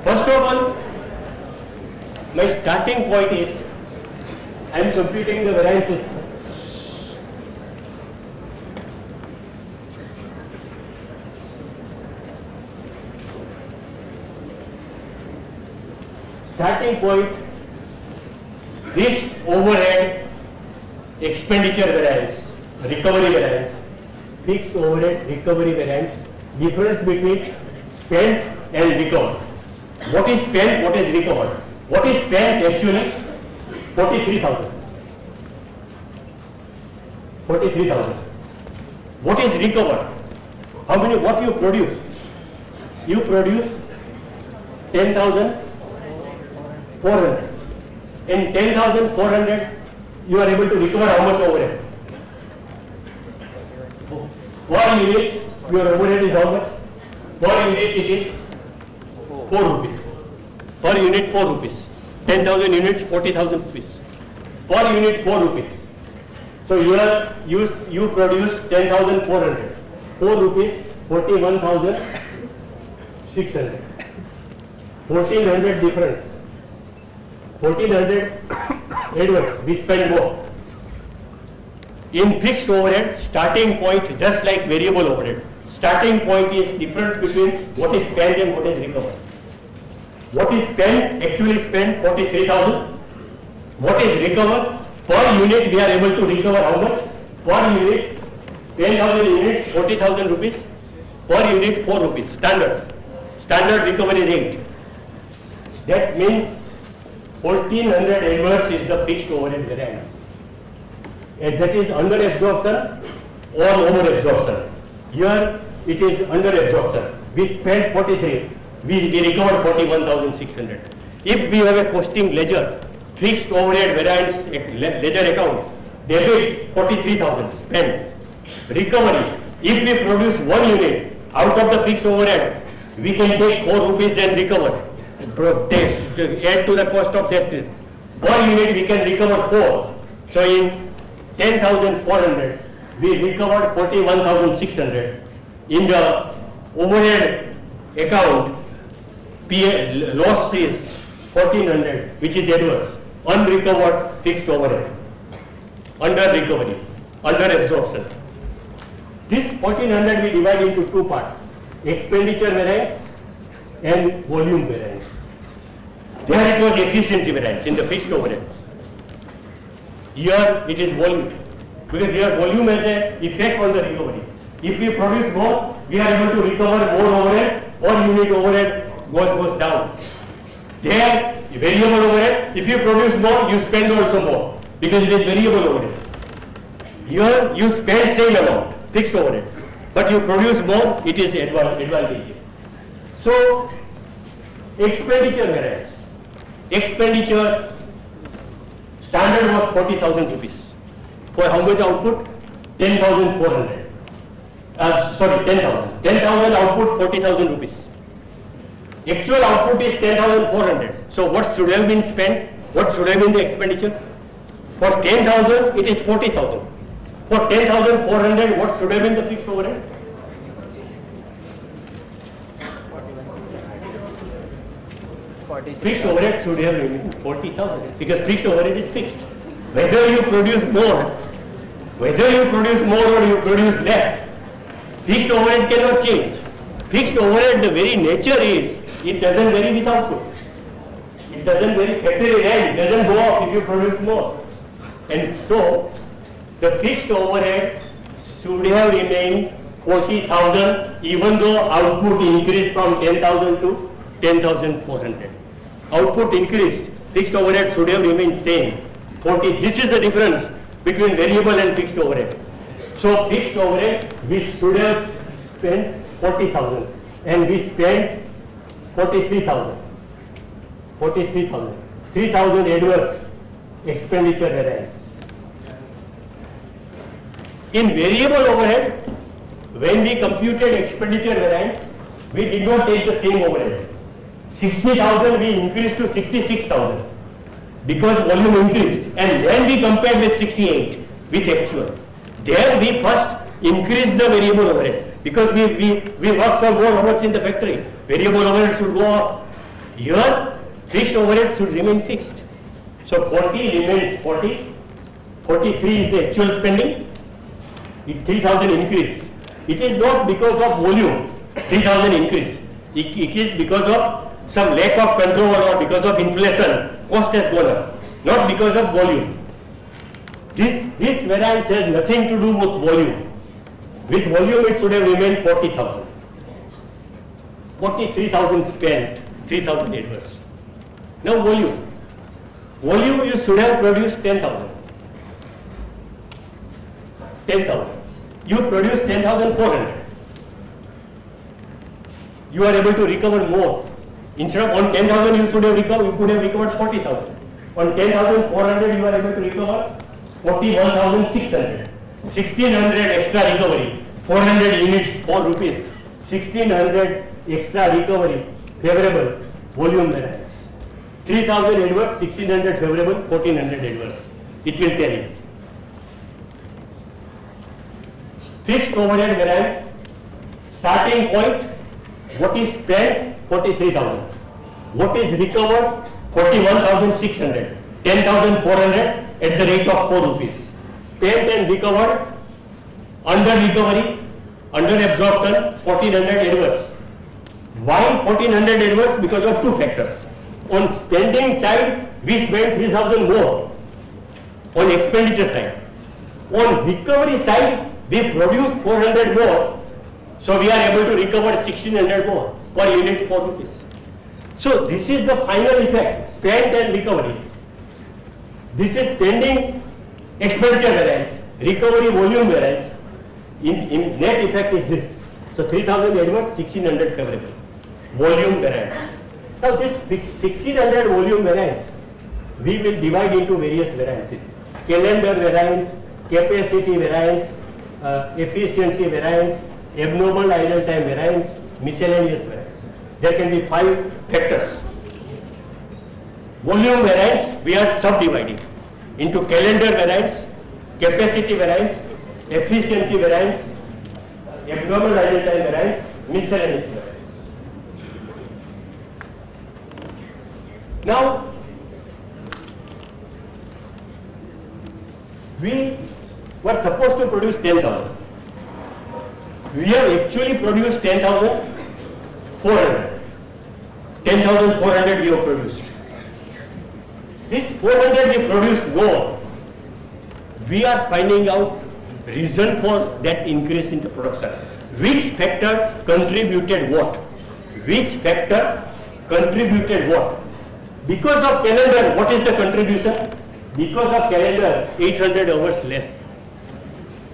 First of all, my starting point is I am computing the variances. Starting point, fixed overhead expenditure variance, recovery variance, fixed overhead recovery variance, difference between spent and recovered. What is spent, what is recovered? What is spent actually? 43,000. 43,000. What is recovered? How many, what you produced? You produced 10,400. In 10,400, you are able to recover how much overhead? Per unit, your overhead is how much? Per unit it is 4 rupees. Per unit 4 rupees. 10,000 units, 40,000 rupees. Per unit 4 rupees. So you produce 10,400. 4 rupees, 41,600. 1,400 difference. 1,400 advance, we spend more. In fixed overhead, starting point, just like variable overhead, starting point is difference between what is spent and what is recovered. What is spent, actually spent 43,000. What is recovered, per unit we are able to recover how much? Per unit, 10,000 units, 40,000 rupees. Per unit, 4 rupees, standard recovery rate. That means 1,400 adverse is the fixed overhead variance. And that is under absorption or over absorption. Here it is under absorption. We spent 43, we recovered 41,600. If we have a costing ledger, fixed overhead variance ledger account, debit 43,000, spent. Recovery, if we produce 1 unit out of the fixed overhead, we can take 4 rupees and recover. Add to the cost of that. Per unit we can recover 4. So in 10,400, we recovered 41,600. In the overhead account, loss is 1,400, which is adverse, unrecovered fixed overhead, under recovery, under absorption. This 1,400 we divide into 2 parts, expenditure variance and volume variance. There it was efficiency variance in the fixed overhead. Here it is volume, because here volume has an effect on the recovery. If we produce more, we are able to recover more overhead, or unit overhead goes down. There, variable overhead, if you produce more, you spend also more, because it is variable overhead. Here you spend same amount, fixed overhead, but you produce more, it is advantageous. So, expenditure variance. Expenditure standard was 40,000 rupees. For how much output? 10,400. 10,000. 10,000 output, 40,000 rupees. Actual output is 10,400. So what should have been spent? What should have been the expenditure? For 10,000, it is 40,000. For 10,400, what should have been the fixed overhead? Fixed overhead should have been 40,000, because fixed overhead is fixed. Whether you produce more or you produce less, fixed overhead cannot change. Fixed overhead, the very nature is, it doesn't vary with output. It doesn't vary, factory rent doesn't go up if you produce more. And so, the fixed overhead should have remained 40,000, even though output increased from 10,000 to 10,400. Output increased, fixed overhead should have remained same. 40. This is the difference between variable and fixed overhead. So fixed overhead, we should have spent 40,000, and we spent 43,000. 3,000 adverse expenditure variance. In variable overhead, when we computed expenditure variance, we did not take the same overhead. 60,000 we increased to 66,000 because volume increased, and then we compared with 68 with actual. There we first increased the variable overhead because we work for more hours in the factory. Variable overhead should go up. Here fixed overhead should remain fixed. So 40 remains 40. 43 is the actual spending. 3,000 increase. It is not because of volume, 3,000 increase. It is because of some lack of control or because of inflation, cost has gone up, not because of volume. This variance has nothing to do with volume. With volume it should have remained 40,000. 43,000 spent, 3,000 adverse. Now volume. Volume you should have produced 10,000. 10,000. You produce 10,400. You are able to recover more. Instead of on 10,000 you could have recovered 40,000. On 10,400 you are able to recover 41,600. 1,600 extra recovery, 400 units 4 rupees. 1,600 extra recovery, favorable, volume variance. 3,000 adverse, 1,600 favorable, 1,400 adverse. It will tell you. Fixed overhead variance, starting point, what is spent, 43,000. What is recovered, 41,600. 10,400 at the rate of 4 rupees. Spent and recovered, under recovery, under absorption, 1,400 adverse. Why 1,400 adverse? Because of two factors. On spending side, we spent 3,000 more. On expenditure side. On recovery side, we produce 400 more. So we are able to recover 1,600 more per unit 4 rupees. So this is the final effect, spend and recovery. This is spending expenditure variance, recovery volume variance. In net effect is this. So 3,000 adverse, 1,600 favorable. Volume variance. Now this 1,600 volume variance, we will divide into various variances. Calendar variance, capacity variance, efficiency variance, abnormal idle time variance, miscellaneous variance. There can be 5 factors. Volume variance, we are subdividing into calendar variance, capacity variance, efficiency variance, abnormal idle time variance, miscellaneous variance. Now, we were supposed to produce 10,000. We have actually produced 10,400. 10,400 we have produced. This 400 we produced more. We are finding out reason for that increase in the production. Which factor contributed what? Which factor contributed what? Because of calendar, what is the contribution? Because of calendar, 800 hours less.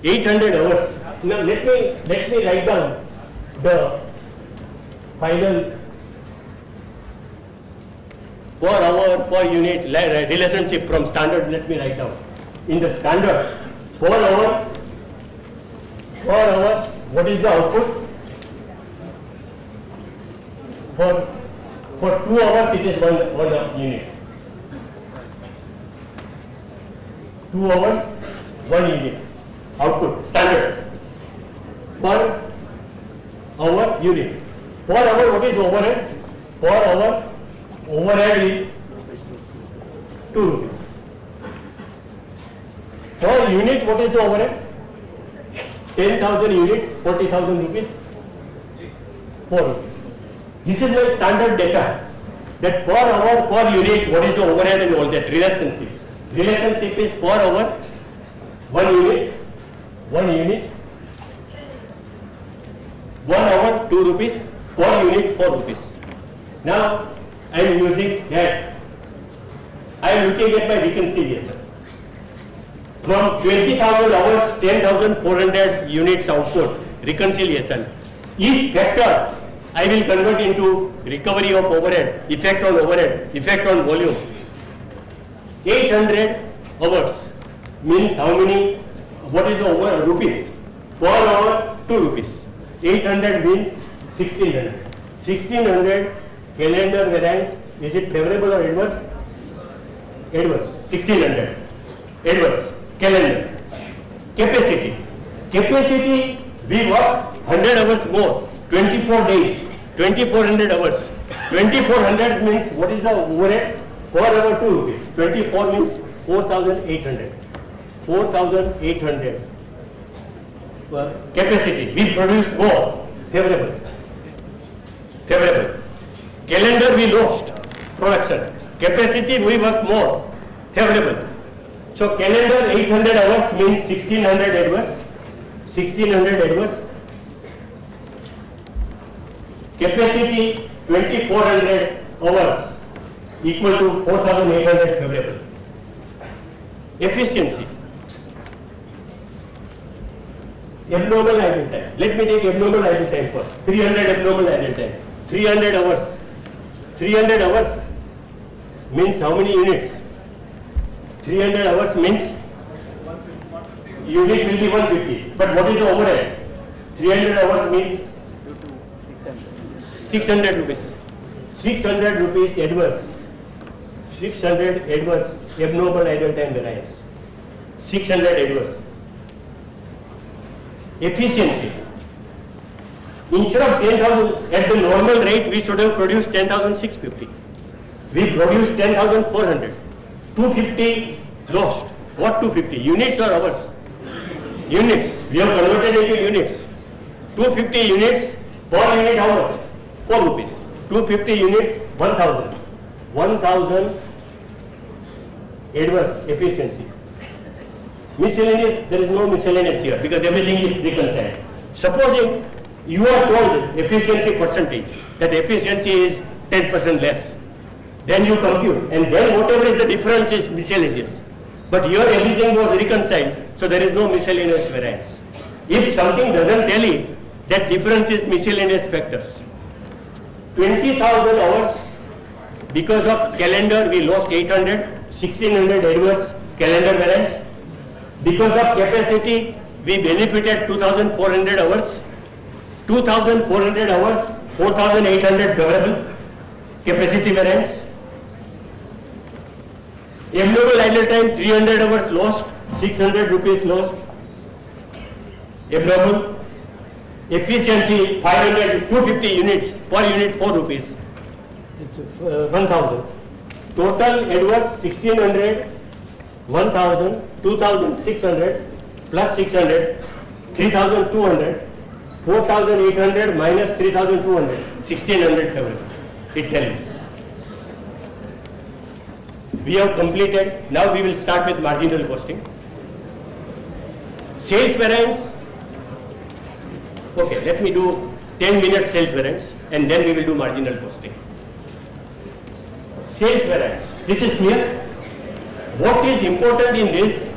800 hours. Now let me write down the final per hour per unit relationship from standard. Let me write down. In the standard, per hour, what is the output? For 2 hours it is one unit. 2 hours, 1 unit. Output, standard. Per hour unit. Per hour, what is overhead? Per hour, overhead is 2 rupees. Per unit, what is the overhead? 10,000 units, 40,000 rupees, 4 rupees. This is my standard data. That per hour, per unit, what is the overhead and all that relationship. Relationship is per hour, 1 unit, 1 unit, 1 hour, 2 rupees, per unit, 4 rupees. Now, I am using that. I am looking at my reconciliation. From 20,000 hours, 10,400 units output, reconciliation. Each factor I will convert into recovery of overhead, effect on overhead, effect on volume. 800 hours means how many, what is the overhead rupees? Per hour, 2 rupees. 800 means 1,600. 1,600 calendar variance, is it favorable or adverse? Adverse. 1,600. Adverse. Calendar. Capacity. Capacity, we work 100 hours more, 24 days, 2,400 hours. 2,400 means what is the overhead? Per hour 2 rupees. 24 means 4,800. 4,800. Capacity, we produce more, favorable. Favorable. Calendar, we lost production. Capacity, we work more, favorable. So calendar 800 hours means 1,600 adverse. 1,600 adverse. Capacity 2,400 hours equal to 4,800 favorable. Efficiency. Abnormal idle time. Let me take abnormal idle time first. 300 abnormal idle time. 300 hours. 300 hours means how many units? 300 hours means unit will be 150. But what is the overhead? 300 hours means 600 rupees. 600 rupees adverse. 600 adverse abnormal idle time variance. 600 adverse. Efficiency. Instead of 10,000 at the normal rate, we should have produced 10,650. We produced 10,400. 250 lost. What 250? Units or hours? Units. We have converted into units. 250 units per unit how much? 4 rupees. 250 units, 1,000. 1,000 adverse efficiency. Miscellaneous, there is no miscellaneous here because everything is reconciled. Supposing you are told efficiency percentage, that efficiency is 10% less. Then you compute and then whatever is the difference is miscellaneous. But here everything was reconciled, so there is no miscellaneous variance. If something doesn't tally, that difference is miscellaneous factors. 20,000 hours, because of calendar we lost 800, 1,600 adverse calendar variance. Because of capacity we benefited 2,400 hours. 2,400 hours, 4,800 favorable capacity variance. Abnormal idle time 300 hours lost, 600 rupees lost. Abnormal. Efficiency 500, 250 units per unit 4 rupees. 1,000. Total adverse 1,600, 1,000, 2,600 plus 600, 3,200, 4,800 minus 3,200, 1,600 favorable. It tells. We have completed. Now we will start with marginal costing. Sales variance. Okay, let me do 10 minutes sales variance and then we will do marginal costing. Sales variance. This is clear. What is important in this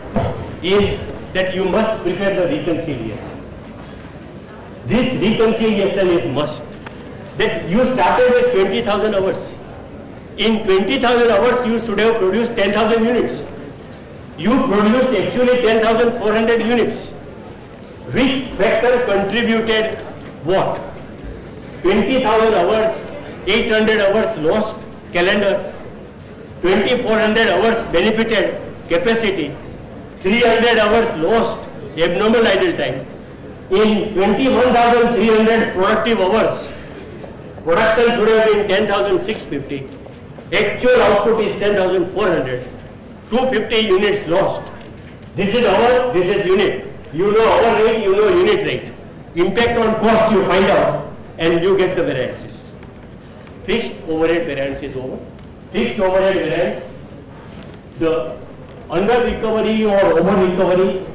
is that you must prepare the reconciliation. This reconciliation is must. That you started with 20,000 hours. In 20,000 hours you should have produced 10,000 units. You produced actually 10,400 units. Which factor contributed what? 20,000 hours, 800 hours lost calendar, 2,400 hours benefited capacity, 300 hours lost abnormal idle time. In 21,300 productive hours, production should have been 10,650. Actual output is 10,400. 250 units lost. This is hour, this is unit. You know hour rate, you know unit rate. Impact on cost you find out and you get the variances. Fixed overhead variance is over. Fixed overhead variance, the under recovery or over recovery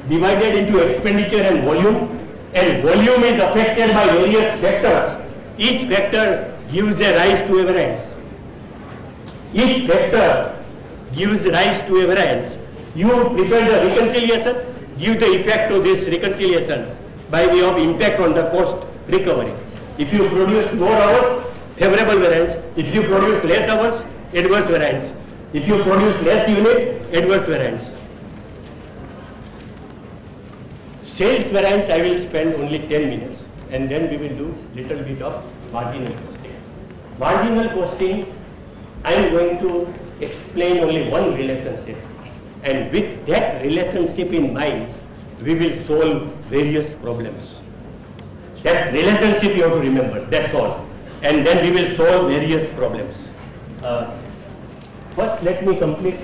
divided into expenditure and volume is affected by various factors. Each factor gives a rise to a variance. Each factor gives rise to a variance. You prepare the reconciliation, give the effect to this reconciliation by way of impact on the cost recovery. If you produce more hours, favorable variance. If you produce less hours, adverse variance. If you produce less unit, adverse variance. Sales variance I will spend only 10 minutes and then we will do little bit of marginal costing. Marginal costing, I am going to explain only one relationship, and with that relationship in mind, we will solve various problems. That relationship you have to remember, that's all. And then we will solve various problems. First, let me complete.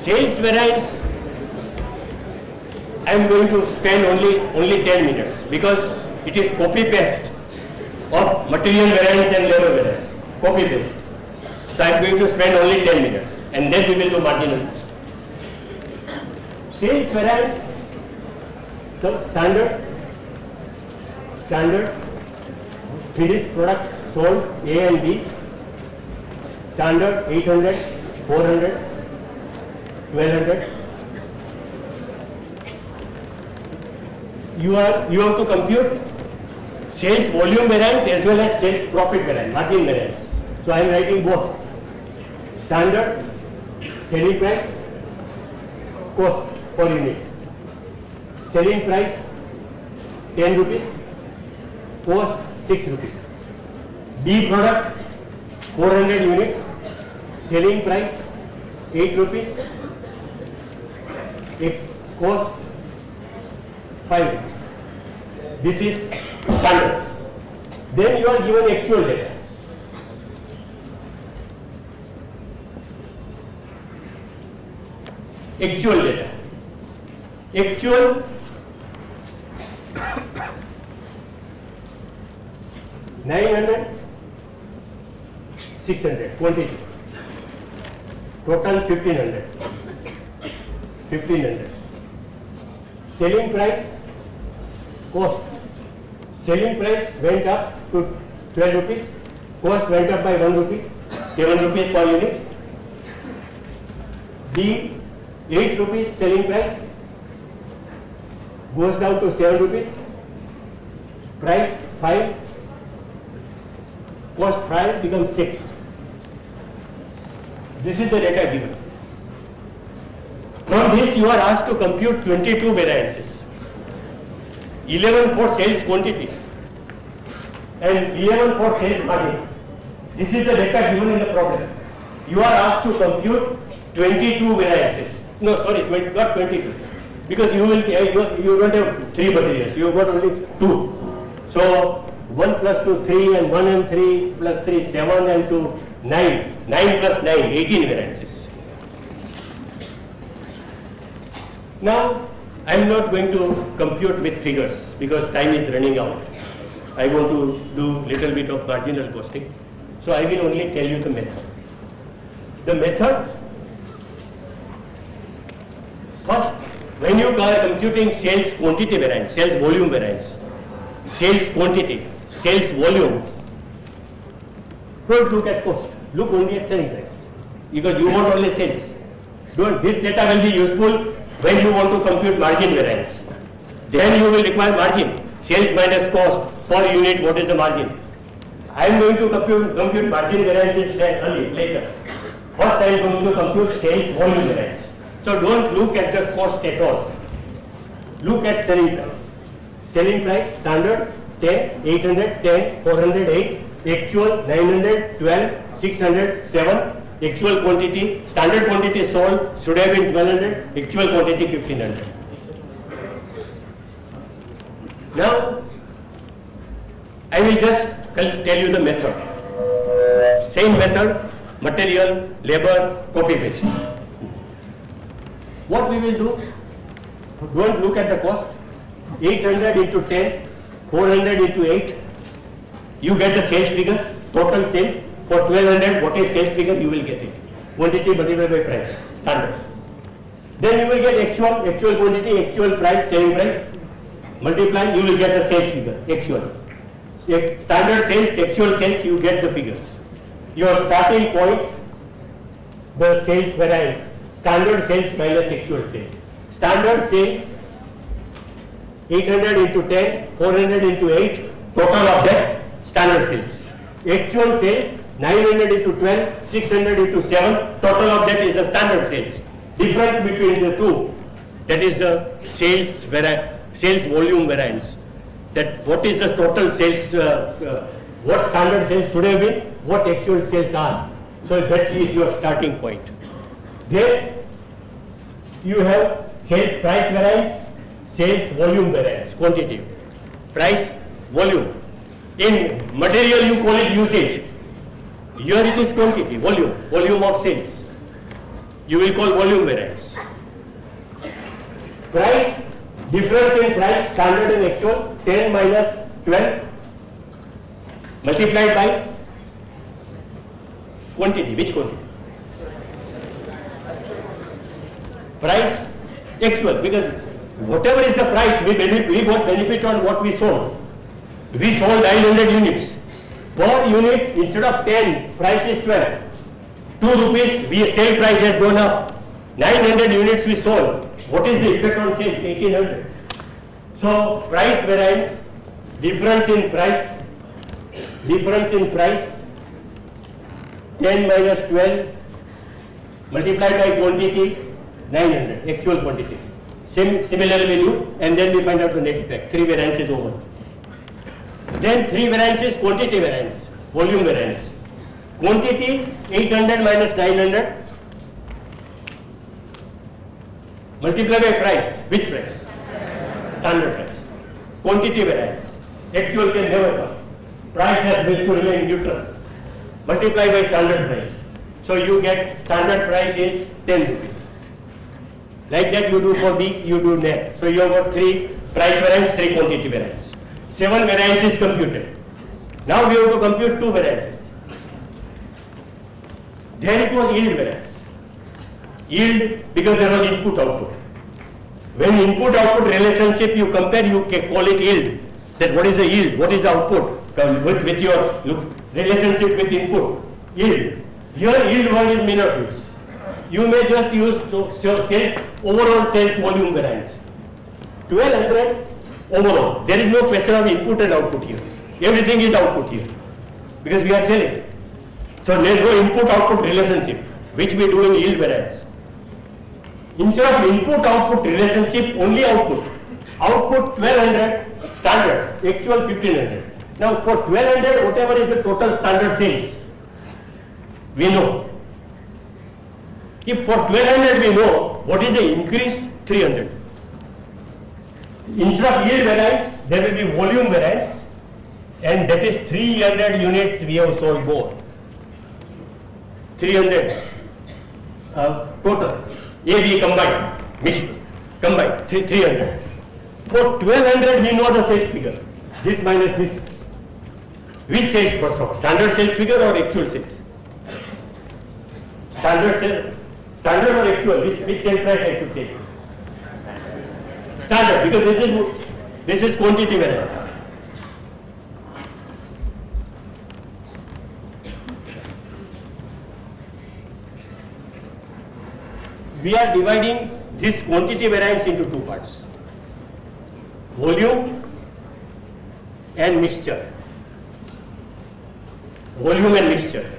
Sales variance, I am going to spend only 10 minutes because it is copy paste of material variance and labor variance. Copy paste. So I am going to spend only 10 minutes and then we will do marginal cost. Sales variance, so standard, finished product sold A and B, standard 800, 400, 1200. You have to compute sales volume variance as well as sales profit variance, margin variance. So I am writing both. Standard, selling price, cost per unit. Selling price 10 rupees, cost 6 rupees. B product 400 units, selling price 8 rupees, cost 5 rupees. This is standard. Then you are given actual data. Actual data. Actual 900, 600, quantity. Total 1500. 1500. Selling price, cost. Selling price went up to 12 rupees. Cost went up by 1 rupee. 7 rupees per unit. The 8 rupees selling price goes down to 7 rupees. Price 5. Cost 5 becomes 6. This is the data given. From this you are asked to compute 22 variances. 11 for sales quantity and 11 for sales margin. This is the data given in the problem. You are asked to compute 22 variances. No, sorry, not 22. Because you don't have 3 materials, you have got only 2. So 1 plus 2, 3, and 1 and 3 plus 3, 7, and 2, 9. 9 plus 9, 18 variances. Now, I am not going to compute with figures because time is running out. I want to do little bit of marginal costing. So I will only tell you the method. The method, first, when you are computing sales quantity variance, sales volume variance, sales quantity, sales volume, don't look at cost, look only at selling price, because you want only sales. This data will be useful when you want to compute margin variance. Then you will require margin, sales minus cost per unit, what is the margin. I am going to compute margin variances later. First I am going to compute sales volume variance. So don't look at the cost at all. Look at selling price. Selling price, standard 10, 800, 10, 400, 8, actual 900, 12, 600, 7, actual quantity, standard quantity sold should have been 1200, actual quantity 1500. Now, I will just tell you the method. Same method, material, labor, copy paste. What we will do, don't look at the cost. 800 into 10, 400 into 8, you get the sales figure, total sales. For 1200, what is sales figure, you will get it. Quantity multiplied by price, standard. Then you will get actual quantity, actual price, selling price. Multiply, you will get the sales figure, actual. Standard sales, actual sales, you get the figures. Your starting point, the sales variance. Standard sales minus actual sales. Standard sales, 800 into 10, 400 into 8, total of that, standard sales. Actual sales, 900 into 12, 600 into 7, total of that is the standard sales. Difference between the two, that is the sales volume variance. That what is the total sales, what standard sales should have been, what actual sales are. So that is your starting point. Then you have sales price variance, sales volume variance, quantity. Price, volume. In material you call it usage. Here it is quantity, volume of sales. You will call volume variance. Price, difference in price, standard and actual, 10 minus 12, multiplied by quantity. Which quantity? Price Actual, because whatever is the price, we got benefit on what we sold. We sold 900 units. Per unit, instead of 10, price is 12. 2 rupees, sale price has gone up. 900 units we sold. What is the effect on sales? 1800. So, price variance, difference in price, 10 minus 12, multiplied by quantity, 900, actual quantity. Similar value, and then we find out the net effect. 3 variances over. Then 3 variances, quantity variance, volume variance. Quantity 800 minus 900, multiply by price. Which price? Standard price. Quantity variance. Actual can never come. Price has to remain neutral. Multiply by standard price. So you get standard price is 10 rupees. Like that you do for B, you do net. So you have got 3 price variance, 3 quantity variance. 7 variances computed. Now we have to compute 2 variances. Then it was yield variance. Yield because there was input output. When input output relationship you compare, you call it yield. That what is the yield, what is the output with your relationship with input. Yield. Here yield word is may not use. You may just use sales, overall sales volume variance. 1200 overall. There is no question of input and output here. Everything is output here because we are selling. So there is no input output relationship which we do in yield variance. Instead of input output relationship, only output. Output 1200 standard, actual 1500. Now for 1200, whatever is the total standard sales, we know. If for 1200 we know, what is the increase? 300. Instead of yield variance, there will be volume variance, and that is 300 units we have sold more. 300 total. A, B combined, mixed, combined, 300. For 1200 we know the sales figure. This minus this. Which sales first of all? Standard sales figure or actual sales? Standard or actual? Which sale price I should take? Standard, because this is quantity variance. We are dividing this quantity variance into 2 parts. Volume and mixture. Volume and mixture.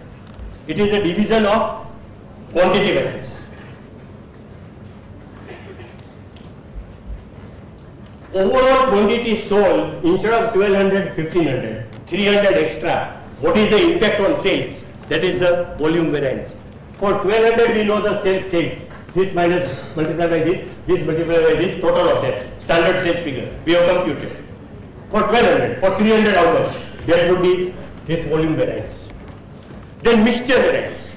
It is a division of quantity variance. Overall quantity sold, instead of 1200, 1500, 300 extra. What is the impact on sales? That is the volume variance. For 1200 we know the sales. This minus multiplied by this multiplied by this, total of that. Standard sales figure. We have computed. For 1200, for 300 hours, there would be this volume variance. Then mixture variance.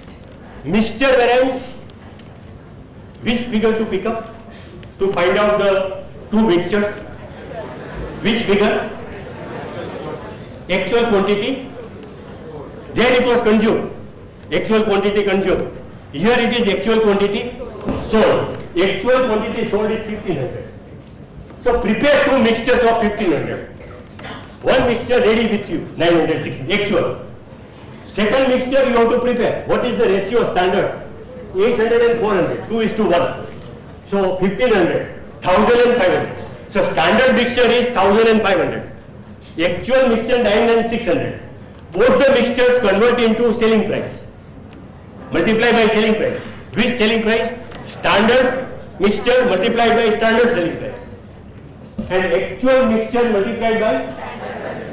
Mixture variance, which figure to pick up? To find out the 2 mixtures. Which figure? Actual quantity. There it was consumed. Actual quantity consumed. Here it is actual quantity sold. Actual quantity sold is 1500. So prepare 2 mixtures of 1500. One mixture ready with you, 960, actual. Second mixture you have to prepare. What is the ratio standard? 800 and 400, 2:1. So 1500, 1500. So standard mixture is 1500. Actual mixture 9600. Both the mixtures convert into selling price. Multiply by selling price. Which selling price? Standard mixture multiplied by standard selling price. And actual mixture multiplied by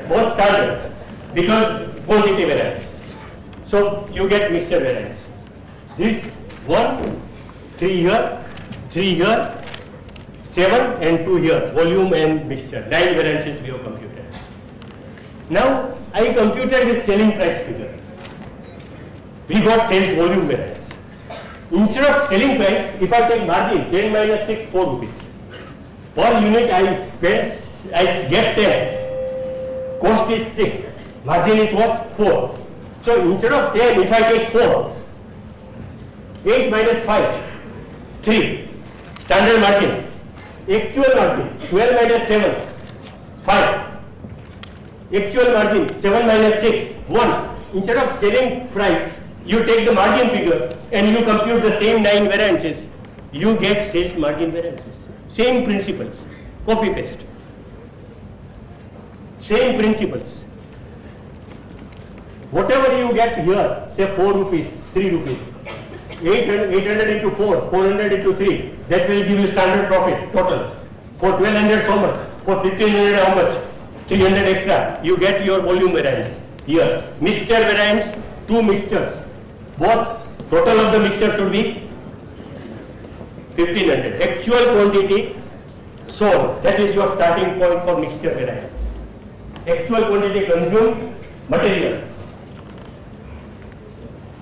both standard. Because quantity variance. So you get mixture variance. This 1, 3 here, 3 here, 7 and 2 here, volume and mixture. 9 variances we have computed. Now I computed with selling price figure. We got sales volume variance. Instead of selling price, if I take margin, 10 minus 6, 4 rupees. Per unit I get 10. Cost is 6. Margin is what? 4. So instead of 10, if I take 4, 8 minus 5, 3. Standard margin, actual margin, 12 minus 7, 5. Actual margin, 7 minus 6, 1. Instead of selling price, you take the margin figure and you compute the same 9 variances. You get sales margin variances. Same principles, copy paste. Same principles. Whatever you get here, say 4 rupees, 3 rupees, 800 into 4, 400 into 3, that will give you standard profit total. For 1200 so much, for 1500 how much, 300 extra, you get your volume variance here. Mixture variance, 2 mixtures, both total of the mixtures should be 1500. Actual quantity sold, that is your starting point for mixture variance. Actual quantity consumed material.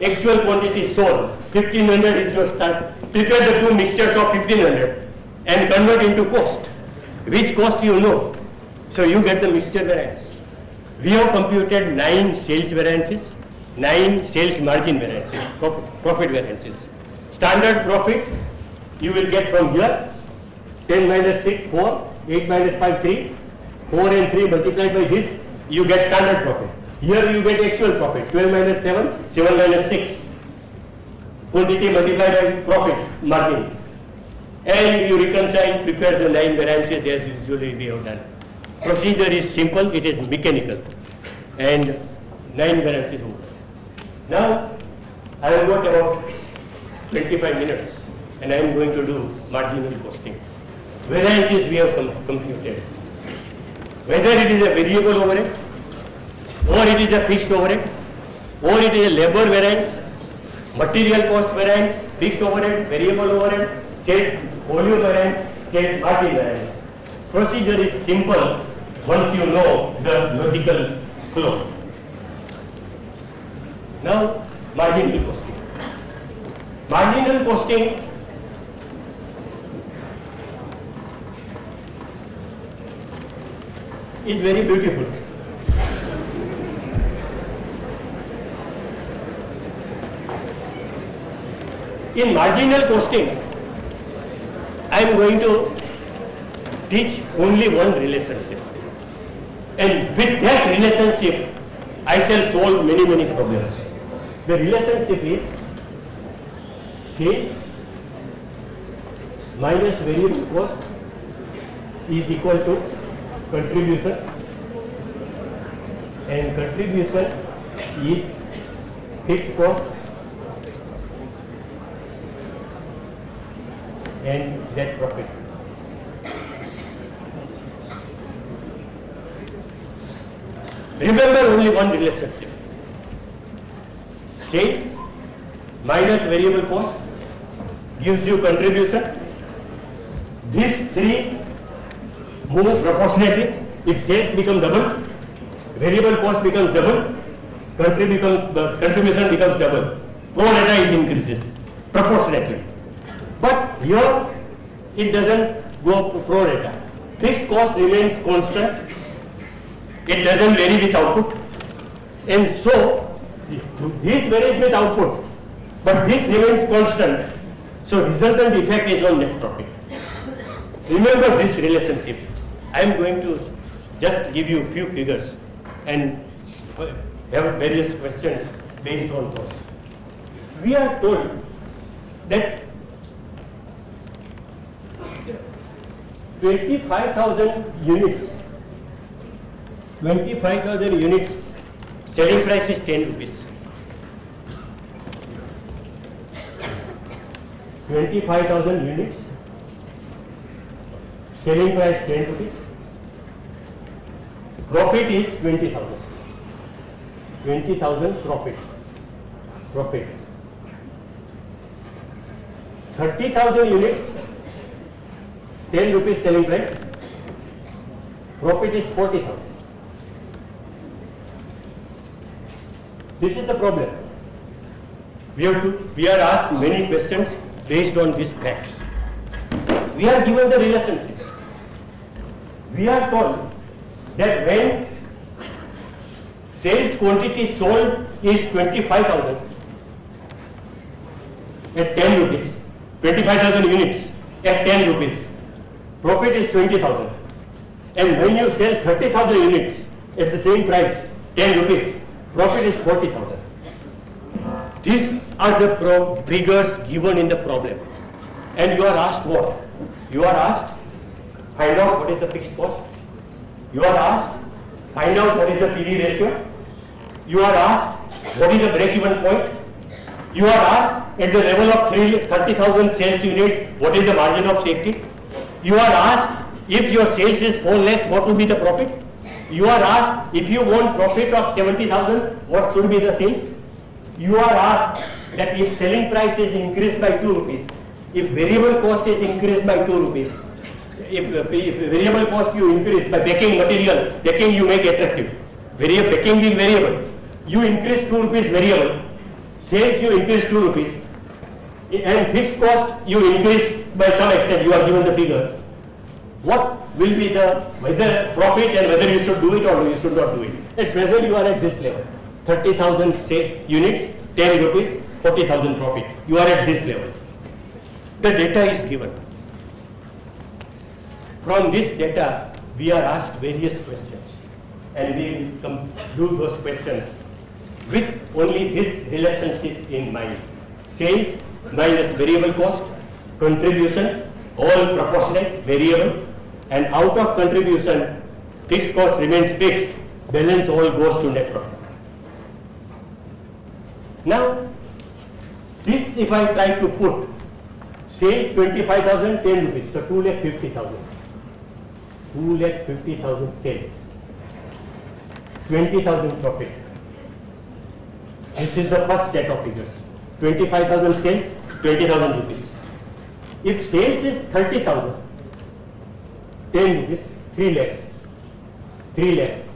Actual quantity sold, 1500 is your start. Prepare the 2 mixtures of 1500 and convert into cost. Which cost you know? So you get the mixture variance. We have computed 9 sales variances, 9 sales margin variances, profit variances. Standard profit you will get from here, 10 minus 6, 4, 8 minus 5, 3, 4 and 3 multiplied by this, you get standard profit. Here you get actual profit, 12 minus 7, 7 minus 6. Quantity multiplied by profit, margin. And you reconcile, prepare the 9 variances as usually we have done. Procedure is simple, it is mechanical. And 9 variances over. Now, I have got about 25 minutes and I am going to do marginal costing. Variances we have computed. Whether it is a variable overhead, or it is a fixed overhead, or it is a labor variance, material cost variance, fixed overhead, variable overhead, sales volume variance, sales margin variance. Procedure is simple once you know the logical flow. Now, marginal costing. Marginal costing is very beautiful. In marginal costing, I am going to teach only one relationship. And with that relationship, I shall solve many problems. The relationship is sales minus variable cost is equal to contribution, and contribution is fixed cost and net profit. Remember only one relationship. Sales minus variable cost gives you contribution. These 3 move proportionately. If sales become double, variable cost becomes double, contribution becomes double. Pro rata it increases proportionately. But here it doesn't go pro rata. Fixed cost remains constant. It doesn't vary with output. And so this varies with output, but this remains constant. So resultant effect is on net profit. Remember this relationship. I am going to just give you a few figures and have various questions based on those. We are told that 25,000 units, selling price is 10 rupees. 25,000 units, selling price 10 rupees. Profit is 20,000. 20,000 profit. 30,000 units, 10 rupees selling price. Profit is 40,000. This is the problem. We are asked many questions based on these facts. We are given the relationship. We are told that when sales quantity sold is 25,000 at 10 rupees, 25,000 units at 10 rupees, profit is 20,000. And when you sell 30,000 units at the same price, 10 rupees, profit is 40,000. These are the figures given in the problem. And you are asked what? You are asked, find out what is the fixed cost. You are asked, find out what is the PV ratio. You are asked, what is the break-even point. You are asked, at the level of 30,000 sales units, what is the margin of safety. You are asked, if your sales is 4 lakhs, what will be the profit. You are asked, if you want profit of 70,000, what should be the sales. You are asked that if selling price is increased by 2 rupees, if variable cost is increased by 2 rupees, if variable cost you increase by packing material, packing you make attractive, packing being variable, you increase 2 rupees variable, sales you increase 2 rupees, and fixed cost you increase by some extent, you are given the figure. What will be the whether profit and whether you should do it or you should not do it. At present you are at this level, 30,000 units, 10 rupees, 40,000 profit. You are at this level. The data is given. From this data, we are asked various questions, and we will do those questions with only this relationship in mind. Sales minus variable cost, contribution, all proportionate, variable, and out of contribution, fixed cost remains fixed, balance all goes to net profit. Now, this if I try to put sales 25,000, 10 rupees, so 2,50,000. 2,50,000 sales, 20,000 profit. This is the first set of figures. 25,000 sales, 20,000 rupees. If sales is 30,000, 10 rupees, 3 lakhs. 3 lakhs.